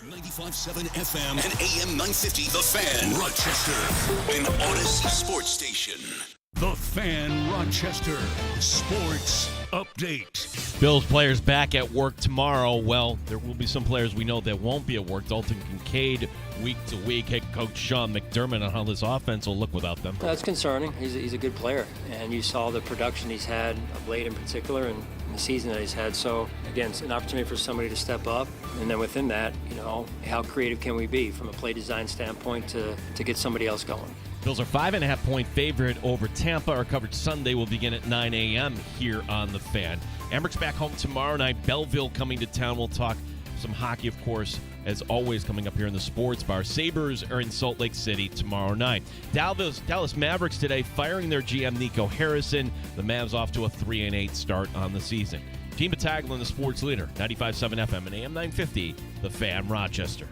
95.7 FM and AM 950 The Fan, Rochester, an Odyssey sports station. The Fan, Rochester, sports update. Bills players back at work tomorrow. Well, there will be some players we know that won't be at work. Dalton Kincaid, week to week. Head coach Sean McDermott on how this offense will look without them. That's concerning. He's a good player, and you saw the production he's had of late in particular, and the season that he's had. So again, it's an opportunity for somebody to step up, and then within that, how creative can we be from a play design standpoint to get somebody else going. Bills are 5.5-point favorite over Tampa. Our coverage Sunday will begin at 9 a.m. here on The Fan. Amherst's back home tomorrow night. Belleville coming to town. We'll talk some hockey, of course, as always, coming up here in the Sports Bar. Sabres are in Salt Lake City tomorrow night. Dallas Mavericks today firing their GM Nico Harrison. The Mavs off to a 3-8 start on the season. Team Battaglia, the sports leader, 95.7 FM and AM 950, The Fan, Rochester.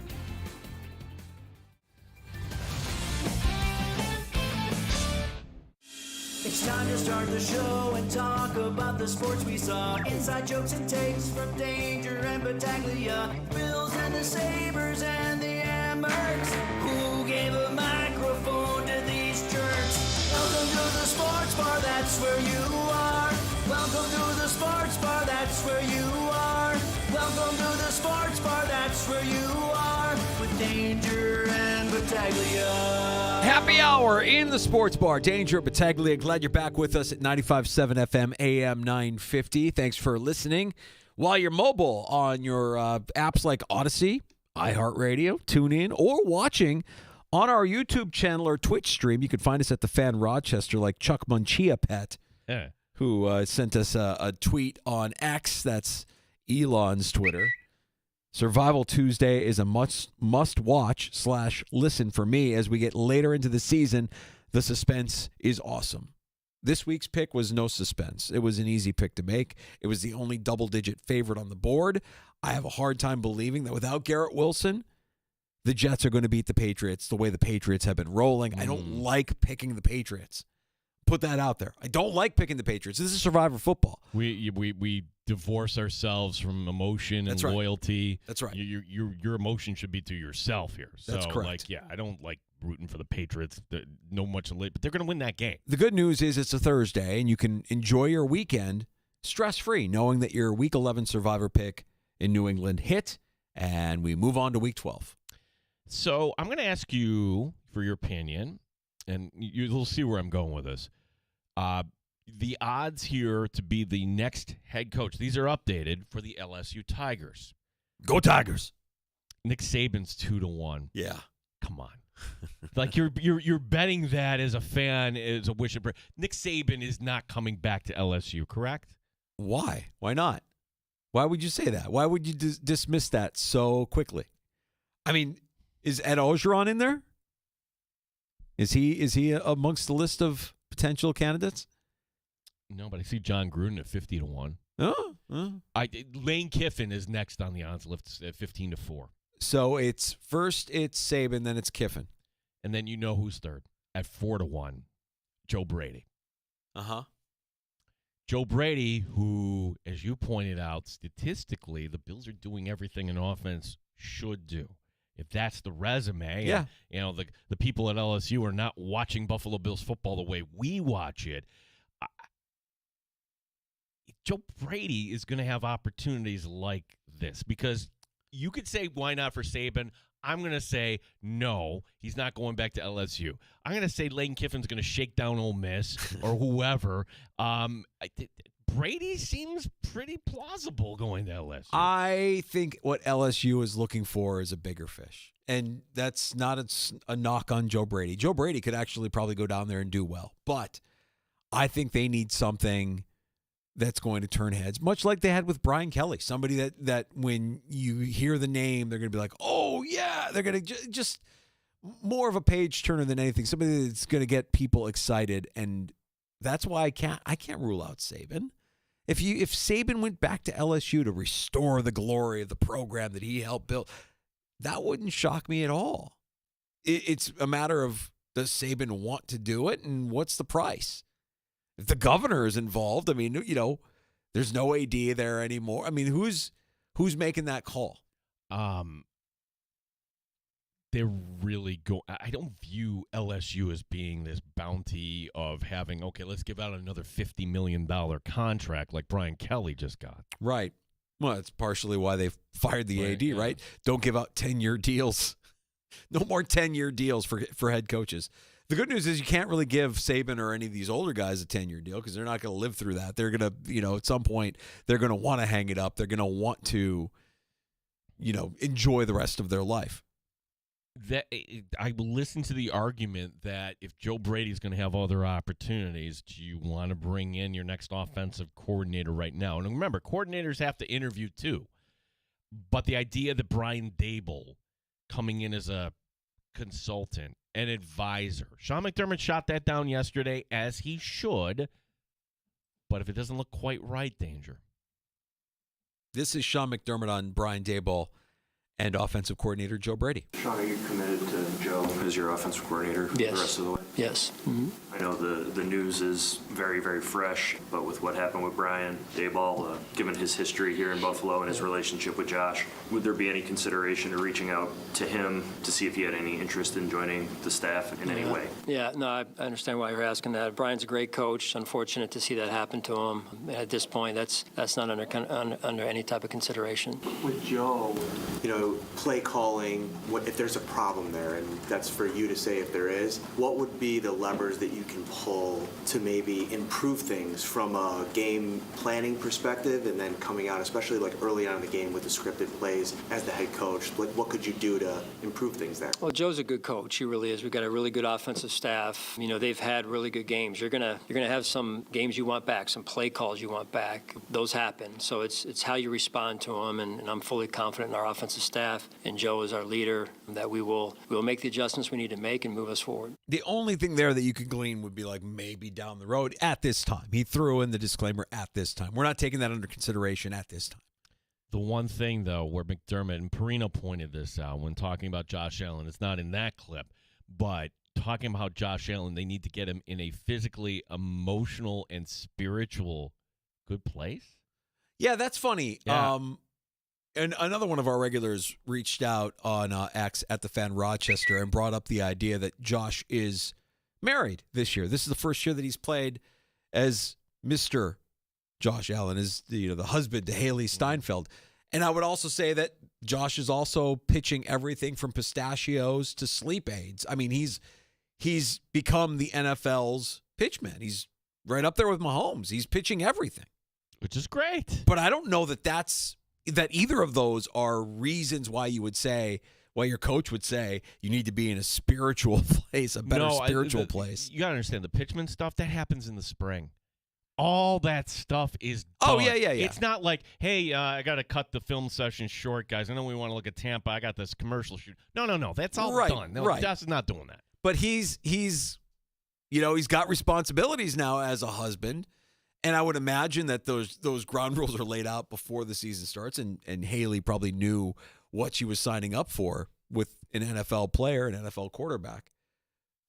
It's time to start the show and talk about the sports we saw. Inside jokes and takes from Danger and Battaglia. Bills and the Sabres and the Amherst. Who gave a microphone to these jerks? Welcome to the sports bar, that's where you are. Welcome to the sports bar, that's where you are. Welcome to the sports bar, that's where you are. With Danger and Battaglia. Happy hour in the Sports Bar. Danger, Battaglia. Glad you're back with us at 95.7 FM, AM 950. Thanks for listening. While you're mobile on your apps like Odyssey, iHeartRadio, TuneIn, or watching on our YouTube channel or Twitch stream, you can find us at The Fan Rochester, like Chuck Munchia Pet, who sent us a tweet on X. That's Elon's Twitter. Survival Tuesday is a must-watch/listen for me as we get later into the season. The suspense is awesome. This week's pick was no suspense. It was an easy pick to make. It was the only double-digit favorite on the board. I have a hard time believing that without Garrett Wilson, the Jets are going to beat the Patriots the way the Patriots have been rolling. I don't like picking the Patriots. Put that out there. I don't like picking the Patriots. This is Survivor football. We divorce ourselves from emotion and loyalty. That's right. Your emotion should be to yourself here. So, that's correct. I don't like rooting for the Patriots. No much late, but they're going to win that game. The good news is it's a Thursday, and you can enjoy your weekend stress-free, knowing that your Week 11 Survivor pick in New England hit, and we move on to Week 12. So I'm going to ask you for your opinion, and you'll see where I'm going with this. The odds here to be the next head coach, these are updated for the LSU Tigers. Go Tigers. Nick Saban's 2-1. Yeah. Come on. Like you're betting that as a fan is a wish and pray. Nick Saban is not coming back to LSU, correct? Why? Why not? Why would you say that? Why would you dismiss that so quickly? I mean, is Ed Ogeron in there? Is he amongst the list of potential candidates? No, but I see John Gruden at 50-1. Lane Kiffin is next on the odds list at 15-4. So it's Saban, then it's Kiffin, and then you know who's third at 4-1. Joe Brady. Joe Brady, who, as you pointed out, statistically, the Bills are doing everything an offense should do. If that's the resume, yeah. And, the people at LSU are not watching Buffalo Bills football the way we watch it. Joe Brady is going to have opportunities like this because you could say, why not for Saban? I'm going to say, no, he's not going back to LSU. I'm going to say Lane Kiffin's going to shake down Ole Miss or whoever. Brady seems pretty plausible going to LSU. I think what LSU is looking for is a bigger fish. And that's not a knock on Joe Brady. Joe Brady could actually probably go down there and do well. But I think they need something that's going to turn heads, much like they had with Brian Kelly. Somebody that when you hear the name, they're going to be like, oh, yeah. They're going to just more of a page turner than anything. Somebody that's going to get people excited. And that's why I can't rule out Saban. If Saban went back to LSU to restore the glory of the program that he helped build, that wouldn't shock me at all. It's a matter of, does Saban want to do it, and what's the price? If the governor is involved, I mean, there's no AD there anymore. I mean, who's making that call? they're really I don't view LSU as being this bounty of having, okay, let's give out another $50 million contract like Brian Kelly just got. Right. Well, it's partially why they've fired the AD, yeah. right? Don't give out 10-year deals. No more 10-year deals for head coaches. The good news is you can't really give Saban or any of these older guys a 10-year deal because they're not going to live through that. They're going to, at some point, they're going to want to hang it up. They're going to want to, enjoy the rest of their life. I listen to the argument that if Joe Brady's going to have other opportunities, do you want to bring in your next offensive coordinator right now? And remember, coordinators have to interview too. But the idea that Brian Daboll coming in as a consultant, an advisor, Sean McDermott shot that down yesterday, as he should. But if it doesn't look quite right, danger. This is Sean McDermott on Brian Daboll and offensive coordinator Joe Brady. Sean, are you committed to Joe as your offensive coordinator the rest of the way? Yes. Mm-hmm. I know the news is very, very fresh, but with what happened with Brian Daboll, given his history here in Buffalo and his relationship with Josh, would there be any consideration to reaching out to him to see if he had any interest in joining the staff in any way? Yeah, no, I understand why you're asking that. Brian's a great coach. Unfortunate to see that happen to him. At this point, that's not under any type of consideration. With Joe, play calling, if there's a problem there, and that's for you to say if there is, what would be the levers that you can pull to maybe improve things from a game planning perspective, and then coming out, especially like early on in the game with the scripted plays as the head coach, what could you do to improve things there? Well, Joe's a good coach. He really is. We've got a really good offensive staff. They've had really good games. You're gonna have some games you want back, some play calls you want back. Those happen. So it's how you respond to them, and I'm fully confident in our offensive staff. And Joe is our leader, that we will make the adjustments we need to make and move us forward. The only thing there that you could glean would be like maybe down the road at this time. He threw in the disclaimer at this time. We're not taking that under consideration at this time. The one thing, though, where McDermott and Perino pointed this out when talking about Josh Allen, it's not in that clip, but talking about how Josh Allen, they need to get him in a physically, emotional, and spiritual good place. Yeah, that's funny. Yeah. And another one of our regulars reached out on X at the Fan Rochester and brought up the idea that Josh is married this year. This is the first year that he's played as Mr. Josh Allen, as the husband to Haley Steinfeld. And I would also say that Josh is also pitching everything from pistachios to sleep aids. I mean, he's become the NFL's pitchman. He's right up there with Mahomes. He's pitching everything, which is great. But I don't know that either of those are reasons why your coach would say you need to be in a spiritual place, a better spiritual place. You got to understand, the pitchman stuff, that happens in the spring. All that stuff is done. Oh, yeah. It's not like, hey, I got to cut the film session short, guys. I know we want to look at Tampa. I got this commercial shoot. No. That's all done. No, Josh is not doing that. But he's got responsibilities now as a husband. And I would imagine that those ground rules are laid out before the season starts, and Haley probably knew what she was signing up for with an NFL player, an NFL quarterback.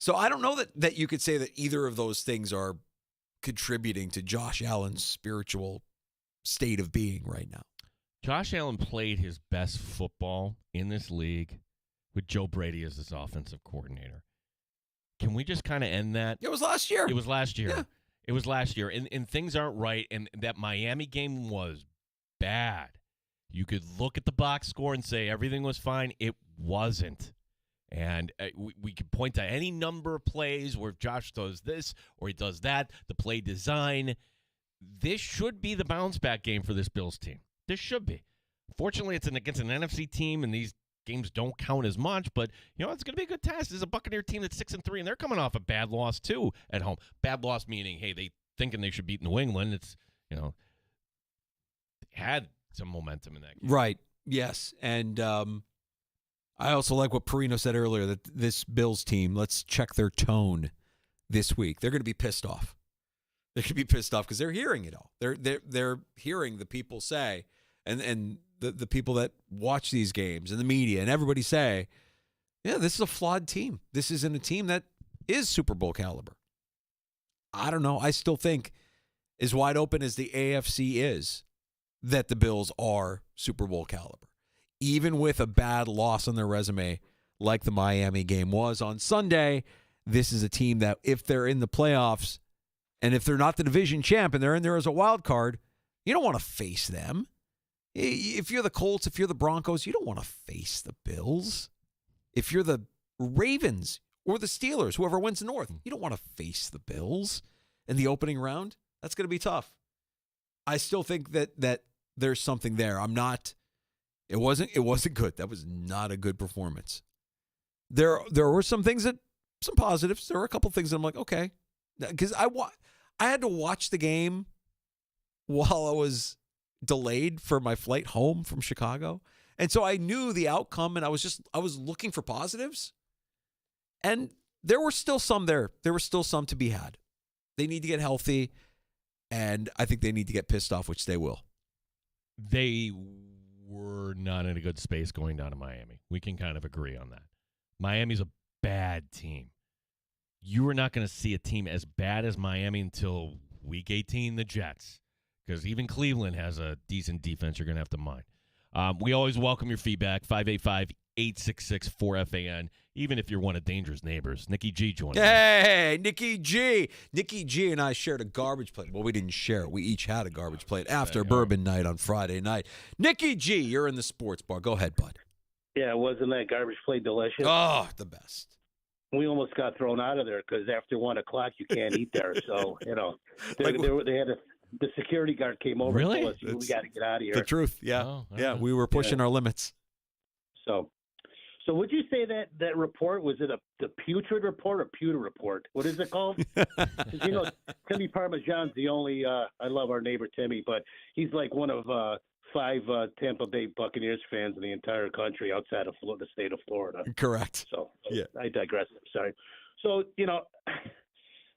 So I don't know that you could say that either of those things are contributing to Josh Allen's spiritual state of being right now. Josh Allen played his best football in this league with Joe Brady as his offensive coordinator. Can we just kind of end that? It was last year. It was last year. Yeah. It was last year, and things aren't right, and that Miami game was bad. You could look at the box score and say everything was fine. It wasn't. And we could point to any number of plays where Josh does this or he does that, the play design. This should be the bounce-back game for this Bills team. This should be. Fortunately, it's against an NFC team, and these games don't count as much, but it's going to be a good test. This is a Buccaneer team that's 6-3, and they're coming off a bad loss too at home. Bad loss meaning, hey, they thinking they should beat New England. It's they had some momentum in that game. Right. Yes, and I also like what Perino said earlier, that this Bills team, let's check their tone this week. They're going to be pissed off. They're going to be pissed off because they're hearing it all. They're hearing the people say, and the people that watch these games and the media and everybody say, yeah, this is a flawed team. This isn't a team that is Super Bowl caliber. I don't know. I still think as wide open as the AFC is, that the Bills are Super Bowl caliber. Even with a bad loss on their resume like the Miami game was on Sunday. This is a team that if they're in the playoffs and if they're not the division champ and they're in there as a wild card, you don't want to face them. If you're the Colts, if you're the Broncos, you don't want to face the Bills. If you're the Ravens or the Steelers, whoever wins the North, you don't want to face the Bills in the opening round. That's going to be tough. I still think that there's something there. It wasn't good. That was not a good performance. There were some positives. There were a couple things that I'm like, okay, because I had to watch the game while I was delayed for my flight home from Chicago, and so I knew the outcome, and I was looking for positives, and there were still some there. There were still some to be had. They need to get healthy, and I think they need to get pissed off, which they will. They were not in a good space going down to Miami. We can kind of agree on that. Miami's a bad team. You are not going to see a team as bad as Miami until Week 18, the Jets, because even Cleveland has a decent defense you're going to have to mind. We always welcome your feedback, 585-866-4FAN, even if you're one of Danger's neighbors. Nikki G joined us. Hey, Nikki G. Nikki G and I shared a garbage plate. Well, we didn't share it. We each had a garbage plate after bourbon night on Friday night. Nikki G, you're in the sports bar. Go ahead, bud. Yeah, wasn't that garbage plate delicious? Oh, the best. We almost got thrown out of there because after 1 o'clock you can't eat there. So, they had the security guard came over and told us, we got to get out of here. The truth, yeah. We were pushing our limits. So would you say that report, was it the putrid report or pewter report? What is it called? Timmy Parmesan's the only, I love our neighbor Timmy, but he's like one of 5 Tampa Bay Buccaneers fans in the entire country outside of the state of Florida. Correct. So I digress. I'm sorry. So,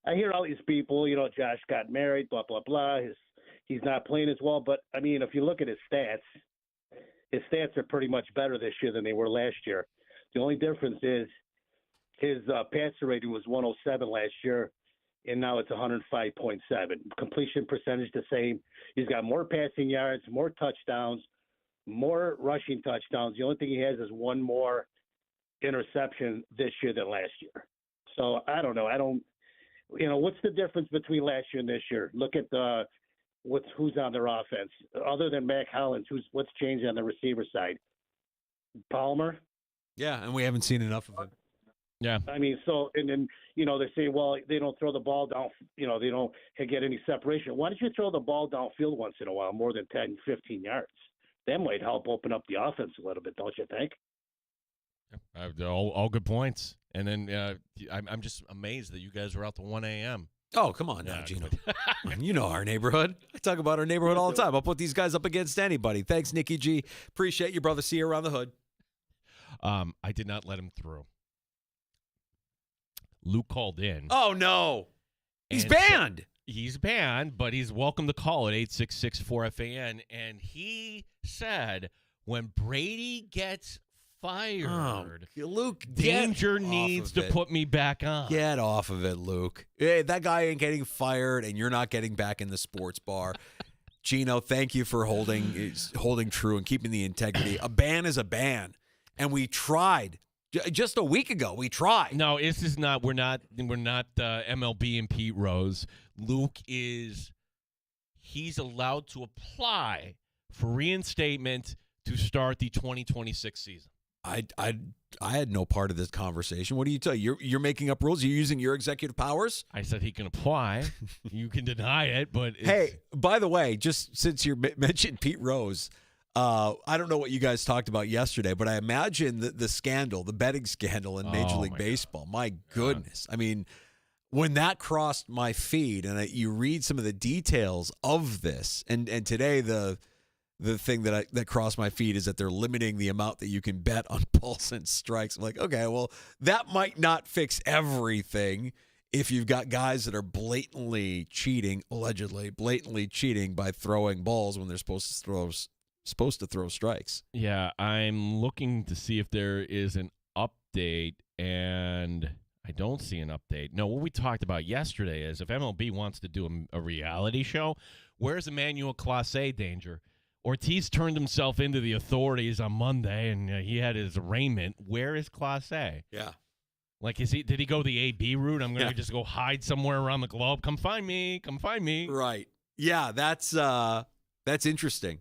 I hear all these people, Josh got married, blah, blah, blah. He's not playing as well. But, I mean, if you look at his stats are pretty much better this year than they were last year. The only difference is his passer rating was 107 last year, and now it's 105.7. Completion percentage the same. He's got more passing yards, more touchdowns, more rushing touchdowns. The only thing he has is one more interception this year than last year. So, I don't know. What's the difference between last year and this year? Look at who's on their offense. Other than Mac Hollins, what's changed on the receiver side? Palmer? Yeah, and we haven't seen enough of him. Yeah. I mean, so, and then, they're saying, well, they don't throw the ball down, they don't get any separation. Why don't you throw the ball downfield once in a while, more than 10, 15 yards? That might help open up the offense a little bit, don't you think? All good points. And then I'm just amazed that you guys were out to 1 a.m. Oh, come on now, Gino. You know our neighborhood. I talk about our neighborhood all the time. I'll put these guys up against anybody. Thanks, Nikki G. Appreciate you, brother. See you around the hood. I did not let him through. Luke called in. Oh, no. He's banned. He's banned, but he's welcome to call at 866-4FAN. And he said when Brady gets fired, Luke, Danger needs to put me back on. Get off of it, Luke. Hey, that guy ain't getting fired, and you're not getting back in the sports bar. Gino, thank you for holding true and keeping the integrity. A ban is a ban, and we tried. Just a week ago, we tried. No, this is not. We're not MLB and Pete Rose. Luke he's allowed to apply for reinstatement to start the 2026 season. I had no part of this conversation. What do you tell you? You're making up rules. You're using your executive powers. I said he can apply. You can deny it, but hey, by the way, just since you mentioned Pete Rose. I don't know what you guys talked about yesterday, but I imagine the scandal, the betting scandal in Major League Baseball. God. My goodness. I mean, when that crossed my feed and you read some of the details of this, and today the thing that crossed my feed is that they're limiting the amount that you can bet on balls and strikes. I'm like, okay, well, that might not fix everything if you've got guys that are allegedly cheating by throwing balls when they're supposed to throw strikes. Yeah, I'm looking to see if there is an update, and I don't see an update. No, what we talked about yesterday is if MLB wants to do a reality show, where's Emmanuel Clase, Danger? Ortiz turned himself into the authorities on Monday, and he had his arraignment. Where is Clase? Yeah. Like, did he go the AB route? I'm going to just go hide somewhere around the globe. Come find me. Come find me. Right. Yeah, that's interesting.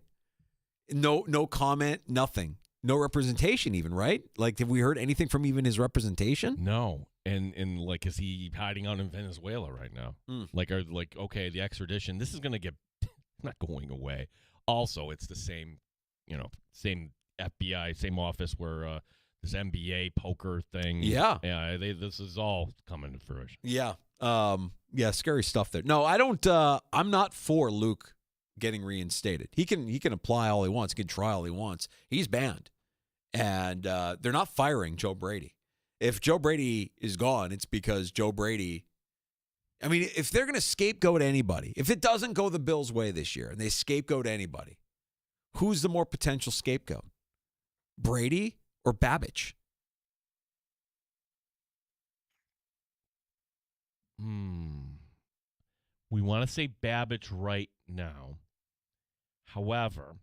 No comment, nothing. No representation even, right? Like, have we heard anything from even his representation? No. And like, is he hiding out in Venezuela right now? Like, okay, the extradition, this is going to get not going away. Also, it's the same, same FBI, same office where this NBA poker thing. Yeah. Yeah, this is all coming to fruition. Yeah. Yeah, scary stuff there. No, I don't I'm not for Luke getting reinstated. He can apply all he wants, he can try all he wants. He's banned. And they're not firing Joe Brady. If Joe Brady is gone, it's because Joe Brady, I mean, if they're going to scapegoat anybody, if it doesn't go the Bills' way this year and they scapegoat anybody, who's the more potential scapegoat? Brady or Babbage? We want to say Babbage right now. However,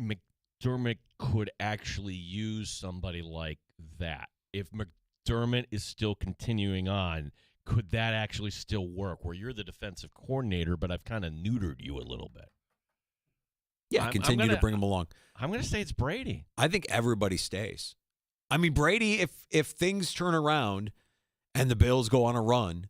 McDermott could actually use somebody like that. If McDermott is still continuing on, could that actually still work? Where you're the defensive coordinator, but I've kind of neutered you a little bit. Yeah, continue to bring him along. I'm going to say it's Brady. I think everybody stays. I mean, Brady, if things turn around and the Bills go on a run,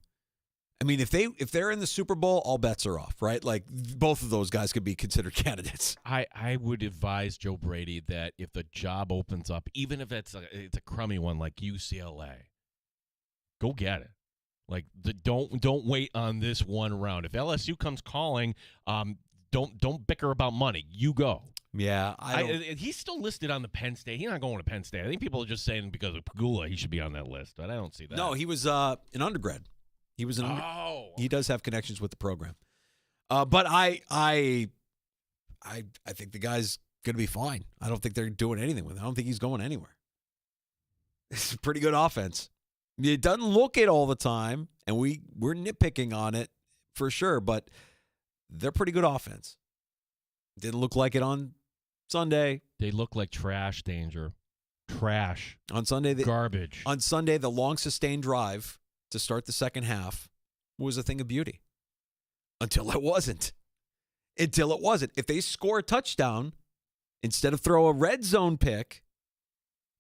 I mean, if they're in the Super Bowl, all bets are off, right? Like, both of those guys could be considered candidates. I would advise Joe Brady that if the job opens up, even if it's a crummy one like UCLA, go get it. Like, don't wait on this one round. If LSU comes calling, don't bicker about money. You go. Yeah, he's still listed on the Penn State. He's not going to Penn State. I think people are just saying because of Pagula he should be on that list, but I don't see that. No, he was an undergrad. He was He does have connections with the program. But I think the guy's going to be fine. I don't think they're doing anything with him. I don't think he's going anywhere. It's a pretty good offense. It doesn't look it all the time, and we're nitpicking on it for sure, but they're pretty good offense. Didn't look like it on Sunday. They look like trash, Danger. Trash. On Sunday, garbage. On Sunday, the long sustained drive to start the second half was a thing of beauty. Until it wasn't. If they score a touchdown instead of throw a red zone pick,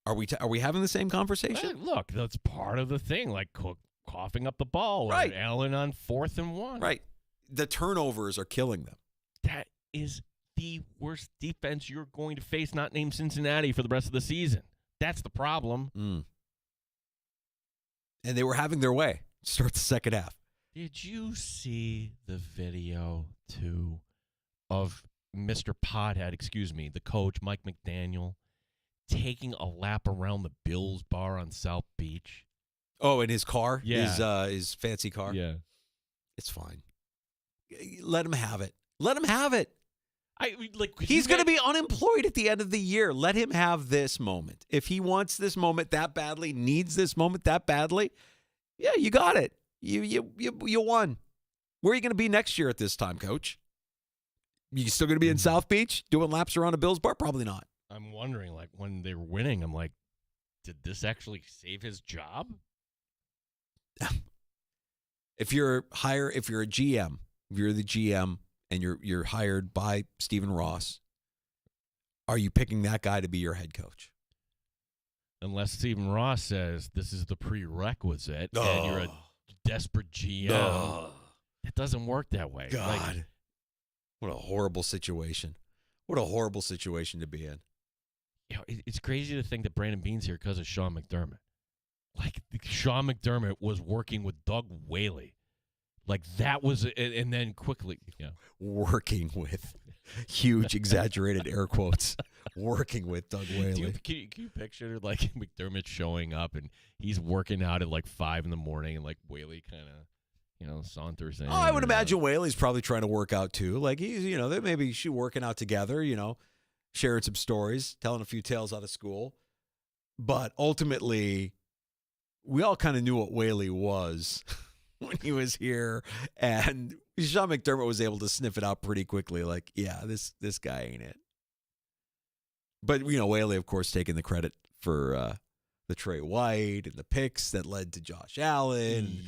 are we having the same conversation? Look, that's part of the thing, like coughing up the ball, right? Or Allen on 4th and 1, right? The turnovers are killing them. That is the worst defense you're going to face, not named Cincinnati, for the rest of the season. That's the problem. And they were having their way to start the second half. Did you see the video, too, of Mr. Pothead, the coach, Mike McDaniel, taking a lap around the Bills bar on South Beach? Oh, in his car? Yeah. His fancy car? Yeah. It's fine. Let him have it. Let him have it. He's going to be unemployed at the end of the year. Let him have this moment. If he wants this moment that badly, needs this moment that badly, yeah, you got it. You won. Where are you going to be next year at this time, Coach? You still going to be in South Beach doing laps around a Bills bar? Probably not. I'm wondering, like, when they were winning, I'm like, did this actually save his job? If you're a GM, if you're the GM and you're hired by Stephen Ross, are you picking that guy to be your head coach? Unless Stephen Ross says this is the prerequisite and you're a desperate GM. It doesn't work that way. God. What a horrible situation. What a horrible situation to be in. It's crazy to think that Brandon Beane's here because of Sean McDermott. Like, Sean McDermott was working with Doug Whaley. Like, that was, and then quickly, working with, huge exaggerated air quotes, working with Doug Whaley. Can you picture, like, McDermott showing up and he's working out at like 5 a.m. and like Whaley kind of, saunters in. Oh, I would imagine Whaley's probably trying to work out too. Like, he's, they maybe she working out together, sharing some stories, telling a few tales out of school. But ultimately, we all kind of knew what Whaley was when he was here, and Sean McDermott was able to sniff it out pretty quickly. Like, yeah, this guy ain't it. But Whaley, of course, taking the credit for the Trey White and the picks that led to Josh Allen.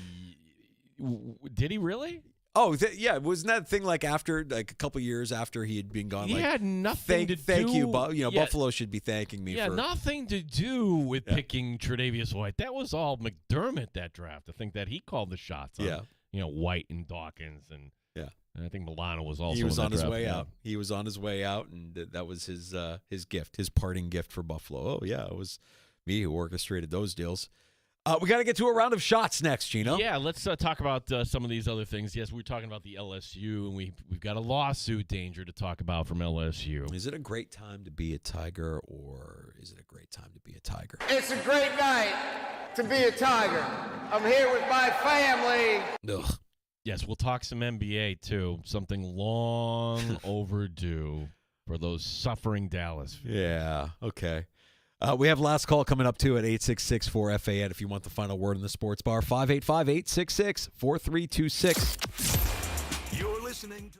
Did he really? Oh, yeah. Wasn't that thing like after, like a couple years after he had been gone? He like, had nothing to thank do. you, Buffalo should be thanking me. Yeah, for nothing to do with picking Tre'Davious White. That was all McDermott, that draft. I think that he called the shots on, White and Dawkins. And I think Milano was also he was on his draft. way out. He was on his way out, and that was his gift, his parting gift for Buffalo. Oh, yeah, it was me who orchestrated those deals. We got to get to a round of shots next, Gino. Yeah, let's talk about some of these other things. Yes, we're talking about the LSU, and we've got a lawsuit danger to talk about from LSU. Is it a great time to be a Tiger, or is it a great time to be a Tiger? It's a great night to be a Tiger. I'm here with my family. Ugh. Yes, we'll talk some NBA, too. Something long overdue for those suffering Dallas fans. Yeah, okay. We have last call coming up, too, at 866-4FAN if you want the final word in the sports bar. 585-866-4326. You're listening to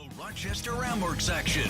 The Rochester Ramworks action.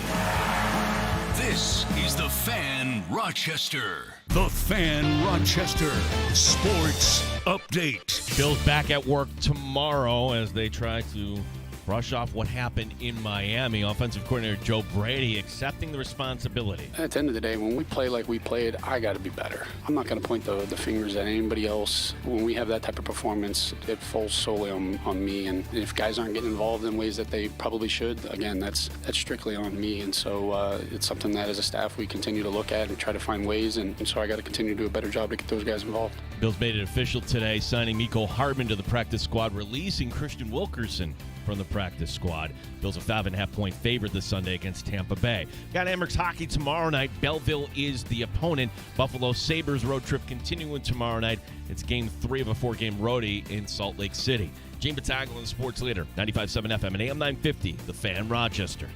This is The Fan Rochester. The Fan Rochester Sports Update. Bills back at work tomorrow as they try to brush off what happened in Miami. Offensive coordinator Joe Brady accepting the responsibility. At the end of the day, when we play like we played, I got to be better. I'm not going to point the fingers at anybody else. When we have that type of performance, it falls solely on me. And if guys aren't getting involved in ways that they probably should, again, that's strictly on me. And so it's something that as a staff we continue to look at and try to find ways. And so I got to continue to do a better job to get those guys involved. Bills made it official today, signing Mecole Hardman to the practice squad, releasing Christian Wilkerson from the practice squad. Bills a 5.5-point favorite this Sunday against Tampa Bay. Got Amerks hockey tomorrow night. Belleville is the opponent. Buffalo Sabres road trip continuing tomorrow night. It's game 3 of a 4-game roadie in Salt Lake City. Gene Battaglia, the sports leader, 95.7 FM and AM 950, The Fan Rochester.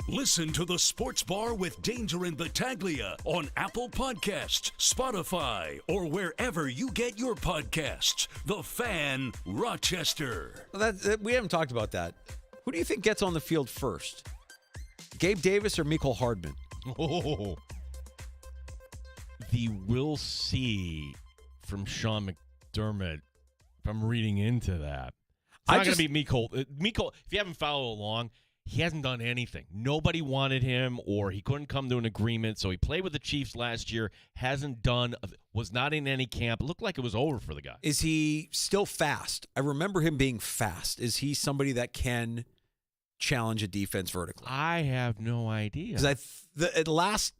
Listen to the Sports Bar with Danger and Battaglia on Apple Podcasts, Spotify, or wherever you get your podcasts. The Fan Rochester. Well, we haven't talked about that. Who do you think gets on the field first? Gabe Davis or Mecole Hardman? Oh, the we'll see from Sean McDermott, if I'm reading into that. It's not going to be Mecole. Mecole, if you haven't followed along, he hasn't done anything. Nobody wanted him, or he couldn't come to an agreement. So he played with the Chiefs last year, was not in any camp. It looked like it was over for the guy. Is he still fast? I remember him being fast. Is he somebody that can challenge a defense vertically? I have no idea. Because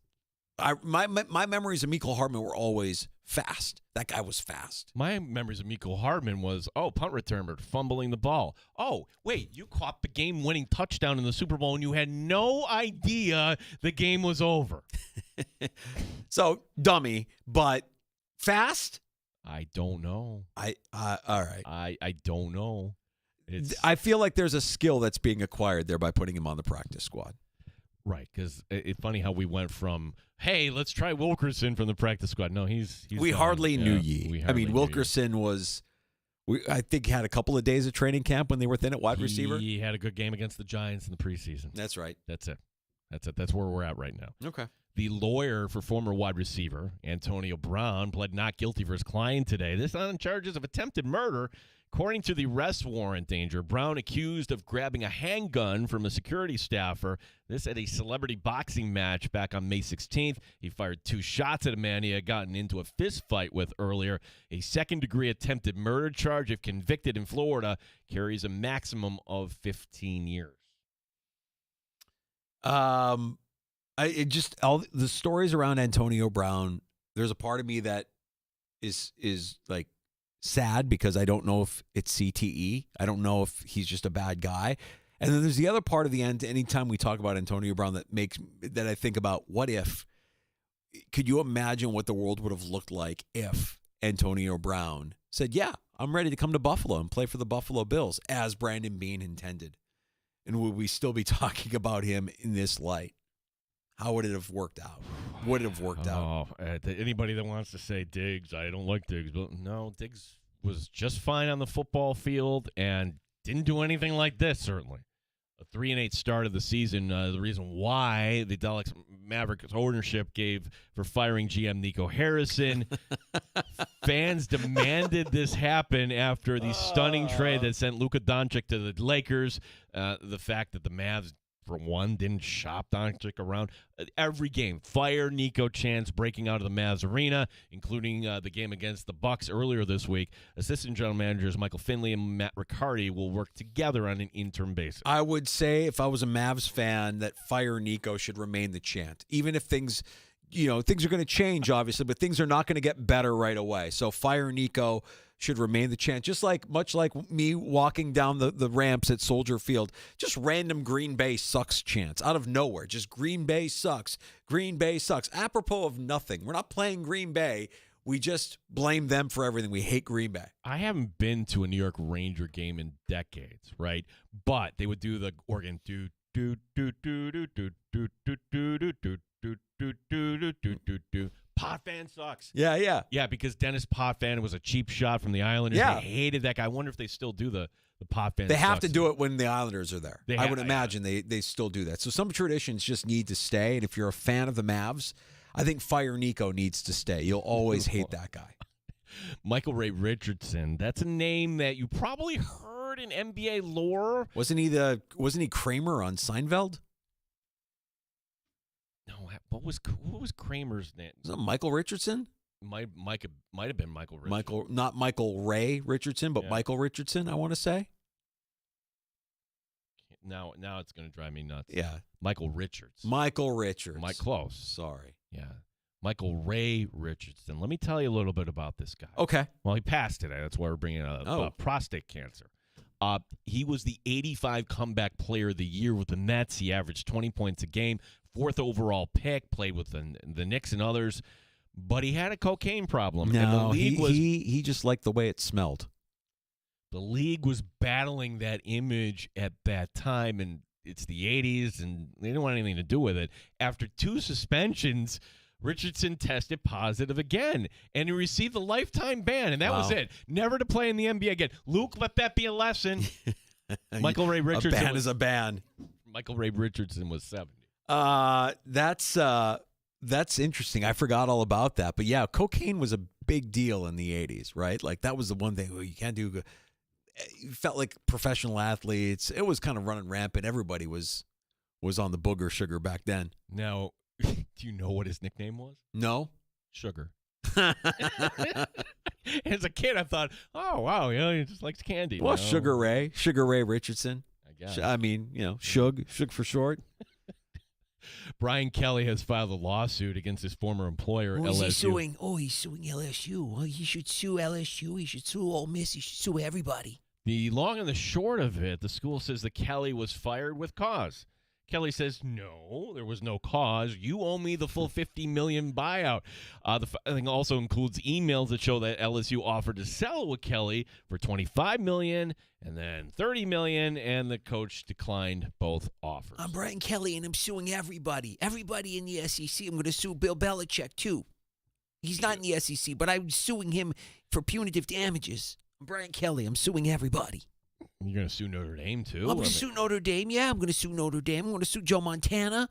my memories of Mecole Hardman were always fast. That guy was fast. My memories of Mecole Hardman was, punt returner, fumbling the ball. Oh, wait, you caught the game-winning touchdown in the Super Bowl and you had no idea the game was over. So, dummy, but fast? I don't know. All right. I don't know. I feel like there's a skill that's being acquired there by putting him on the practice squad. Right, because it's funny how we went from, hey, let's try Wilkerson from the practice squad. No, he's we gone. hardly knew ye. Wilkerson was, I think, had a couple of days of training camp when they were thin at wide receiver. He had a good game against the Giants in the preseason. That's right. That's it. That's where we're at right now. Okay. The lawyer for former wide receiver Antonio Brown pled not guilty for his client today. This on charges of attempted murder. According to the arrest warrant, Danger, Brown accused of grabbing a handgun from a security staffer. This at a celebrity boxing match back on May 16th. He fired 2 shots at a man he had gotten into a fist fight with earlier. A second-degree attempted murder charge, if convicted in Florida, carries a maximum of 15 years. All the stories around Antonio Brown, there's a part of me that is like sad because I don't know if it's CTE. I don't know if he's just a bad guy. And then there's the other part of the end. Anytime we talk about Antonio Brown, that I think about, what if? Could you imagine what the world would have looked like if Antonio Brown said, "Yeah, I'm ready to come to Buffalo and play for the Buffalo Bills," as Brandon Beane intended? And would we still be talking about him in this light? How would it have worked out? Would it have worked out? Anybody that wants to say Diggs, I don't like Diggs, but no, Diggs was just fine on the football field and didn't do anything like this, certainly. A 3-8 start of the season. The reason why the Dallas Mavericks ownership gave for firing GM Nico Harrison. Fans demanded this happen after the stunning trade that sent Luka Doncic to the Lakers. The fact that the Mavs, for one, didn't shop Doncic around. Every game, fire Nico chants breaking out of the Mavs arena, including the game against the Bucks earlier this week. Assistant general managers Michael Finley and Matt Riccardi will work together on an interim basis. I would say, if I was a Mavs fan, that fire Nico should remain the chant. Even if things are going to change, obviously, but things are not going to get better right away. So fire Nico should remain the chant. Much like me walking down the ramps at Soldier Field, just random Green Bay sucks chants out of nowhere. Just Green Bay sucks. Green Bay sucks. Apropos of nothing. We're not playing Green Bay. We just blame them for everything. We hate Green Bay. I haven't been to a New York Ranger game in decades, right? But they would do the organ do do do do do do do do do do do do do do do do do. Pot fan sucks. Yeah. Because Dennis Potvin was a cheap shot from the Islanders. Yeah. They hated that guy. I wonder if they still do the Potvin. They have sucks. to do it when the Islanders are there. I would imagine yeah. they still do that. So some traditions just need to stay. And if you're a fan of the Mavs, I think Fire Nico needs to stay. You'll always hate that guy. Michael Ray Richardson. That's a name that you probably heard in NBA lore. Wasn't he Kramer on Seinfeld? No, what was Kramer's name? Was it Michael Richardson? Might have been Michael Richardson. Not Michael Ray Richardson, but Michael Richardson, I want to say. Now it's going to drive me nuts. Yeah. Michael Richards. Mike close. Sorry. Yeah. Michael Ray Richardson. Let me tell you a little bit about this guy. Okay. Well, he passed today. That's why we're bringing up prostate cancer. He was the 85 comeback player of the year with the Nets. He averaged 20 points a game, 4th overall pick, played with the Knicks and others. But he had a cocaine problem. No, and the league he just liked the way it smelled. The league was battling that image at that time, and it's the 80s, and they didn't want anything to do with it. After 2 suspensions, Richardson tested positive again, and he received a lifetime ban, and that was it. Never to play in the NBA again. Luke, let that be a lesson. Michael Ray Richardson. A ban is a ban. Michael Ray Richardson was 70. That's interesting. I forgot all about that. But yeah, cocaine was a big deal in the 80s, right? Like that was the one thing you can't do. It felt like professional athletes. It was kind of running rampant. Everybody was on the booger sugar back then. Now, do you know what his nickname was? No. Sugar. As a kid, I thought, oh, wow, he just likes candy. Well, Sugar Ray Richardson. I guess. I mean, Shug for short. Brian Kelly has filed a lawsuit against his former employer, LSU. He's suing LSU. Oh, he should sue LSU. He should sue Ole Miss. He should sue everybody. The long and the short of it, the school says that Kelly was fired with cause. Kelly says, no, there was no cause. You owe me the full $50 million buyout. The thing also includes emails that show that LSU offered to sell with Kelly for $25 million and then $30 million, and the coach declined both offers. I'm Brian Kelly, and I'm suing everybody. Everybody in the SEC. I'm going to sue Bill Belichick, too. He's not in the SEC, but I'm suing him for punitive damages. I'm Brian Kelly. I'm suing everybody. You're going to sue Notre Dame, too? I'm going to sue Notre Dame. Yeah, I'm going to sue Notre Dame. I'm going to sue Joe Montana.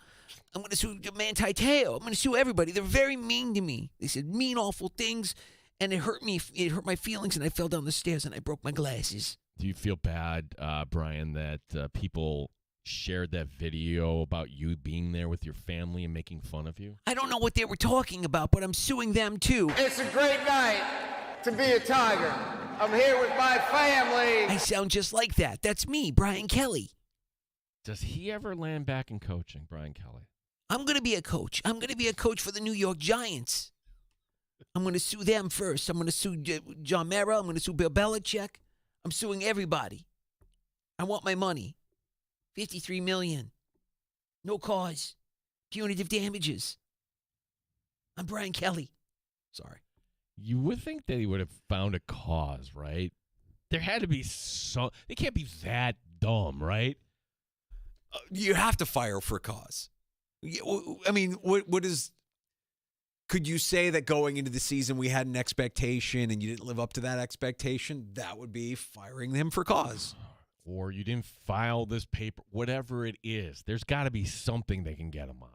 I'm going to sue Manti Te'o. I'm going to sue everybody. They're very mean to me. They said mean, awful things, and it hurt me. It hurt my feelings, and I fell down the stairs, and I broke my glasses. Do you feel bad, Brian, that people shared that video about you being there with your family and making fun of you? I don't know what they were talking about, but I'm suing them, too. It's a great night to be a Tiger. I'm here with my family. I sound just like that. That's me, Brian Kelly. Does he ever land back in coaching, Brian Kelly? I'm going to be a coach. I'm going to be a coach for the New York Giants. I'm going to sue them first. I'm going to sue John Mara. I'm going to sue Bill Belichick. I'm suing everybody. I want my money. $53 million. No cause. Punitive damages. I'm Brian Kelly. Sorry. You would think that he would have found a cause, right? There had to be they can't be that dumb, right? You have to fire for a cause. I mean, what is... Could you say that going into the season we had an expectation and you didn't live up to that expectation? That would be firing him for cause. Or you didn't file this paper, whatever it is. There's got to be something they can get him on.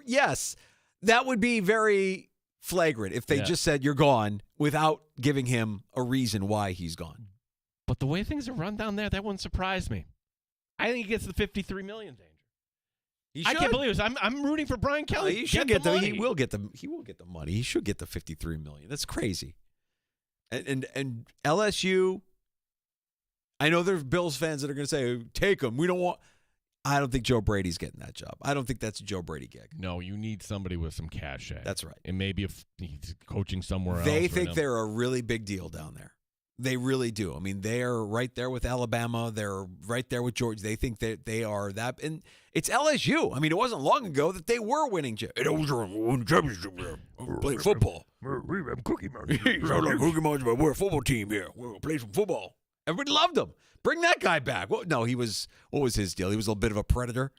Yes, that would be very flagrant if they just said you're gone without giving him a reason why he's gone. But the way things are run down there, that wouldn't surprise me. I think he gets the $53 million, Danger. I can't believe this. I'm rooting for Brian Kelly. He should get the money. He will get the money. He should get the $53 million. That's crazy. And LSU, I know there's Bills fans that are going to say, take him. We don't want. I don't think Joe Brady's getting that job. I don't think that's a Joe Brady gig. No, you need somebody with some cachet. That's right. And maybe if he's coaching somewhere else. They think they're a really big deal down there. They really do. I mean, they're right there with Alabama. They're right there with Georgia. They think that they are that. And it's LSU. I mean, it wasn't long ago that they were winning championship. Playing football. We have Cookie Monster. Sound like Cookie Monster, but we're a football team here. We're going to play some football. Everybody loved him. Bring that guy back. Well, no, what was his deal? He was a little bit of a predator.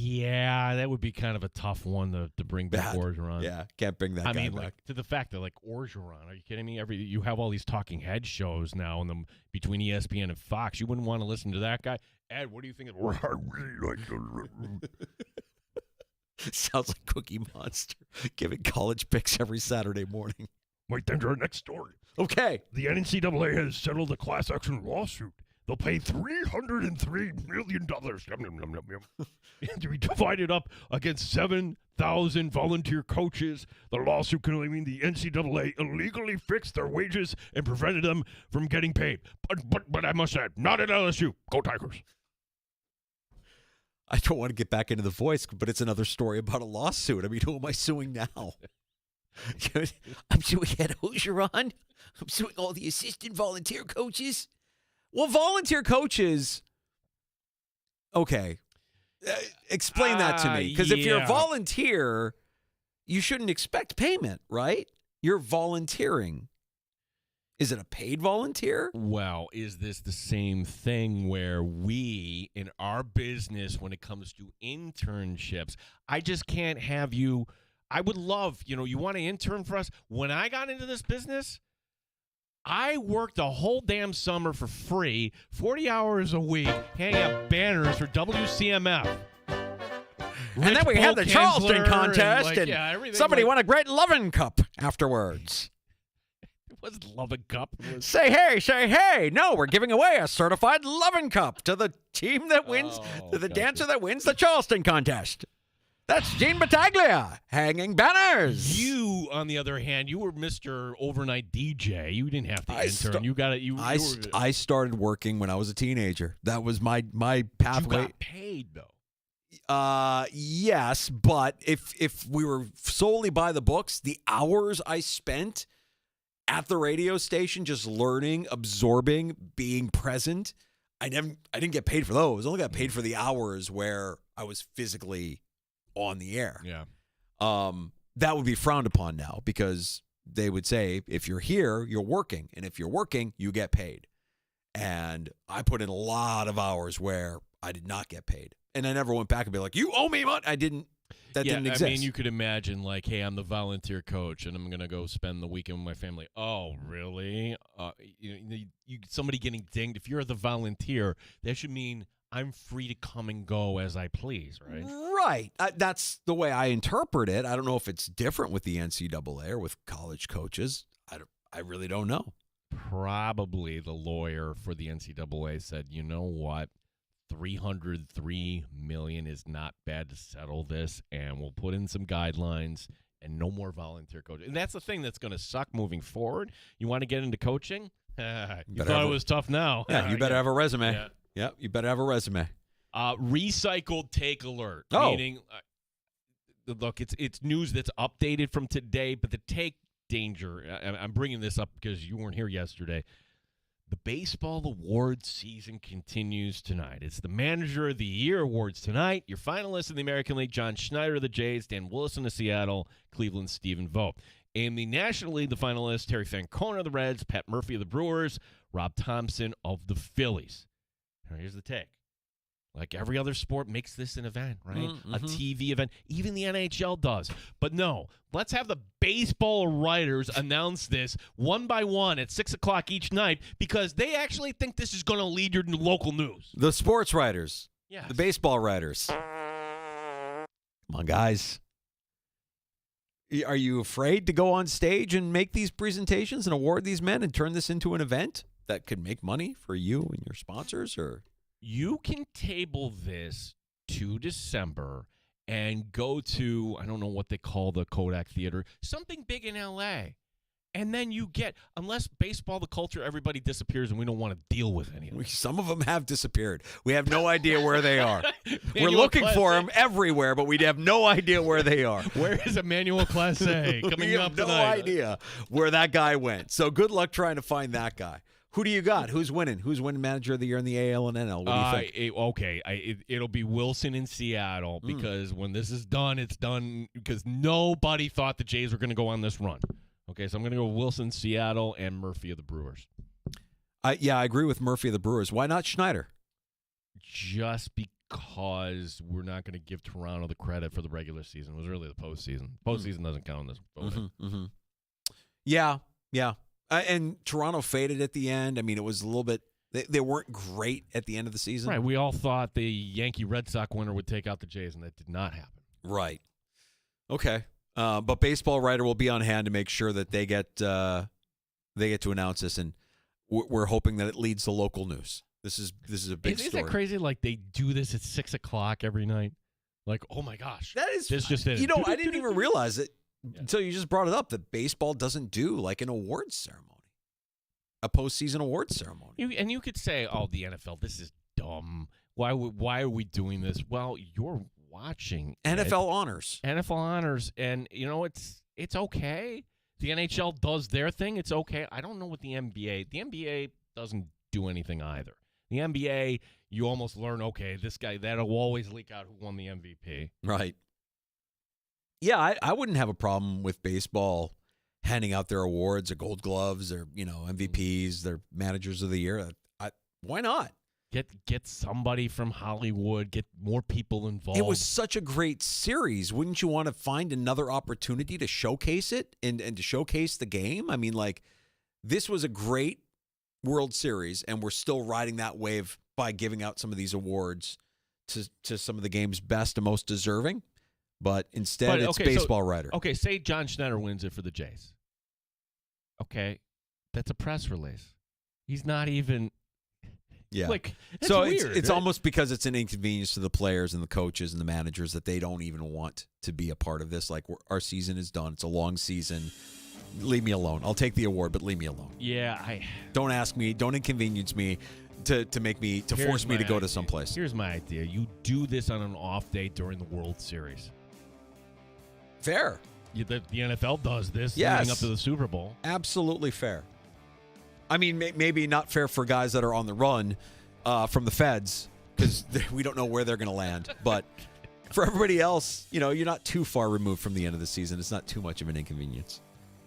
Yeah, that would be kind of a tough one to bring back Orgeron. Yeah, can't bring that guy back. Like, to the fact that, like, Orgeron, are you kidding me? You have all these talking head shows now between ESPN and Fox. You wouldn't want to listen to that guy. Ed, what do you think? I really like Sounds like Cookie Monster giving college picks every Saturday morning. Wait, then our next story. Okay. The NCAA has settled a class action lawsuit. They'll pay $303 million to be divided up against 7,000 volunteer coaches. The lawsuit can only mean the NCAA illegally fixed their wages and prevented them from getting paid. But I must add, not at LSU. Go Tigers. I don't want to get back into the voice, but it's another story about a lawsuit. I mean, who am I suing now? I'm suing Ed Orgeron. I'm suing all the assistant volunteer coaches. Well, volunteer coaches, okay. Explain that to me. Because if you're a volunteer, you shouldn't expect payment, right? You're volunteering. Is it a paid volunteer? Well, is this the same thing where we, in our business, when it comes to internships, I just can't have you. I would love, you want to intern for us? When I got into this business, I worked a whole damn summer for free, 40 hours a week, hanging up banners for WCMF. And then we had the Charleston contest, and somebody won a great loving cup afterwards. It wasn't loving cup. Say hey. No, we're giving away a certified loving cup to the team that wins, to the dancer that wins the Charleston contest. That's Gene Battaglia hanging banners. You, on the other hand, you were Mr. Overnight DJ. You didn't have to intern. You got it. I started working when I was a teenager. That was my pathway. You got paid though. Yes, but if we were solely by the books, the hours I spent at the radio station just learning, absorbing, being present, I didn't get paid for those. I only got paid for the hours where I was physically on the air. Yeah. That would be frowned upon now because they would say, if you're here, you're working. And if you're working, you get paid. And I put in a lot of hours where I did not get paid. And I never went back and be like, you owe me money. I didn't. That didn't exist. I mean, you could imagine like, hey, I'm the volunteer coach and I'm going to go spend the weekend with my family. Oh, really? Somebody getting dinged. If you're the volunteer, that should mean I'm free to come and go as I please, right? Right. That's the way I interpret it. I don't know if it's different with the NCAA or with college coaches. I really don't know. Probably the lawyer for the NCAA said, you know what? $303 million is not bad to settle this, and we'll put in some guidelines and no more volunteer coaching. And that's the thing that's going to suck moving forward. You want to get into coaching? You thought it was tough now. Yeah, you better have a resume. Yeah. Yep, you better have a resume. Recycled take alert. Oh. Meaning, look, it's news that's updated from today, but the take danger, I'm bringing this up because you weren't here yesterday. The baseball awards season continues tonight. It's the Manager of the Year awards tonight. Your finalists in the American League, John Schneider of the Jays, Dan Willison of Seattle, Cleveland, Stephen Vogt. In the National League, the finalists, Terry Francona of the Reds, Pat Murphy of the Brewers, Rob Thompson of the Phillies. Now, here's the take. Like every other sport makes this an event, right? Mm-hmm. A TV event. Even the NHL does. But no, let's have the baseball writers announce this one by one at 6 o'clock each night because they actually think this is going to lead your local news. The sports writers. Yes. The baseball writers. Come on, guys. Are you afraid to go on stage and make these presentations and award these men and turn this into an event that could make money for you and your sponsors? Or you can table this to December and go to, I don't know what they call the Kodak Theater, something big in L.A. And then you get, unless baseball, the culture, everybody disappears and we don't want to deal with any of them. Some of them have disappeared. We have no idea where they are. We're looking for them everywhere, but we have no idea where they are. Where is Emmanuel Clase coming up tonight? We have no idea where that guy went. So good luck trying to find that guy. Who do you got? Who's winning? Who's winning Manager of the Year in the AL and NL? What do you think? It'll be Wilson in Seattle because when this is done, it's done because nobody thought the Jays were going to go on this run. Okay, so I'm going to go Wilson, Seattle, and Murphy of the Brewers. I agree with Murphy of the Brewers. Why not Schneider? Just because we're not going to give Toronto the credit for the regular season. It was really the postseason. Postseason doesn't count in this voting. Yeah. And Toronto faded at the end. I mean, it was a little bit. They weren't great at the end of the season. Right. We all thought the Yankee Red Sox winner would take out the Jays, and that did not happen. Right. Okay. But Baseball Writer will be on hand to make sure that they get to announce this, and we're hoping that it leads to local news. This is a big story. Isn't that crazy? Like they do this at 6 o'clock every night. Like, oh my gosh, that is just it. I didn't even realize it until you just brought it up that baseball doesn't do like an awards ceremony, a postseason awards ceremony. And you could say, oh, the NFL, this is dumb. Why are we doing this? Well, you're watching NFL honors. NFL honors, and it's okay. The NHL does their thing. It's okay. I don't know what the NBA doesn't do anything either. The NBA, you almost learn, okay, this guy, that'll always leak out who won the MVP. Right. Yeah, I wouldn't have a problem with baseball handing out their awards, their Gold Gloves, their MVPs, their Managers of the Year. Why not? Get somebody from Hollywood, get more people involved. It was such a great series. Wouldn't you want to find another opportunity to showcase it and to showcase the game? I mean, like, this was a great World Series, and we're still riding that wave by giving out some of these awards to some of the game's best and most deserving. But instead, it's Baseball Writer. Okay, say John Schneider wins it for the Jays. Okay, that's a press release. He's not even... Yeah. Like, so weird, it's right? almost because it's an inconvenience to the players and the coaches and the managers that they don't even want to be a part of this. Like, our season is done. It's a long season. Leave me alone. I'll take the award, but leave me alone. Yeah, don't ask me. Don't inconvenience me to force me to go to someplace. Here's my idea. You do this on an off day during the World Series. Fair. The NFL does this Yes. leading up to the Super Bowl. Absolutely fair. I mean, maybe not fair for guys that are on the run from the feds because we don't know where they're going to land. But for everybody else, you're not too far removed from the end of the season. It's not too much of an inconvenience.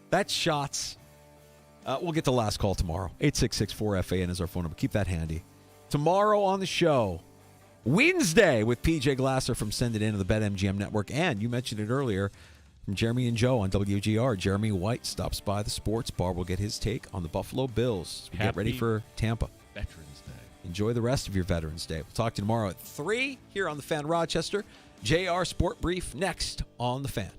That's shots. We'll get the last call tomorrow. 866-4FAN is our phone number. Keep that handy. Tomorrow on the show, Wednesday with PJ Glasser from Send It In of the BetMGM Network. And you mentioned it earlier, from Jeremy and Joe on WGR. Jeremy White stops by the sports bar. We'll get his take on the Buffalo Bills. We get ready for Tampa. Veterans Day. Enjoy the rest of your Veterans Day. We'll talk to you tomorrow at 3 here on The Fan Rochester. JR Sport Brief next on The Fan.